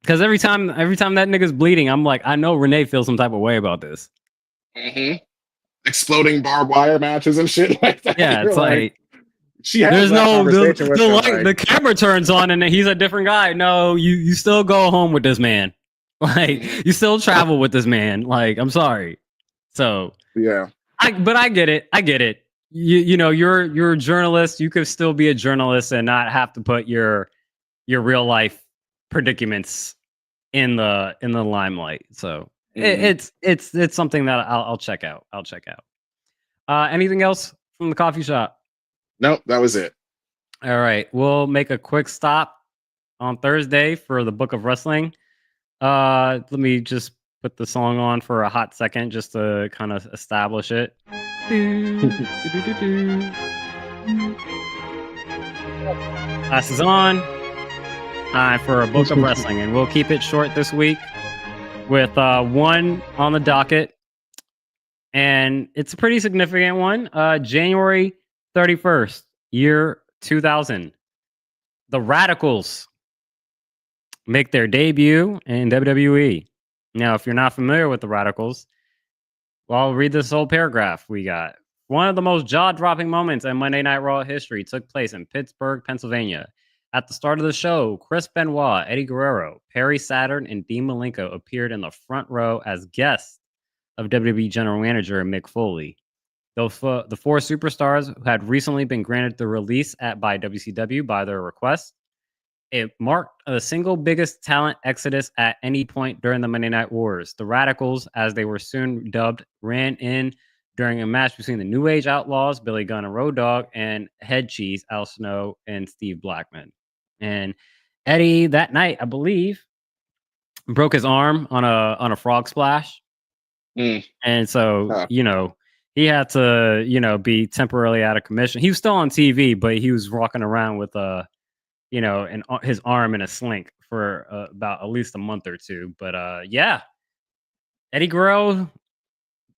because every time that nigga's bleeding, I'm like, I know Renee feels some type of way about this. hmm Exploding barbed wire matches and shit like that. Yeah, You're it's like, like she has there's that no conversation with the him, light, like, the camera turns on and he's a different guy. No, you still go home with this man. Like mhm, you still travel with this man. Like I'm sorry. So yeah, but I get it. I get it. You know you're a journalist. You could still be a journalist and not have to put your real life predicaments in the limelight. So mhm. it's something that I'll check out. I'll check out. Anything else from the coffee shop? Nope, that was it. All right, we'll make a quick stop on Thursday for the Book of Wrestling. Let me just put the song on for a hot second just to kind of establish it. Glasses on. Time for a Book of Wrestling, and we'll keep it short this week with one on the docket, and it's a pretty significant one. January 31st, year 2000. The Radicals make their debut in WWE. Now, if you're not familiar with the Radicals, well, I'll read this whole paragraph we got. One of the most jaw dropping moments in Monday Night Raw history took place in Pittsburgh, Pennsylvania. At the start of the show, Chris Benoit, Eddie Guerrero, Perry Saturn, and Dean Malenko appeared in the front row as guests of WWE General Manager Mick Foley. The four superstars who had recently been granted the release by WCW by their request. It marked the single biggest talent exodus at any point during the Monday Night Wars. The Radicals, as they were soon dubbed, ran in during a match between the New Age Outlaws, Billy Gunn and Road Dogg, and Head Cheese, Al Snow, and Steve Blackman. And Eddie that night, I believe, broke his arm on a frog splash. Mm, And so, huh. he had to, be temporarily out of commission. He was still on TV, but he was walking around with his arm in a slink for about at least a month or two. But yeah, Eddie Guerrero,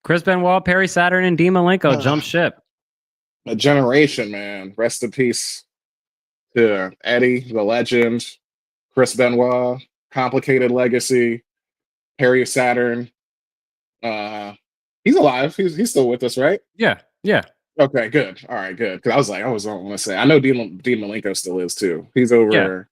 Chris Benoit, Perry Saturn, and Dean Malenko jumped ship. A generation, man. Rest in peace to Eddie, the legend, Chris Benoit, complicated legacy, Perry Saturn. Uh, he's alive. He's still with us, right? Yeah, yeah, Okay, good. All right, good. Because I was like, I was want to say, I know Dean Malenko still is too. He's yeah. over.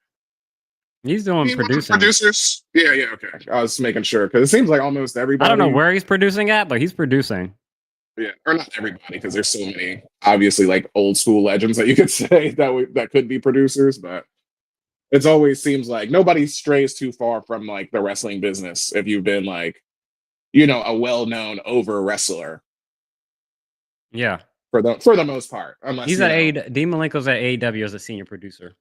He's doing He one of the producing. producers. Yeah, yeah. Okay, I was making sure because it seems like almost I don't know everybody. where he's producing at, but he's producing. Yeah, or not everybody because there's so many obviously like old school legends that you could say that could be producers, but it's always seems like nobody strays too far from like the wrestling business if you've been like a well-known over wrestler Yeah, for the most part, unless he's at A. Dean Malenko's at AEW as a senior producer.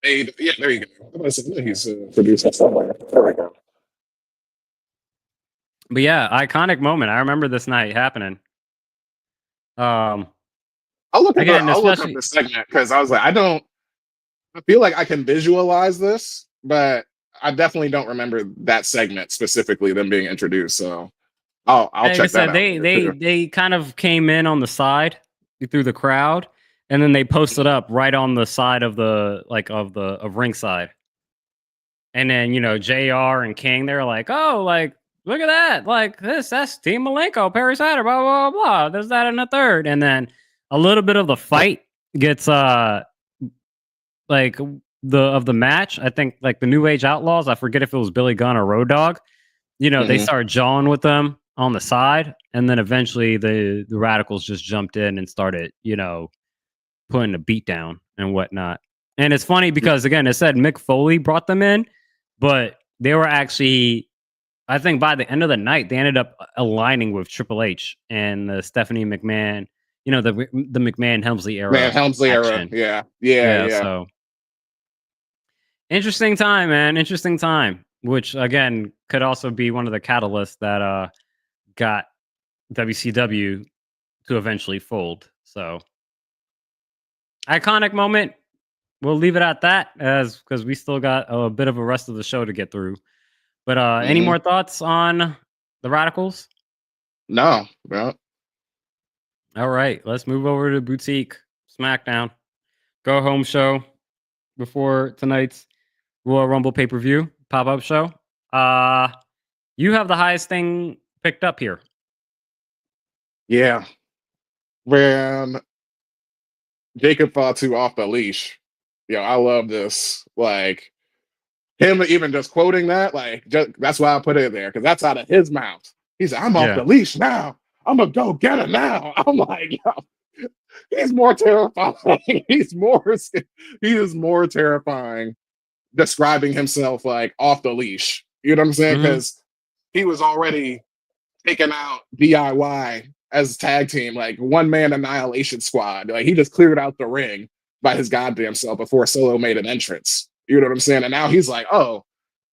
yeah, there you go. I'm gonna say, no, he's producing somewhere. There we go. But yeah, iconic moment. I remember this night happening. Um, again, I'll look up especially the segment because I was like, I feel like I can visualize this, but I definitely don't remember that segment specifically, them being introduced. So I'll like I check that said, out later too. they kind of came in on the side through the crowd, and then they posted up right on the side of of ringside. And then Jr. and King, they're like, oh, like look at that, like that's Team Malenko, Perry Saturn, blah blah blah. There's that in the third, and then a little bit of the fight gets like the match. I think like the New Age Outlaws. I forget if it was Billy Gunn or Road Dogg. They Mhm. started jawing with them on the side, and then eventually the Radicals just jumped in and started, putting the beat down and whatnot. And it's funny because again, it said Mick Foley brought them in, but they were actually, I think by the end of the night, they ended up aligning with Triple H and the Stephanie McMahon, the McMahon Helmsley Man, era Helmsley era. action. Yeah. Yeah. Yeah, Yeah. so interesting time, man. Interesting time, which again could also be one of the catalysts that got WCW to eventually fold. So iconic moment. We'll leave it at that as because we still got a bit of a rest of the show to get through. But any hmm more thoughts on the Radicals? No, bro. All right, let's move over to Boutique SmackDown. Go home show before tonight's Royal Rumble pay-per-view pop-up show. You have the highest thing picked up here. Yeah, when Jacob Fatu off the leash. I love this. Like him even just quoting that, that's why I put it there because that's out of his mouth. He said, "I'm off Yeah. the leash now. I'm gonna go get her now." I'm like, yo, he's more terrifying. He is more terrifying describing himself like off the leash. You know what I'm saying? Mhm. Because he was already taking out DIY as tag team, like one man annihilation squad. Like he just cleared out the ring by his goddamn self before Solo made an entrance. You know what I'm saying? And now he's like, oh,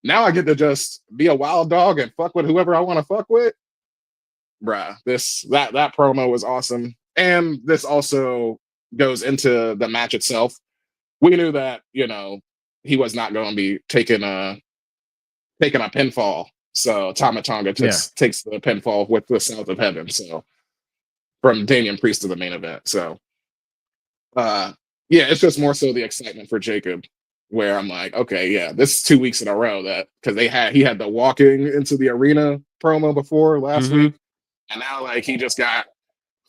now I get to just be a wild dog and fuck with whoever I want to fuck with. Bruh, that promo was awesome. And this also goes into the match itself. We knew that, he was not going to be taking a pinfall. So Tama Tonga takes the pinfall with the South of Heaven. So from Damian Priest to the main event. So yeah, it's just more so the excitement for Jacob, where I'm like, okay, yeah, this is 2 weeks in a row that because he had the walking into the arena promo before last Mhm. week, and now like he just got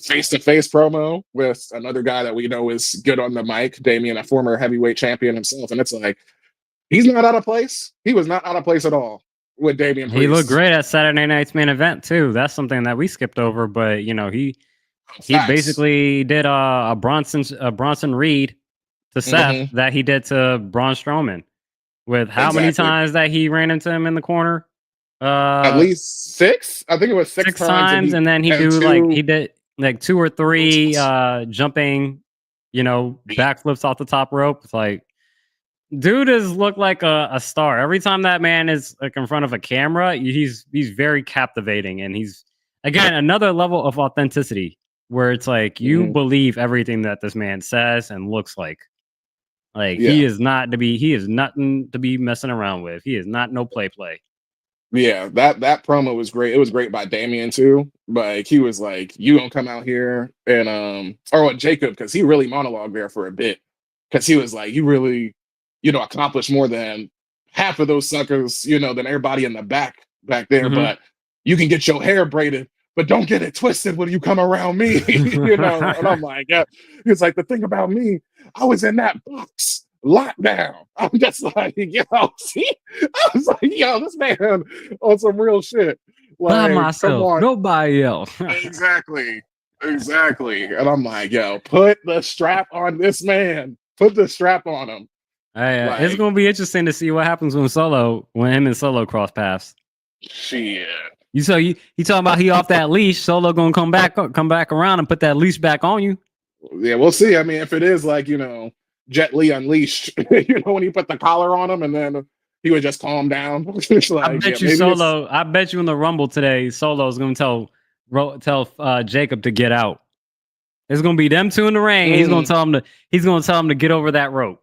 face-to-face promo with another guy that we know is good on the mic, Damian, a former heavyweight champion himself, and it's like he's not out of place. He was not out of place at all with Damian He looked Priest. great at Saturday night's main event too. That's something that we skipped over, but he Facts. basically did a Bronson Reed to Seth Mm-hmm. that he did to Braun Strowman with how many Exactly. times that he ran into him in the corner? At least six. I think it was six Six times, times, and then he did like two or three jumping, backflips off the top rope. It's like dude has looked like a star. Every time that man is like in front of a camera, he's very captivating, and he's again another level of authenticity where it's like you Mhm. believe everything that this man says and looks like. Like Yeah. he is nothing to be messing around with. He is not no play. Yeah, that promo was great. It was great by Damien too. Like he was like, "You gonna come out here and or what Jacob because he really monologued there for a bit because he was like, you really, accomplished more than half of those suckers, than everybody in the back there. Mhm. But you can get your hair braided, but don't get it twisted when you come around me, And I'm like, yeah. It's like the thing about me, I was in that box lockdown. I'm just like, see, I was like, yo, this man on some real shit. By Like, come myself, on. nobody else. Exactly. Exactly. And I'm like, yo, put the strap on this man. Put the strap on him. It's Like, gonna be interesting to see what happens when him and Solo cross paths. shit. You talking about he off that leash? Solo gonna come back around and put that leash back on you. Yeah, we'll see. I mean, if it is like, Jet Li Unleashed, when he put the collar on him and then he would just calm down. It's I like, yeah, bet you maybe it's Solo. I bet you in the Rumble today, Solo's gonna tell Jacob to get out. It's gonna be them two in the ring. He's gonna tell him to get over that rope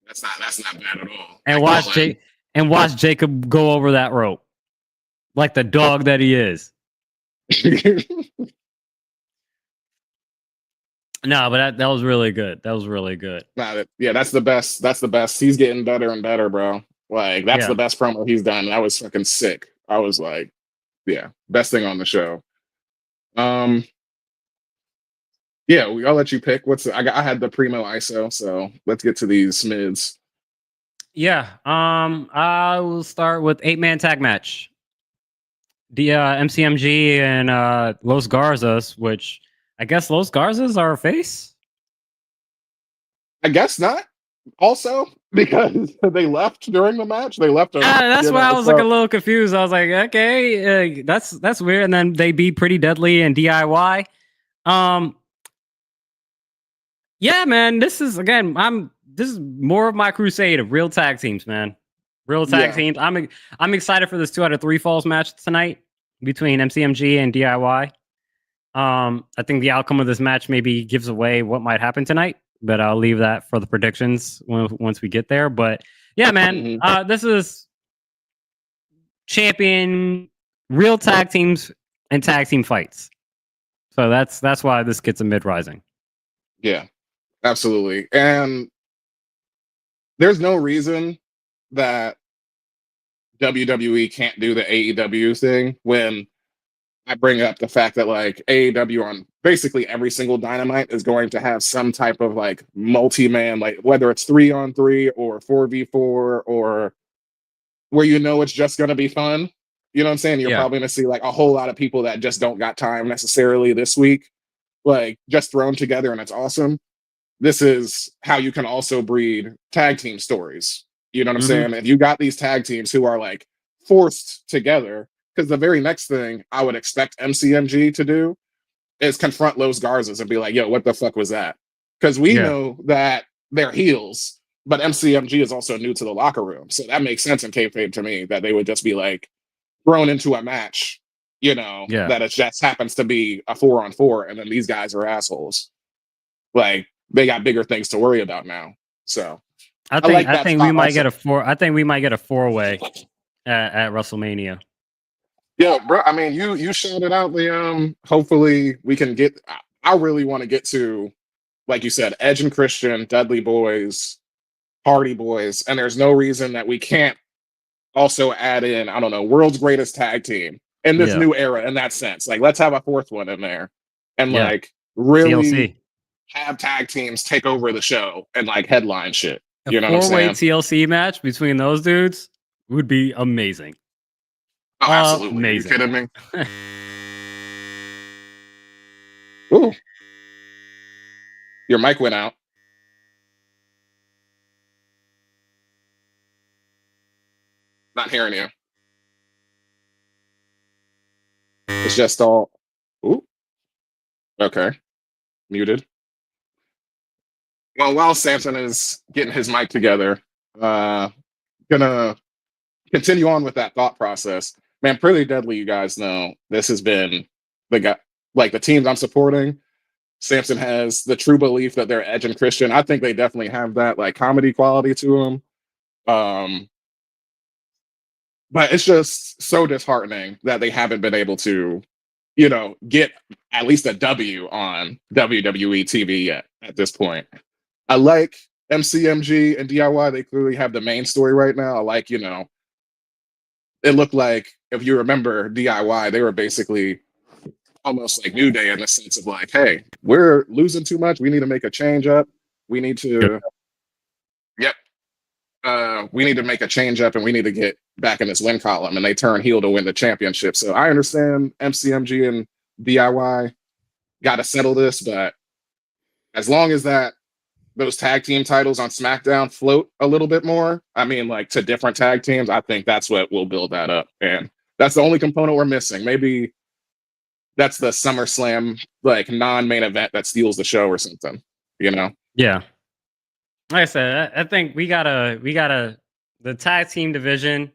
that's not bad at all. and watch Jacob go over that rope like the dog that he is. No, but that was really good. That was really good. Yeah, that's the best. That's the best. He's getting better and better, bro. Like that's Yeah. the best promo he's done. That was fucking sick. I was like, yeah, best thing on the show. Um, yeah, I'll let you pick. I had the primo ISO, so let's get to these mids. Yeah. I will start with 8-man tag match. The MCMG and Los Garzas, which I guess Los Garzas are a face. I guess not. Also, because they left during the match, they left. That's why I was like a little confused. I was like, okay, that's weird. And then they beat Pretty Deadly and DIY. Yeah, man, this is more of my crusade of real tag teams, man. Real tag teams. I'm excited for this 2 out of 3 falls match tonight between MCMG and DIY. I think the outcome of this match maybe gives away what might happen tonight, but I'll leave that for the predictions once we get there. But yeah, man, this is champion real tag teams and tag team fights. So that's why this gets a mid rising. Yeah, absolutely. And there's no reason that WWE can't do the AEW thing when I bring up the fact that like AEW on basically every single Dynamite is going to have some type of like multi-man, like whether it's 3-on-3 or 4v4 or where it's just going to be fun. You know what I'm saying? You're Yeah. probably going to see like a whole lot of people that just don't got time necessarily this week, like just thrown together, and it's awesome. This is how you can also breed tag team stories. You know what I'm saying? If you got these tag teams who are like forced together, because the very next thing I would expect MCMG to do is confront Los Garzas and be like, yo, what the fuck was that? Because we know that they're heels, but MCMG is also new to the locker room. So that makes sense in kayfabe to me that they would just be like thrown into a match, that it just happens to be a 4-on-4, and then these guys are assholes. Like, they got bigger things to worry about now. So I think we might get a 4-way at WrestleMania. Yeah, bro. I mean, you shouted out the hopefully we can get. I really want to get to, like you said, Edge and Christian, Dudley Boys, Hardy Boys, and there's no reason that we can't also add in, I don't know, world's greatest tag team in this new era. In that sense, like let's have a fourth one in there, and like really TLC. Have tag teams take over the show and like headline shit. You know what I'm saying? 4-way TLC match between those dudes would be amazing. Oh, absolutely. Amazing. Are you kidding me? Ooh. Your mic went out. Not hearing you. It's just all. Ooh. Okay. Muted. Well, while Samson is getting his mic together, gonna continue on with that thought process. Man, Pretty Deadly, you guys know this has been the guy, like the teams I'm supporting. Samson has the true belief that they're Edge and Christian. I think they definitely have that like comedy quality to them. But it's just so disheartening that they haven't been able to, get at least a W on WWE TV yet at this point. I like MCMG and DIY. They clearly have the main story right now. I like, it looked like, if you remember DIY, they were basically almost like New Day in the sense of like, hey, we're losing too much. We need to make a change up. We need to, we need to make a change up, and we need to get back in this win column. And they turn heel to win the championship. So I understand MCMG and DIY got to settle this, but as long as those tag team titles on SmackDown float a little bit more, I mean, like to different tag teams, I think that's what will build that up. And that's the only component we're missing. Maybe that's the SummerSlam, like non-main event that steals the show or something, Yeah. Like I said, I think we gotta the tag team division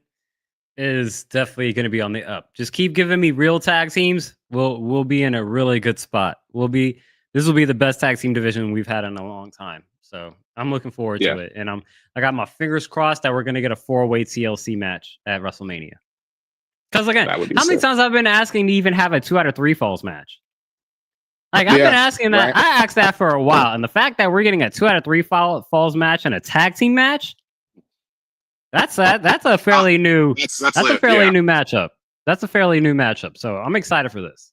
is definitely going to be on the up. Just keep giving me real tag teams. We'll be in a really good spot. This will be the best tag team division we've had in a long time. So I'm looking forward to it. And I got my fingers crossed that we're going to get a 4-way TLC match at WrestleMania. Because again, how many times I've been asking to even have a 2 out of 3 falls match? Like I've been asking that. Right. I asked that for a while. And the fact that we're getting a 2 out of 3 falls match and a tag team match, that's a fairly new new matchup. That's a fairly new matchup. So I'm excited for this.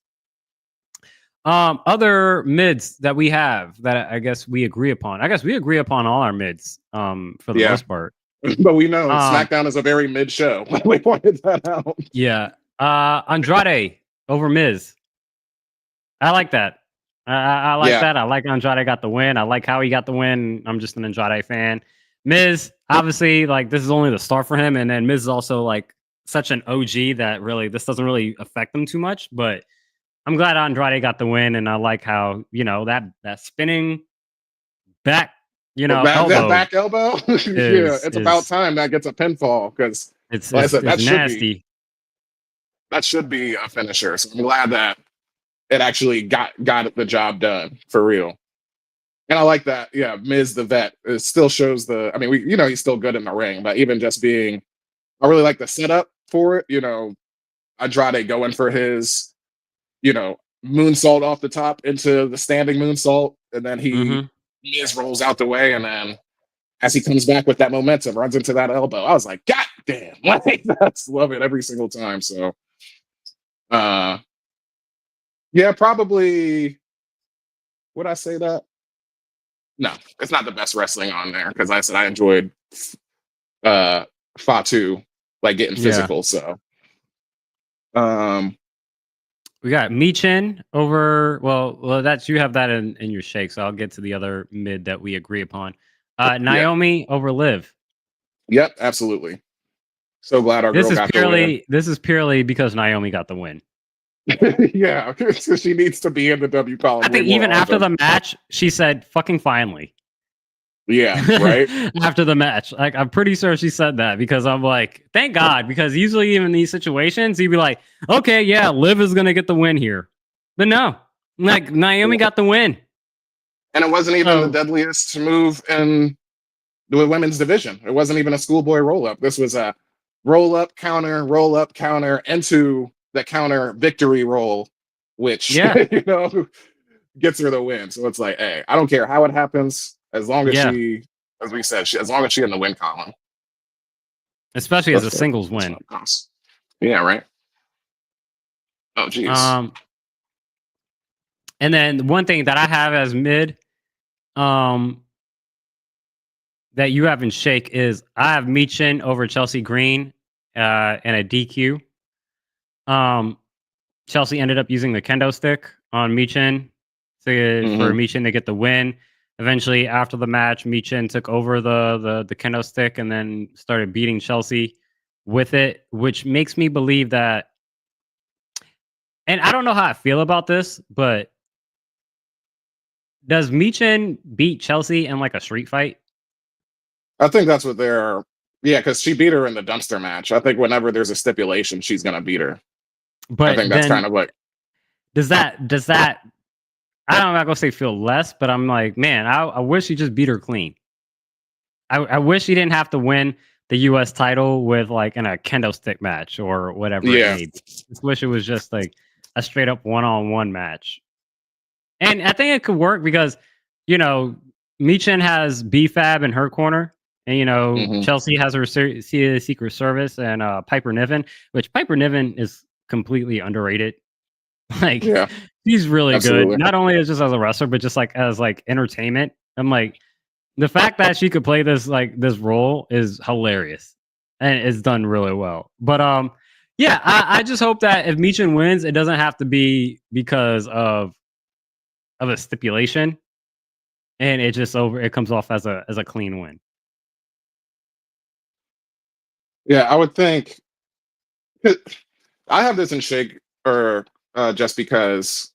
Other mids that we have that I guess we agree upon. I guess we agree upon all our mids for the most part. But we know SmackDown is a very mid show. We pointed that out. Yeah. Andrade over Miz. I like that. I like that. I like Andrade got the win. I like how he got the win. I'm just an Andrade fan. Miz, obviously, like this is only the start for him, and then Miz is also like such an OG that really this doesn't really affect him too much. But I'm glad Andrade got the win, and I like how that spinning back, elbow. That back elbow. It's about time that gets a pinfall because it's nasty. That should be a finisher. So I'm glad that it actually got the job done for real. And I like that. Yeah, Miz the vet. It still shows I mean, he's still good in the ring, but even just I really like the setup for it. Andrade going for his, moonsault off the top into the standing moonsault, and then Mm-hmm. Miz rolls out the way, and then as he comes back with that momentum, runs into that elbow. I was like, God damn, like that's love it every single time. So, uh, yeah, probably. Would I say that? No, it's not the best wrestling on there because I said I enjoyed uh Fatu like getting Yeah. physical. So, um, We got Michin over. Well, that's you have that in your shake, so I'll get to the other mid that we agree upon. yeah, Naomi over Liv. yep, absolutely. So glad our This girl is got the win. purely because Naomi got the win. Yeah, so she needs to be in the W column. I think even after the match, she said, "Fucking finally." Yeah, right. After the match, like I'm pretty sure she said that because I'm like, thank God, because usually even in these situations, he'd be like, okay, yeah, Liv is gonna get the win here, but no, like Naomi got the win. And it wasn't even the So deadliest move in the women's division. It wasn't even a schoolboy roll up. This was a roll up counter into the counter victory roll, which yeah, gets her the win. So it's like, hey, I don't care how it happens, as long as yeah, she, as we said, as long as she in the win column. especially as That's a what, singles that's win. what it counts. Yeah, right. Oh, geez. Um, and then one thing that I have as mid, um, that you have in shake is I have Michin over Chelsea Green, and a DQ. Um, Chelsea ended up using the kendo stick on Michin for Hmm. Michin to get the win. Eventually, after the match, Michin took over the kendo stick and then started beating Chelsea with it, which makes me believe that. And I don't know how I feel about this, but does Michin beat Chelsea in like a street fight? I think that's what they're. Yeah, because she beat her in the dumpster match. I think whenever there's a stipulation, she's gonna beat her. I But think that's kind then of what. does that I'm not gonna say feel less, but I'm like, man, I wish he just beat her clean. I wish he didn't have to win the U.S. title with like in a kendo stick match or whatever it Yeah, may be. Just wish it was just like a straight up one-on-one match. And I think it could work because, you know, Michin has BFAB in her corner. And, you know, hmm Chelsea has her Secret Service and Piper Niven, which Piper Niven is completely underrated. Like, yeah, he's really good. absolutely. Not only as just as a wrestler, but just like as like entertainment. I'm like, the fact that she could play this role is hilarious and it's done really well. But yeah, I just hope that if Michin wins, it doesn't have to be because of a stipulation and it comes off as a clean win. Yeah, I would think. 'Cause I have this in shake, or just because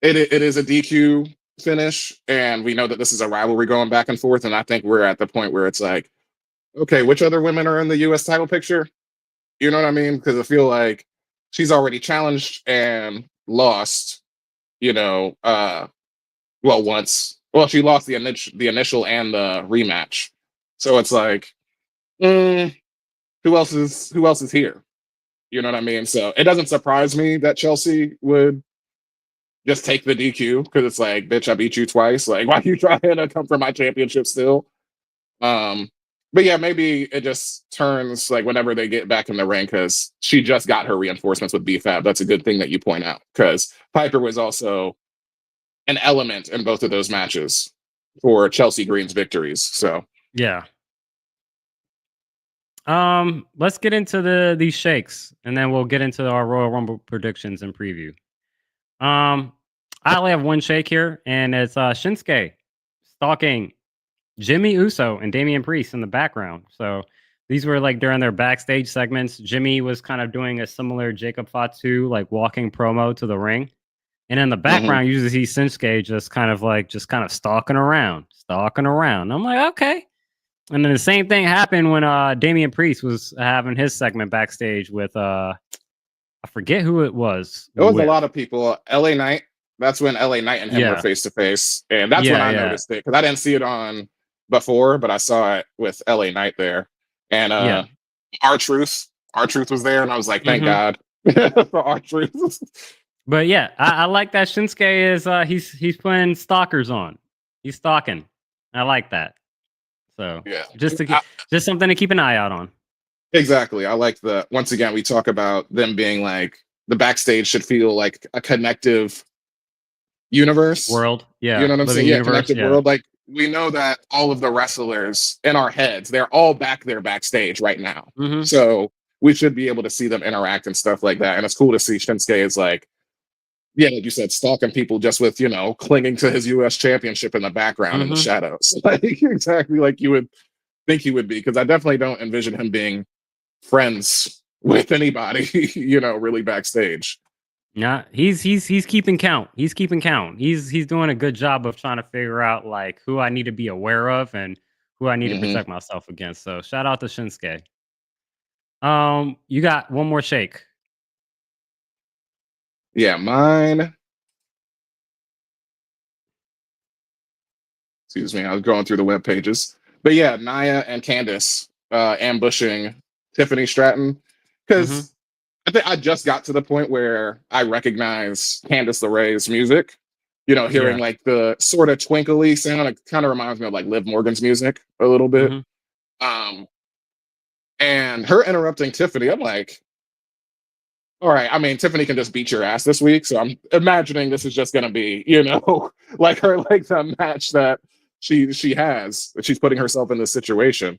it is a DQ finish, and we know that this is a rivalry going back and forth, and I think we're at the point where it's like, okay, which other women are in the U.S. title picture? You know what I mean? Because I feel like she's already challenged and lost. Well, once. Well, she lost the initial and the rematch. So it's like, mm, who else is here? You know what I mean? So it doesn't surprise me that Chelsea would just take the DQ because it's like, bitch, I beat you twice. Like, why are you trying to come for my championship still? Um, but yeah, maybe it just turns like whenever they get back in the ring because she just got her reinforcements with BFAB. That's a good thing that you point out because Piper was also an element in both of those matches for Chelsea Green's victories. So Yeah. Let's get into these shakes and then we'll get into our Royal Rumble predictions and preview. Um, I only have one shake here, and it's Shinsuke stalking Jimmy Uso and Damian Priest in the background. So these were like during their backstage segments. Jimmy was kind of doing a similar Jacob Fatu like walking promo to the ring. And in the mhm. background, you usually see Shinsuke just kind of stalking around, stalking around. I'm like, okay. And then the same thing happened when Damian Priest was having his segment backstage with I forget who it was It was a with. lot of people. LA Knight. That's when LA Knight and him were Yeah. face to face, and that's when Yeah, I yeah. noticed it because I didn't see it on before, but I saw it with LA Knight there, and Yeah. our truth was there, and I was like, thank Mhm. God for our truth. But yeah, I like that Shinsuke is he's putting stalkers on. He's stalking. I like that. So Yeah. just to just something to keep an eye out on. Exactly. I like the once again we talk about them being like the backstage should feel like a connective universe. World, You yeah, know what I'm saying? living Yeah, universe, connective yeah. world. Like we know that all of the wrestlers in our heads, they're all back there backstage right now. Hmm. So we should be able to see them interact and stuff like that. And it's cool to see Shinsuke is like, yeah, like you said, stalking people just with, clinging to his US championship in the background in the Hmm. shadows. Like exactly like you would think he would be. Cause I definitely don't envision him being friends with anybody, really backstage. Yeah, he's keeping count. He's keeping count. He's doing a good job of trying to figure out like who I need to be aware of and who I need to Hmm. protect myself against. So shout out to Shinsuke. You got one more shake. Yeah, mine. Excuse me, I was going through the web pages. But yeah, Nia and Candice ambushing Tiffany Stratton. Hmm. Because I think I just got to the point where I recognize Candice LeRae's music. Hearing Yeah. like the sort of twinkly sound, it kind of reminds me of like Liv Morgan's music a little bit. Hmm. Um, and her interrupting Tiffany, I'm like, all right, I mean, Tiffany can just beat your ass this week. So I'm imagining this is just gonna be, like her like the match that she has, that she's putting herself in this situation.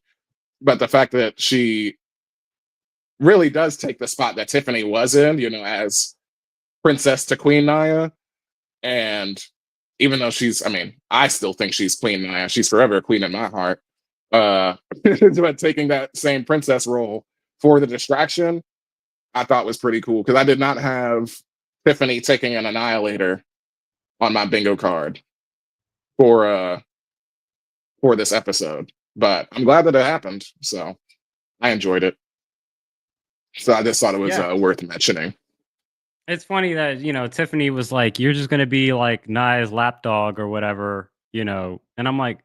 But the fact that she really does take the spot that Tiffany was in, as princess to Queen Naya. And even though I still think she's Queen Naya, she's forever a queen in my heart. But taking that same princess role for the distraction, I thought was pretty cool because I did not have Tiffany taking an annihilator on my bingo card for for this episode. But I'm glad that it happened. So I enjoyed it. So I just thought it was Yeah. worth mentioning. It's funny that, Tiffany was like, you're just gonna be like Nia's lapdog or whatever, And I'm like,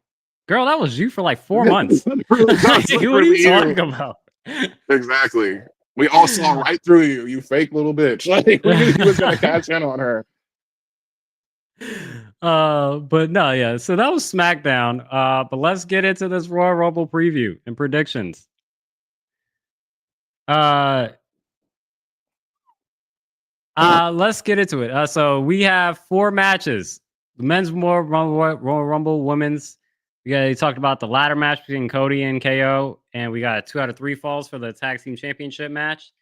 girl, that was you for like 4 months. That was Like, what are literally you you. talking about? Exactly. We all saw right through you, you fake little bitch. Like we knew he was gonna cash in on her. But no, yeah. So that was SmackDown. But let's get into this Royal Rumble preview and predictions. Uh, let's get into it. So we have 4 matches: the men's Royal Rumble, women's. You talked about the ladder match between Cody and KO, and we got 2 out of 3 falls for the tag team championship match.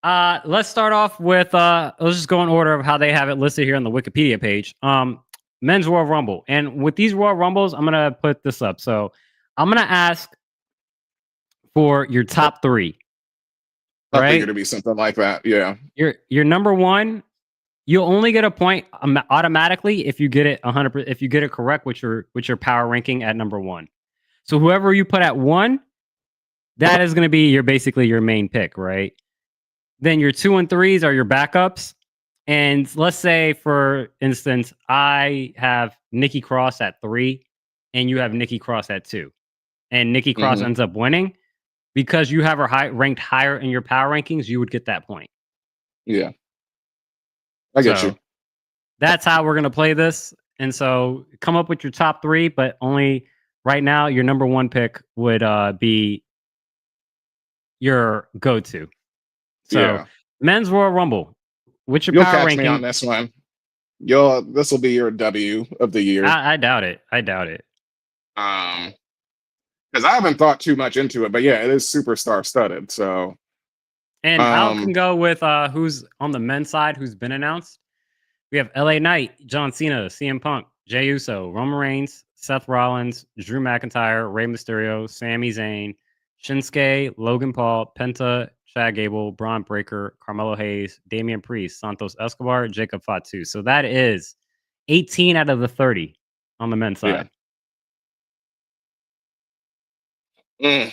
Let's start off with let's just go in order of how they have it listed here on the Wikipedia page. Men's Royal Rumble. And with these Royal Rumbles, I'm gonna put this up. So I'm gonna ask for your top 3. I figured Right? it'd be something like that. Yeah. Your number 1, you'll only get a point automatically if you get it 100%, if you get it correct with your power ranking at number 1. So whoever you put at 1, that is gonna be basically your main pick, right? Then your 2 and 3s are your backups. And let's say, for instance, I have Nikki Cross at 3 and you have Nikki Cross at 2. And Nikki Cross Hmm. ends up winning because you have her ranked higher in your power rankings, you would get that point. Yeah. I get you. So that's how we're going to play this. And so come up with your top 3, but only right now, your number 1 pick would be your go to. So Yeah. men's Royal Rumble. What's your You'll power catch me on ranking? this one. This will be your W of the year. I doubt it. I doubt it. Um, because I haven't thought too much into it, but yeah, it is superstar studded. So And I can um go with who's on the men's side who's been announced. We have LA Knight, John Cena, CM Punk, Jey Uso, Roman Reigns, Seth Rollins, Drew McIntyre, Rey Mysterio, Sami Zayn, Shinsuke, Logan Paul, Penta, Chad Gable, Braun Breaker, Carmelo Hayes, Damian Priest, Santos Escobar, Jacob Fatu. So that is 18 out of the 30 on the men's yeah. side. Mm,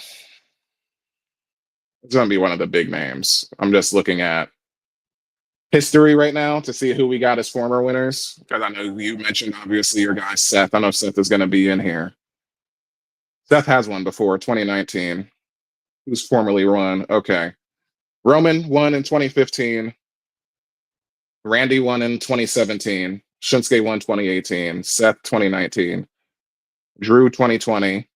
it's gonna be one of the big names. I'm just looking at history right now to see who we got as former winners. Because I know you mentioned obviously your guy Seth. I know Seth is gonna be in here. Seth has one before 2019. Who's formerly won? Okay. Roman won in 2015. Randy won in 2017. Shinsuke won 2018. Seth 2019. Drew 2020.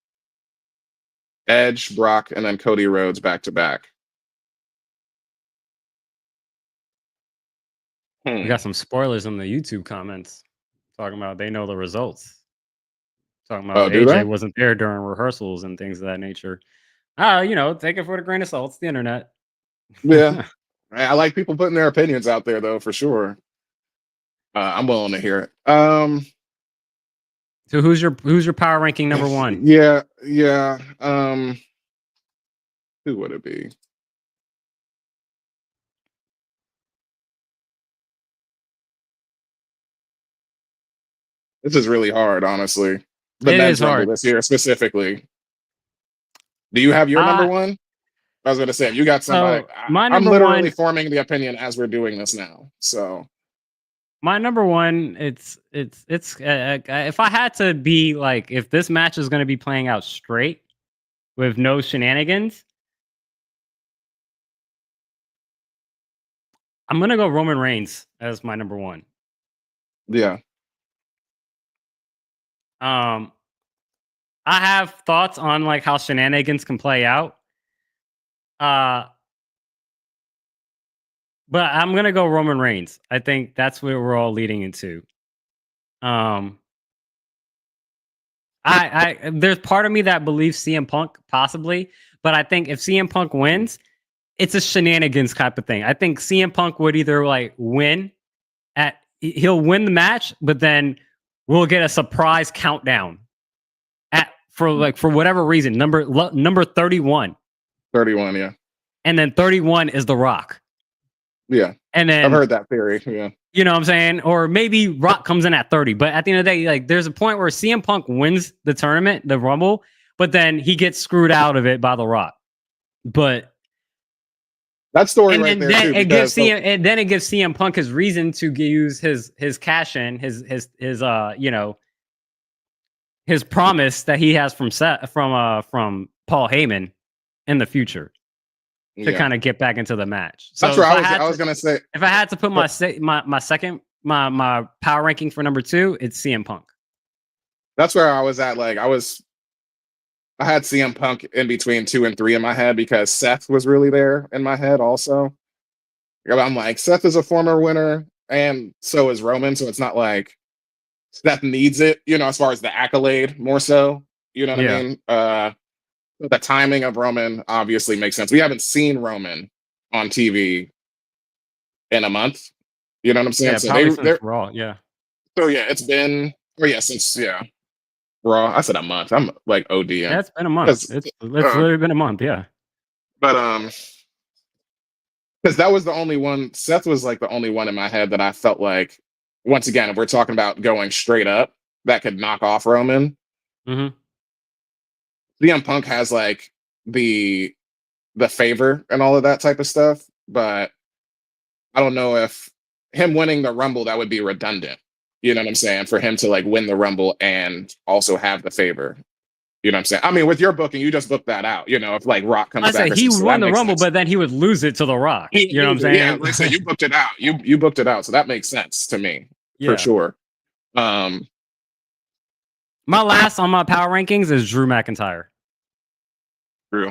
Edge, Brock, and then Cody Rhodes back to back. We got some spoilers in the YouTube comments talking about they know the results. Talking Oh, about do AJ they? wasn't there during rehearsals and things of that nature. Take it for the grain of salt. It's the internet. Yeah. I like people putting their opinions out there, though, for sure. I'm willing to hear it. So who's your power ranking number one? Yeah. Who would it be? This is really hard, honestly. The It men's is rumble hard. this year specifically. Do you have your number one? I was going to say, if you got somebody, my I'm number literally one, forming the opinion as we're doing this now. So my number one, it's if I had to be like, if this match is going to be playing out straight with no shenanigans, I'm gonna go Roman Reigns as my number one. yeah. I have thoughts on like how shenanigans can play out. But I'm gonna go Roman Reigns. I think that's where we're all leading into. I there's part of me that believes CM Punk possibly, but I think if CM Punk wins, it's a shenanigans type of thing. I think CM Punk would either like he'll win the match, but then we'll get a surprise countdown for whatever reason, number 31. 31, yeah. And then 31 is The Rock. Yeah. And then I've heard that theory. Yeah. You know what I'm saying? Or maybe Rock comes in at 30. But at the end of the day, like there's a point where CM Punk wins the tournament, the Rumble, but then he gets screwed out of it by The Rock. But that story right there too. And then it gives CM Punk his reason to use his cash in, his promise that he has from Paul Heyman in the future to kind of get back into the match. So that's where I was gonna say, if I had to put my power ranking for number 2, it's CM Punk. That's where I was at. Like I had CM Punk in between 2 and 3 in my head because Seth was really there in my head also. I'm like, Seth is a former winner, and so is Roman. So it's not like Seth needs it, as far as the accolade more so. You know what I mean? The timing of Roman obviously makes sense. We haven't seen Roman on TV in a month. You know what I'm saying? Yeah, so probably since Raw, yeah. So yeah, it's been since Raw. I said a month. I'm like ODing. Yeah, it's been a month. It's literally been a month, yeah. But because that was the only one. Seth was like the only one in my head that I felt like, once again, if we're talking about going straight up, that could knock off Roman. Mm-hmm. CM Punk has like the favor and all of that type of stuff, but I don't know if him winning the Rumble, that would be redundant. You know what I'm saying? For him to like win the Rumble and also have the favor. You know what I'm saying? I mean, with your booking, you just booked that out. If like Rock comes back. He won the Rumble, but then he would lose it to The Rock. You know what I'm saying? Yeah, like I said, you booked it out. You booked it out. So that makes sense to me for sure. My last on my power rankings is Drew McIntyre. Drew.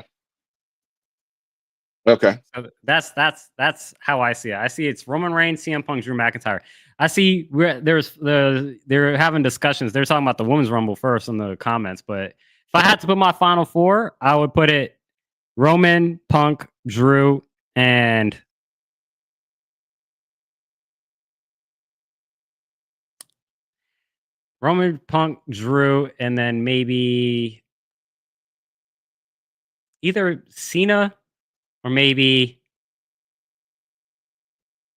Okay. So that's how I see it. I see it's Roman Reigns, CM Punk, Drew McIntyre. I see they're having discussions. They're talking about the Women's Rumble first in the comments, but if I had to put my final 4, I would put it Roman, Punk, Drew, and Roman, Punk, Drew, and then maybe either Cena or maybe.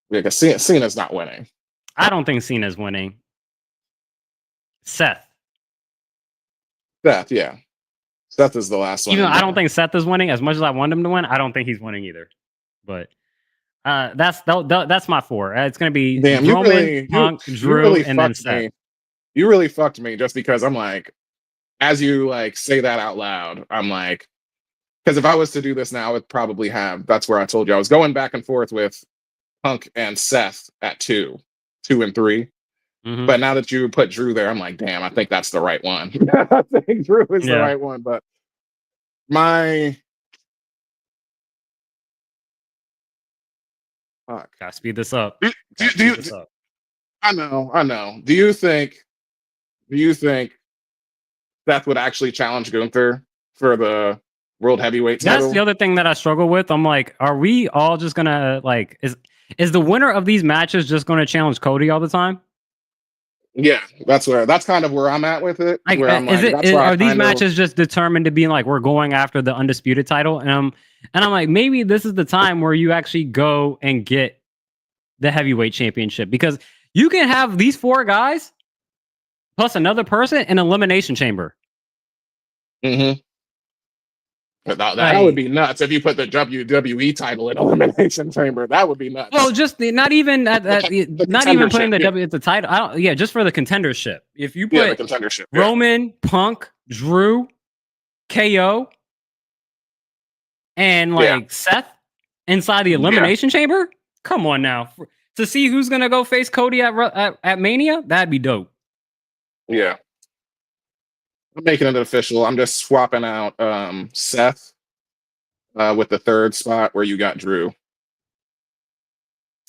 Yeah, because Cena's not winning. I don't think Cena's winning. Seth, yeah. Seth is the last one. I don't think Seth is winning. As much as I want him to win, I don't think he's winning either. But that's my 4. It's going to be Roman, Punk, Drew, and then Seth. You really fucked me just because I'm like, as you like say that out loud, I'm like, because if I was to do this now, I would probably have. That's where I told you I was going back and forth with Punk and Seth at 2 and 3. Mhm. But now that you put Drew there, I'm like, damn, I think that's the right one. I think Drew is the Yeah. right one. But my fuck. Gotta speed this up. Do, Gotta do you, speed this up. I know. Do you think Seth would actually challenge Gunther for the world heavyweight That's title? the other thing that I struggle with. I'm like, are we all just gonna like is the winner of these matches just gonna challenge Cody all the time? Yeah, that's kind of where I'm at with it. Like, Where I'm is like, it that's why I are these kind of matches just determined to be like we're going after the undisputed title? And I'm like, maybe this is the time where you actually go and get the heavyweight championship because you can have these 4 guys plus another person in elimination chamber. Mhm. That Like, would be nuts if you put the WWE title in elimination chamber. That would be nuts. well, just not even at, The not even putting the contendership, W at the title. I don't. Yeah, just for the contendership. If you yeah, the put contendership. Yeah. Roman, Punk, Drew, KO, and Yeah. like Seth inside the elimination chamber, come on now. To see who's gonna go face Cody at Mania, that'd be dope. Yeah. I'm making it official. I'm just swapping out Seth with the third spot where you got Drew.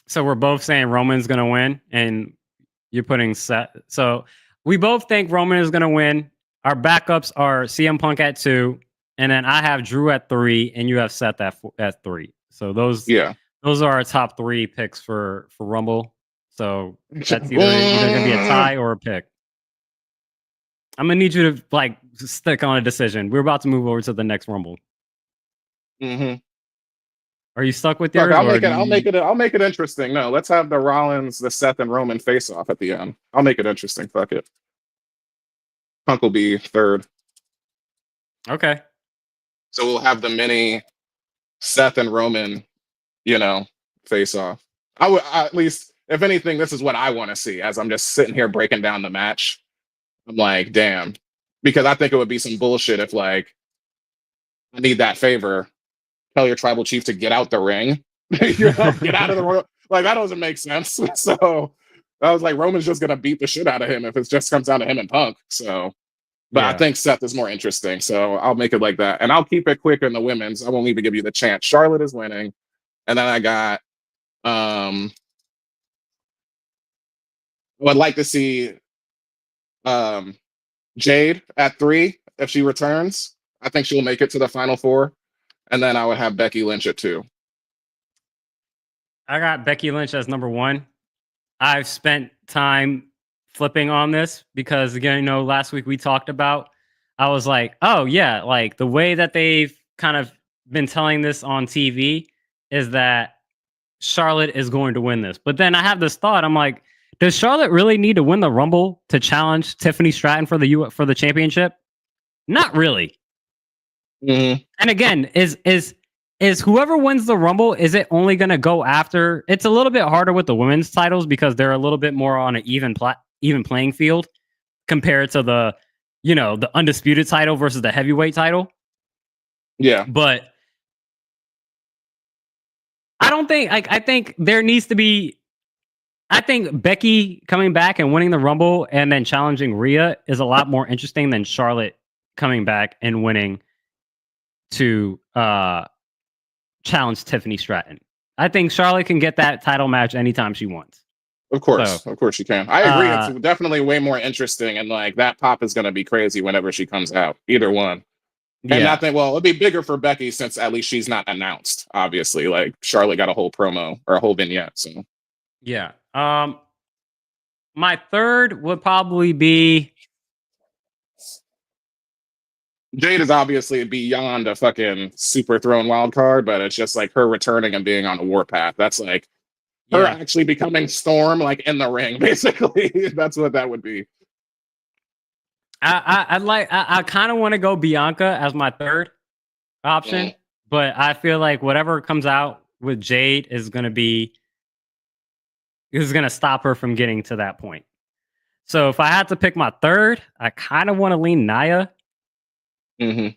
So we're both saying Roman's gonna win, and you're putting Seth. So we both think Roman is gonna win. Our backups are CM Punk at 2, and then I have Drew at 3, and you have Seth at 3. So those are our top 3 picks for Rumble. So that's either gonna be a tie or a pick. I'm gonna need you to like stick on a decision. We're about to move over to the next Rumble. Mm-hmm. Are you stuck with yours? Look, I'll make it interesting. No, let's have the Rollins, the Seth, and Roman face off at the end. I'll make it interesting. Fuck it. Punk will be third. Okay. So we'll have the mini Seth and Roman, face off. At least, if anything, this is what I want to see as I'm just sitting here breaking down the match. I'm like, damn. Because I think it would be some bullshit if, like, I need that favor. Tell your tribal chief to get out the ring. Get out of the royal. Like, that doesn't make sense. So I was like, Roman's just going to beat the shit out of him if it just comes down to him and Punk. So, but I think Seth is more interesting. So I'll make it like that. And I'll keep it quick in the women's. I won't even give you the chance. Charlotte is winning. And then I got, I would like to see Jade at 3 if she returns. I think she'll make it to the final 4. And then I would have Becky Lynch at 2. I got Becky Lynch as number 1. I've spent time flipping on this because, again, last week we talked about, I was like, oh yeah, like the way that they've kind of been telling this on TV is that Charlotte is going to win this. But then I have this thought, I'm like, does Charlotte really need to win the Rumble to challenge Tiffany Stratton for the championship? Not really. Mm-hmm. And again, is whoever wins the Rumble, is it only going to go after? It's a little bit harder with the women's titles because they're a little bit more on an even playing field compared to the undisputed title versus the heavyweight title. Yeah. But I don't think, I think there needs to be, I think Becky coming back and winning the Rumble and then challenging Rhea is a lot more interesting than Charlotte coming back and winning to challenge Tiffany Stratton. I think Charlotte can get that title match anytime she wants. Of course you can. I agree. It's definitely way more interesting, and like that pop is going to be crazy whenever she comes out. Either one. And I think, well, it'd be bigger for Becky since at least she's not announced. Obviously, like Charlotte got a whole promo or a whole vignette. So yeah. My third would probably be Jade is obviously beyond a fucking super thrown wild card, but it's just like her returning and being on a warpath. That's like her actually becoming Storm, like in the ring, basically. That's what that would be. I kind of want to go Bianca as my third option, but I feel like whatever comes out with Jade is going to stop her from getting to that point. So if I had to pick my third, I kind of want to lean Nia. Mm-hmm.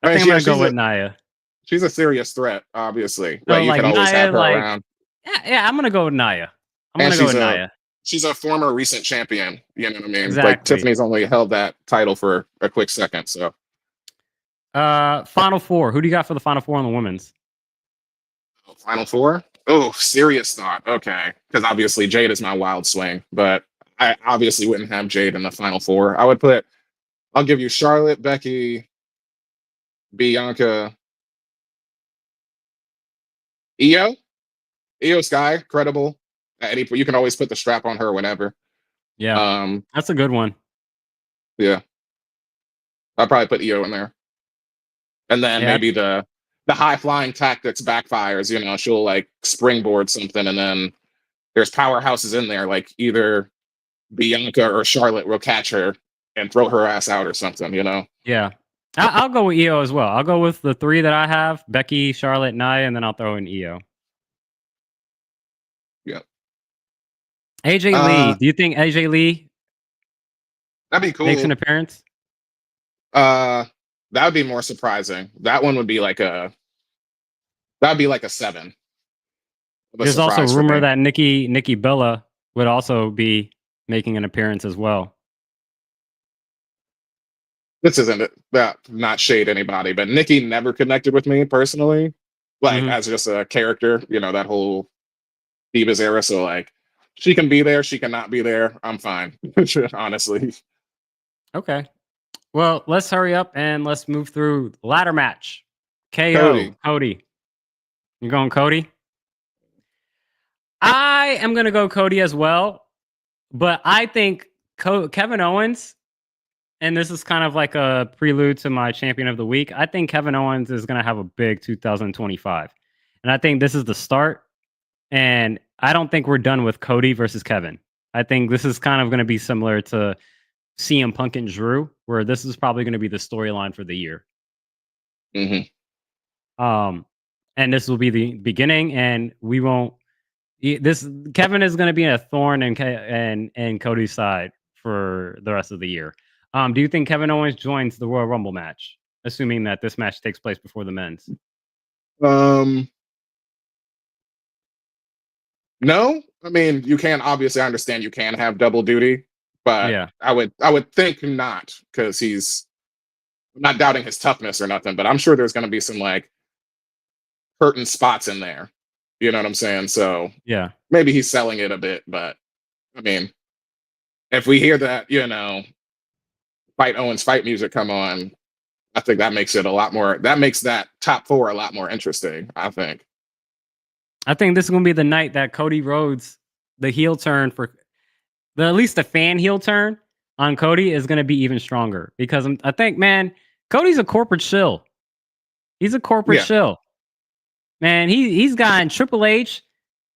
I think I'm going to go with Nia. She's a serious threat, obviously. So, you can always have her around. Yeah, I'm gonna go with Naya. I'm And gonna go with Naya. she's a former recent champion. You know what I mean? Like Exactly. Tiffany's only held that title for a quick second. So Final four. Who do you got for the final four on the women's? final four. Oh, serious thought. Okay, because obviously Jade is my wild swing, but I obviously wouldn't have Jade in the final four. I would put. I'll give you Charlotte, Becky, Bianca, Io. Io Sky, credible. At any point, you can always put the strap on her whenever. Yeah, that's a good one. Yeah, I'd probably put Io in there, and then Yeah, maybe the high flying tactics backfires. You know, she'll like springboard something, and then there's powerhouses in there, like either Bianca or Charlotte will catch her and throw her ass out or something. You know. yeah. I'll go with Io as well. I'll go with the three that I have: Becky, Charlotte, Nia, and then I'll throw in Io. Yeah. AJ Lee. Do you think AJ Lee That'd be cool. makes an appearance? That would be more surprising. That one would be like a. That'd be like a 7. There's also a rumor that Nikki Bella would also be making an appearance as well. This isn't that not shade anybody, but Nikki never connected with me personally, like as just a character. You know that whole Divas era. So like, she can be there, she cannot be there. I'm fine, honestly. Okay. Well, let's hurry up and let's move through ladder match. KO. Cody. You going Cody? I am going to go Cody as well, but I think Kevin Owens, and this is kind of like a prelude to my champion of the week. I think Kevin Owens is going to have a big 2025. And I think this is the start. And I don't think we're done with Cody versus Kevin. I think this is kind of going to be similar to CM Punk and Drew, where this is probably going to be the storyline for the year. And this will be the beginning, and we won't. This Kevin is going to be a thorn in Cody's side for the rest of the year. Do you think Kevin Owens joins the Royal Rumble match, assuming that this match takes place before the men's? No, I mean you can obviously understand you can have double duty, but Yeah. I would think not because I'm not doubting his toughness or nothing, but I'm sure there's going to be some like hurting spots in there. You know what I'm saying? So Yeah. maybe he's selling it a bit, but I mean, if we hear that, you know, Fight Owens fight music come on, I think that makes it a lot more. That makes that top 4 a lot more interesting. I think. I think this is going to be the night that Cody Rhodes, the heel turn for at least the fan heel turn on Cody is going to be even stronger because I think, man, Cody's a corporate shill. He's a corporate shill. Man, he's gotten Triple H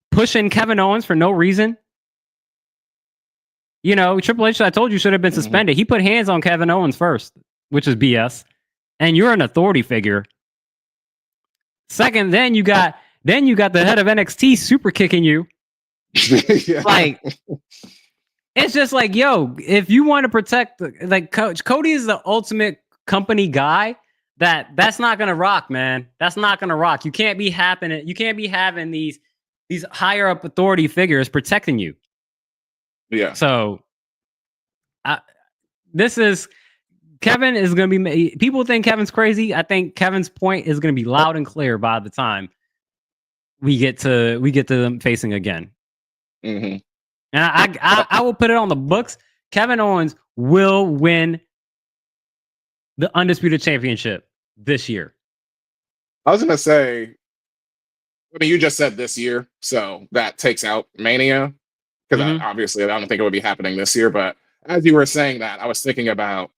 pushing Kevin Owens for no reason. You know, Triple H, I told you, should have been suspended. He put hands on Kevin Owens first, which is BS. And you're an authority figure. Second, then you got the head of NXT super kicking you. Like, it's just like, yo, if you want to protect, like, Cody is the ultimate company guy. That's not gonna rock, man. That's not gonna rock. You can't be having these higher up authority figures protecting you. Yeah. So, Kevin is gonna be. People think Kevin's crazy. I think Kevin's point is gonna be loud and clear by the time we get to them facing again. And I will put it on the books. Kevin Owens will win the Undisputed Championship this year. I was gonna say, I mean, you just said this year, so that takes out Mania because obviously I don't think it would be happening this year. But as you were saying that, I was thinking about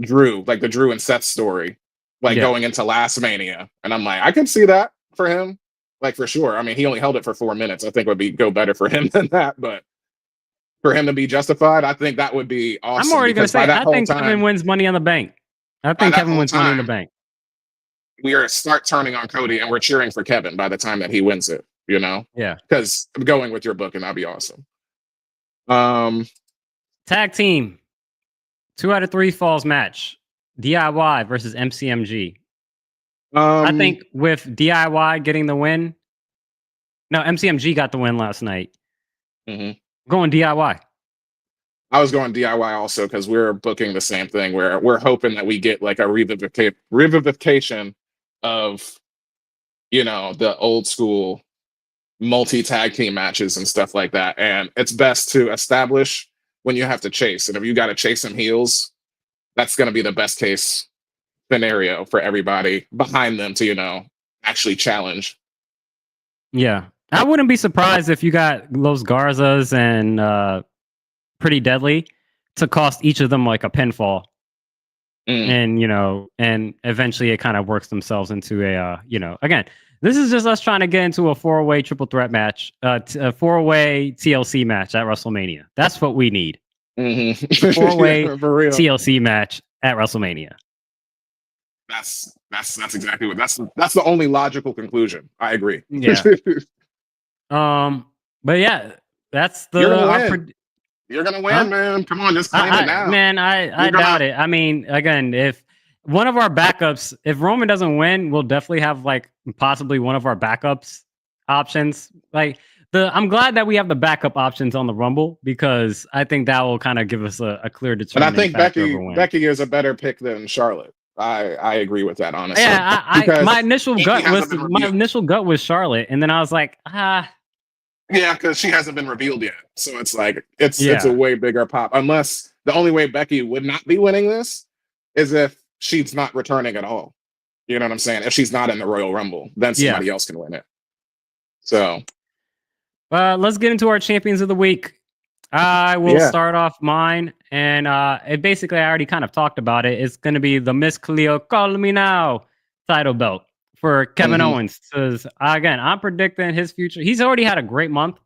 Drew, like the Drew and Seth story, like going into last Mania, and I'm like, I can see that for him, like for sure. I mean, he only held it for 4 minutes. I think it would go better for him than that, but for him to be justified, I think that would be awesome. I'm already gonna say, I think Kevin wins Money on the Bank. I think Kevin wins Money in the Bank. We are start turning on Cody and we're cheering for Kevin by the time that he wins it, you know? Yeah. Because I'm going with your book and that'd be awesome. Tag team. 2 out of 3 falls match. DIY versus MCMG. I think with DIY getting the win, No, MCMG got the win last night. Mhm. Going DIY. I was going DIY also because we're booking the same thing where we're hoping that we get like a revivification of, the old school multi tag team matches and stuff like that. And it's best to establish when you have to chase. And if you got to chase some heels, that's going to be the best case scenario for everybody behind them to, actually challenge. Yeah. I wouldn't be surprised if you got Los Garzas and Pretty Deadly to cost each of them like a pinfall. And eventually it kind of works themselves into again, this is just us trying to get into a 4-way triple threat match, a 4-way TLC match at WrestleMania. That's what we need. Mm-hmm. 4-way For real. TLC match at WrestleMania. That's exactly what that's the only logical conclusion. I agree. Yeah. But yeah, that's the You're gonna win, man. Come on, just claim it now. Man, I doubt it. I mean, again, if one of our backups, if Roman doesn't win, we'll definitely have like possibly one of our backups options. Like I'm glad that we have the backup options on the Rumble because I think that will kind of give us a clear determination. And I think Becky is a better pick than Charlotte. I agree with that, honestly. Yeah, my initial gut was Charlotte, and then I was like, Yeah, because she hasn't been revealed yet. So it's like it's a way bigger pop. Unless the only way Becky would not be winning this is if she's not returning at all. You know what I'm saying? If she's not in the Royal Rumble, then somebody else can win it. So let's get into our champions of the week. I will start off mine, and it basically I already kind of talked about it. It's going to be the Miss Cleo Call Me Now title belt for Kevin Owens. Because again, I'm predicting his future. He's already had a great month.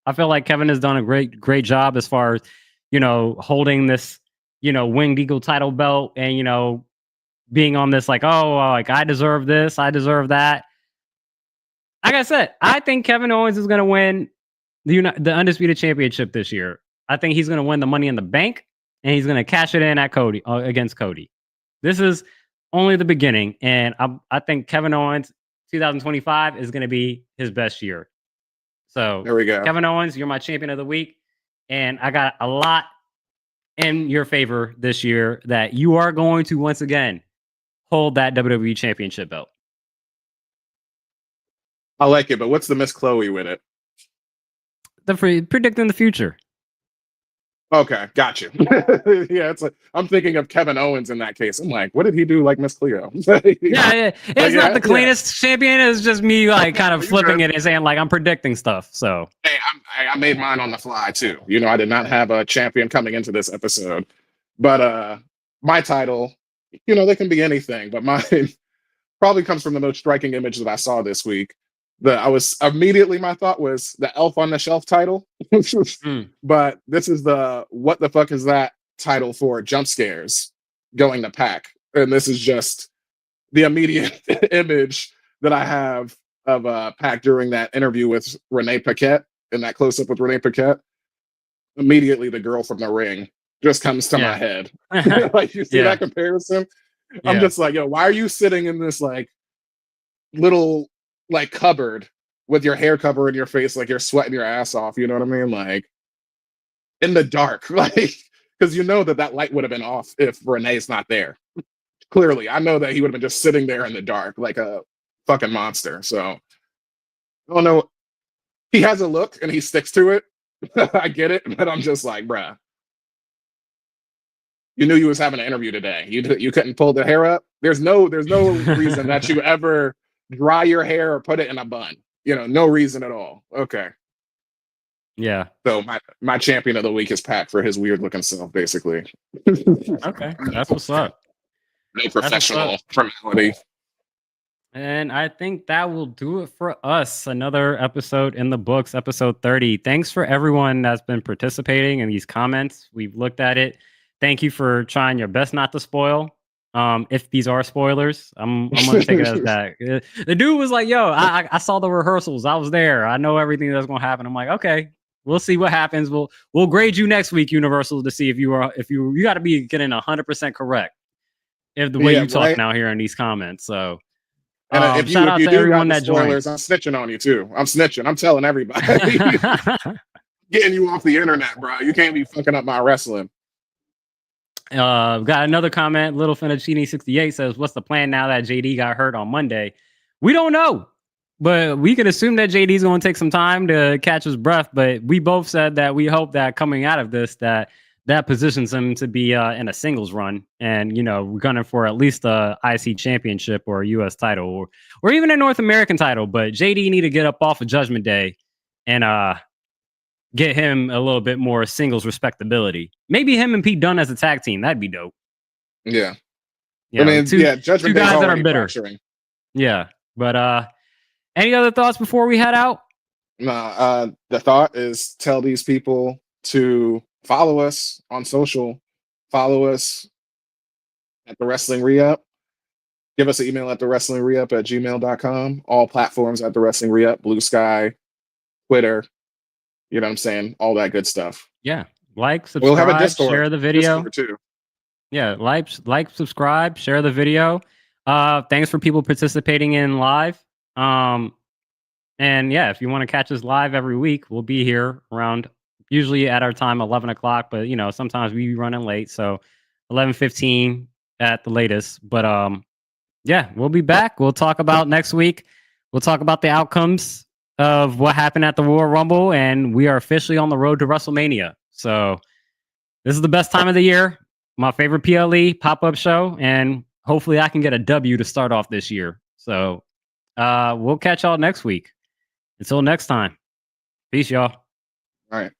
I feel like Kevin has done a great job as far as holding this Winged Eagle title belt and being on this like I deserve this, I deserve that. Like I said, I think Kevin Owens is going to win the Undisputed Championship this year. I think he's going to win the Money in the Bank, and he's going to cash it in at Cody against Cody. This is only the beginning, and I think Kevin Owens 2025 is going to be his best year. So there we go. Kevin Owens, you're my champion of the week, and I got a lot in your favor this year that you are going to once again hold that WWE Championship belt. I like it, but what's the Miss Chloe with it? Predicting the future. Okay, got you. Yeah, it's like I'm thinking of Kevin Owens in that case. I'm like, what did he do like Miss Cleo? It's not the cleanest champion. It's just me like kind of flipping it and saying like I'm predicting stuff. So hey, I made mine on the fly too. I did not have a champion coming into this episode, but my title, they can be anything, but mine probably comes from the most striking image that I saw this week. My thought was the Elf on the Shelf title, but this is the what the fuck is that title for jump scares going to Pac, and this is just the immediate image that I have of Pac during that interview with Renee Paquette and that close up with Renee Paquette. Immediately, the girl from the ring just comes to my head. Like you see that comparison. I'm just like, yo, why are you sitting in this like little like cupboard with your hair covering your face like you're sweating your ass off, you know what I mean? Like in the dark, like because that light would have been off if Renee's not there. Clearly, I know that he would have been just sitting there in the dark like a fucking monster. So I don't know. He has a look and he sticks to it. I get it, but I'm just like, bruh. You knew you was having an interview today. You couldn't pull the hair up. There's no reason that you ever dry your hair or put it in a bun. No reason at all. Okay. Yeah. So my champion of the week is Pac for his weird looking self, basically. Okay. That's what's up. No professional formality. And I think that will do it for us. Another episode in the books, episode 30. Thanks for everyone that's been participating in these comments. We've looked at it. Thank you for trying your best not to spoil. If these are spoilers, I'm gonna take it as that. The dude was like, "Yo, I saw the rehearsals. I was there. I know everything that's gonna happen." I'm like, "Okay, we'll see what happens. We'll grade you next week, Universal, to see if you got to be getting 100% correct if the way you talk now here in these comments." So And if Shout you out to do got everyone the that joined. spoilers, I'm snitching on you too. I'm snitching. I'm telling everybody. Getting you off the internet, bro. You can't be fucking up my wrestling. Got another comment. Little Fettuccine 68 says, "What's the plan now that JD got hurt on Monday?" We don't know, but we can assume that JD's going to take some time to catch his breath. But we both said that we hope that coming out of this, that positions him to be in a singles run, and we're gunning for at least a IC championship or a US title or even a North American title. But JD need to get up off of Judgment Day and get him a little bit more singles respectability. Maybe him and Pete Dunne as a tag team. That'd be dope. Yeah. I mean, Judgment two Day's guys that are already bitter. fracturing. Yeah. But any other thoughts before we head out? The thought is tell these people to follow us on social, follow us at the Wrestling Re-Up. Give us an email at the Wrestling Re-Up at gmail.com. All platforms at the Wrestling Re-Up, Blue Sky, Twitter. You know what I'm saying? All that good stuff. Yeah. Like, subscribe, we'll have a Discord, share the video. Discord too. Yeah. Like, subscribe, share the video. Thanks for people participating in live. And yeah, if you want to catch us live every week, we'll be here around usually at our time, 11 o'clock, but sometimes we be running late. So 11:15 at the latest. But yeah, we'll be back. We'll talk about next week. We'll talk about the outcomes of what happened at the Royal Rumble, and we are officially on the road to WrestleMania. So this is the best time of the year. My favorite PLE pop-up show, and hopefully I can get a W to start off this year. So we'll catch y'all next week. Until next time. Peace, y'all. All right.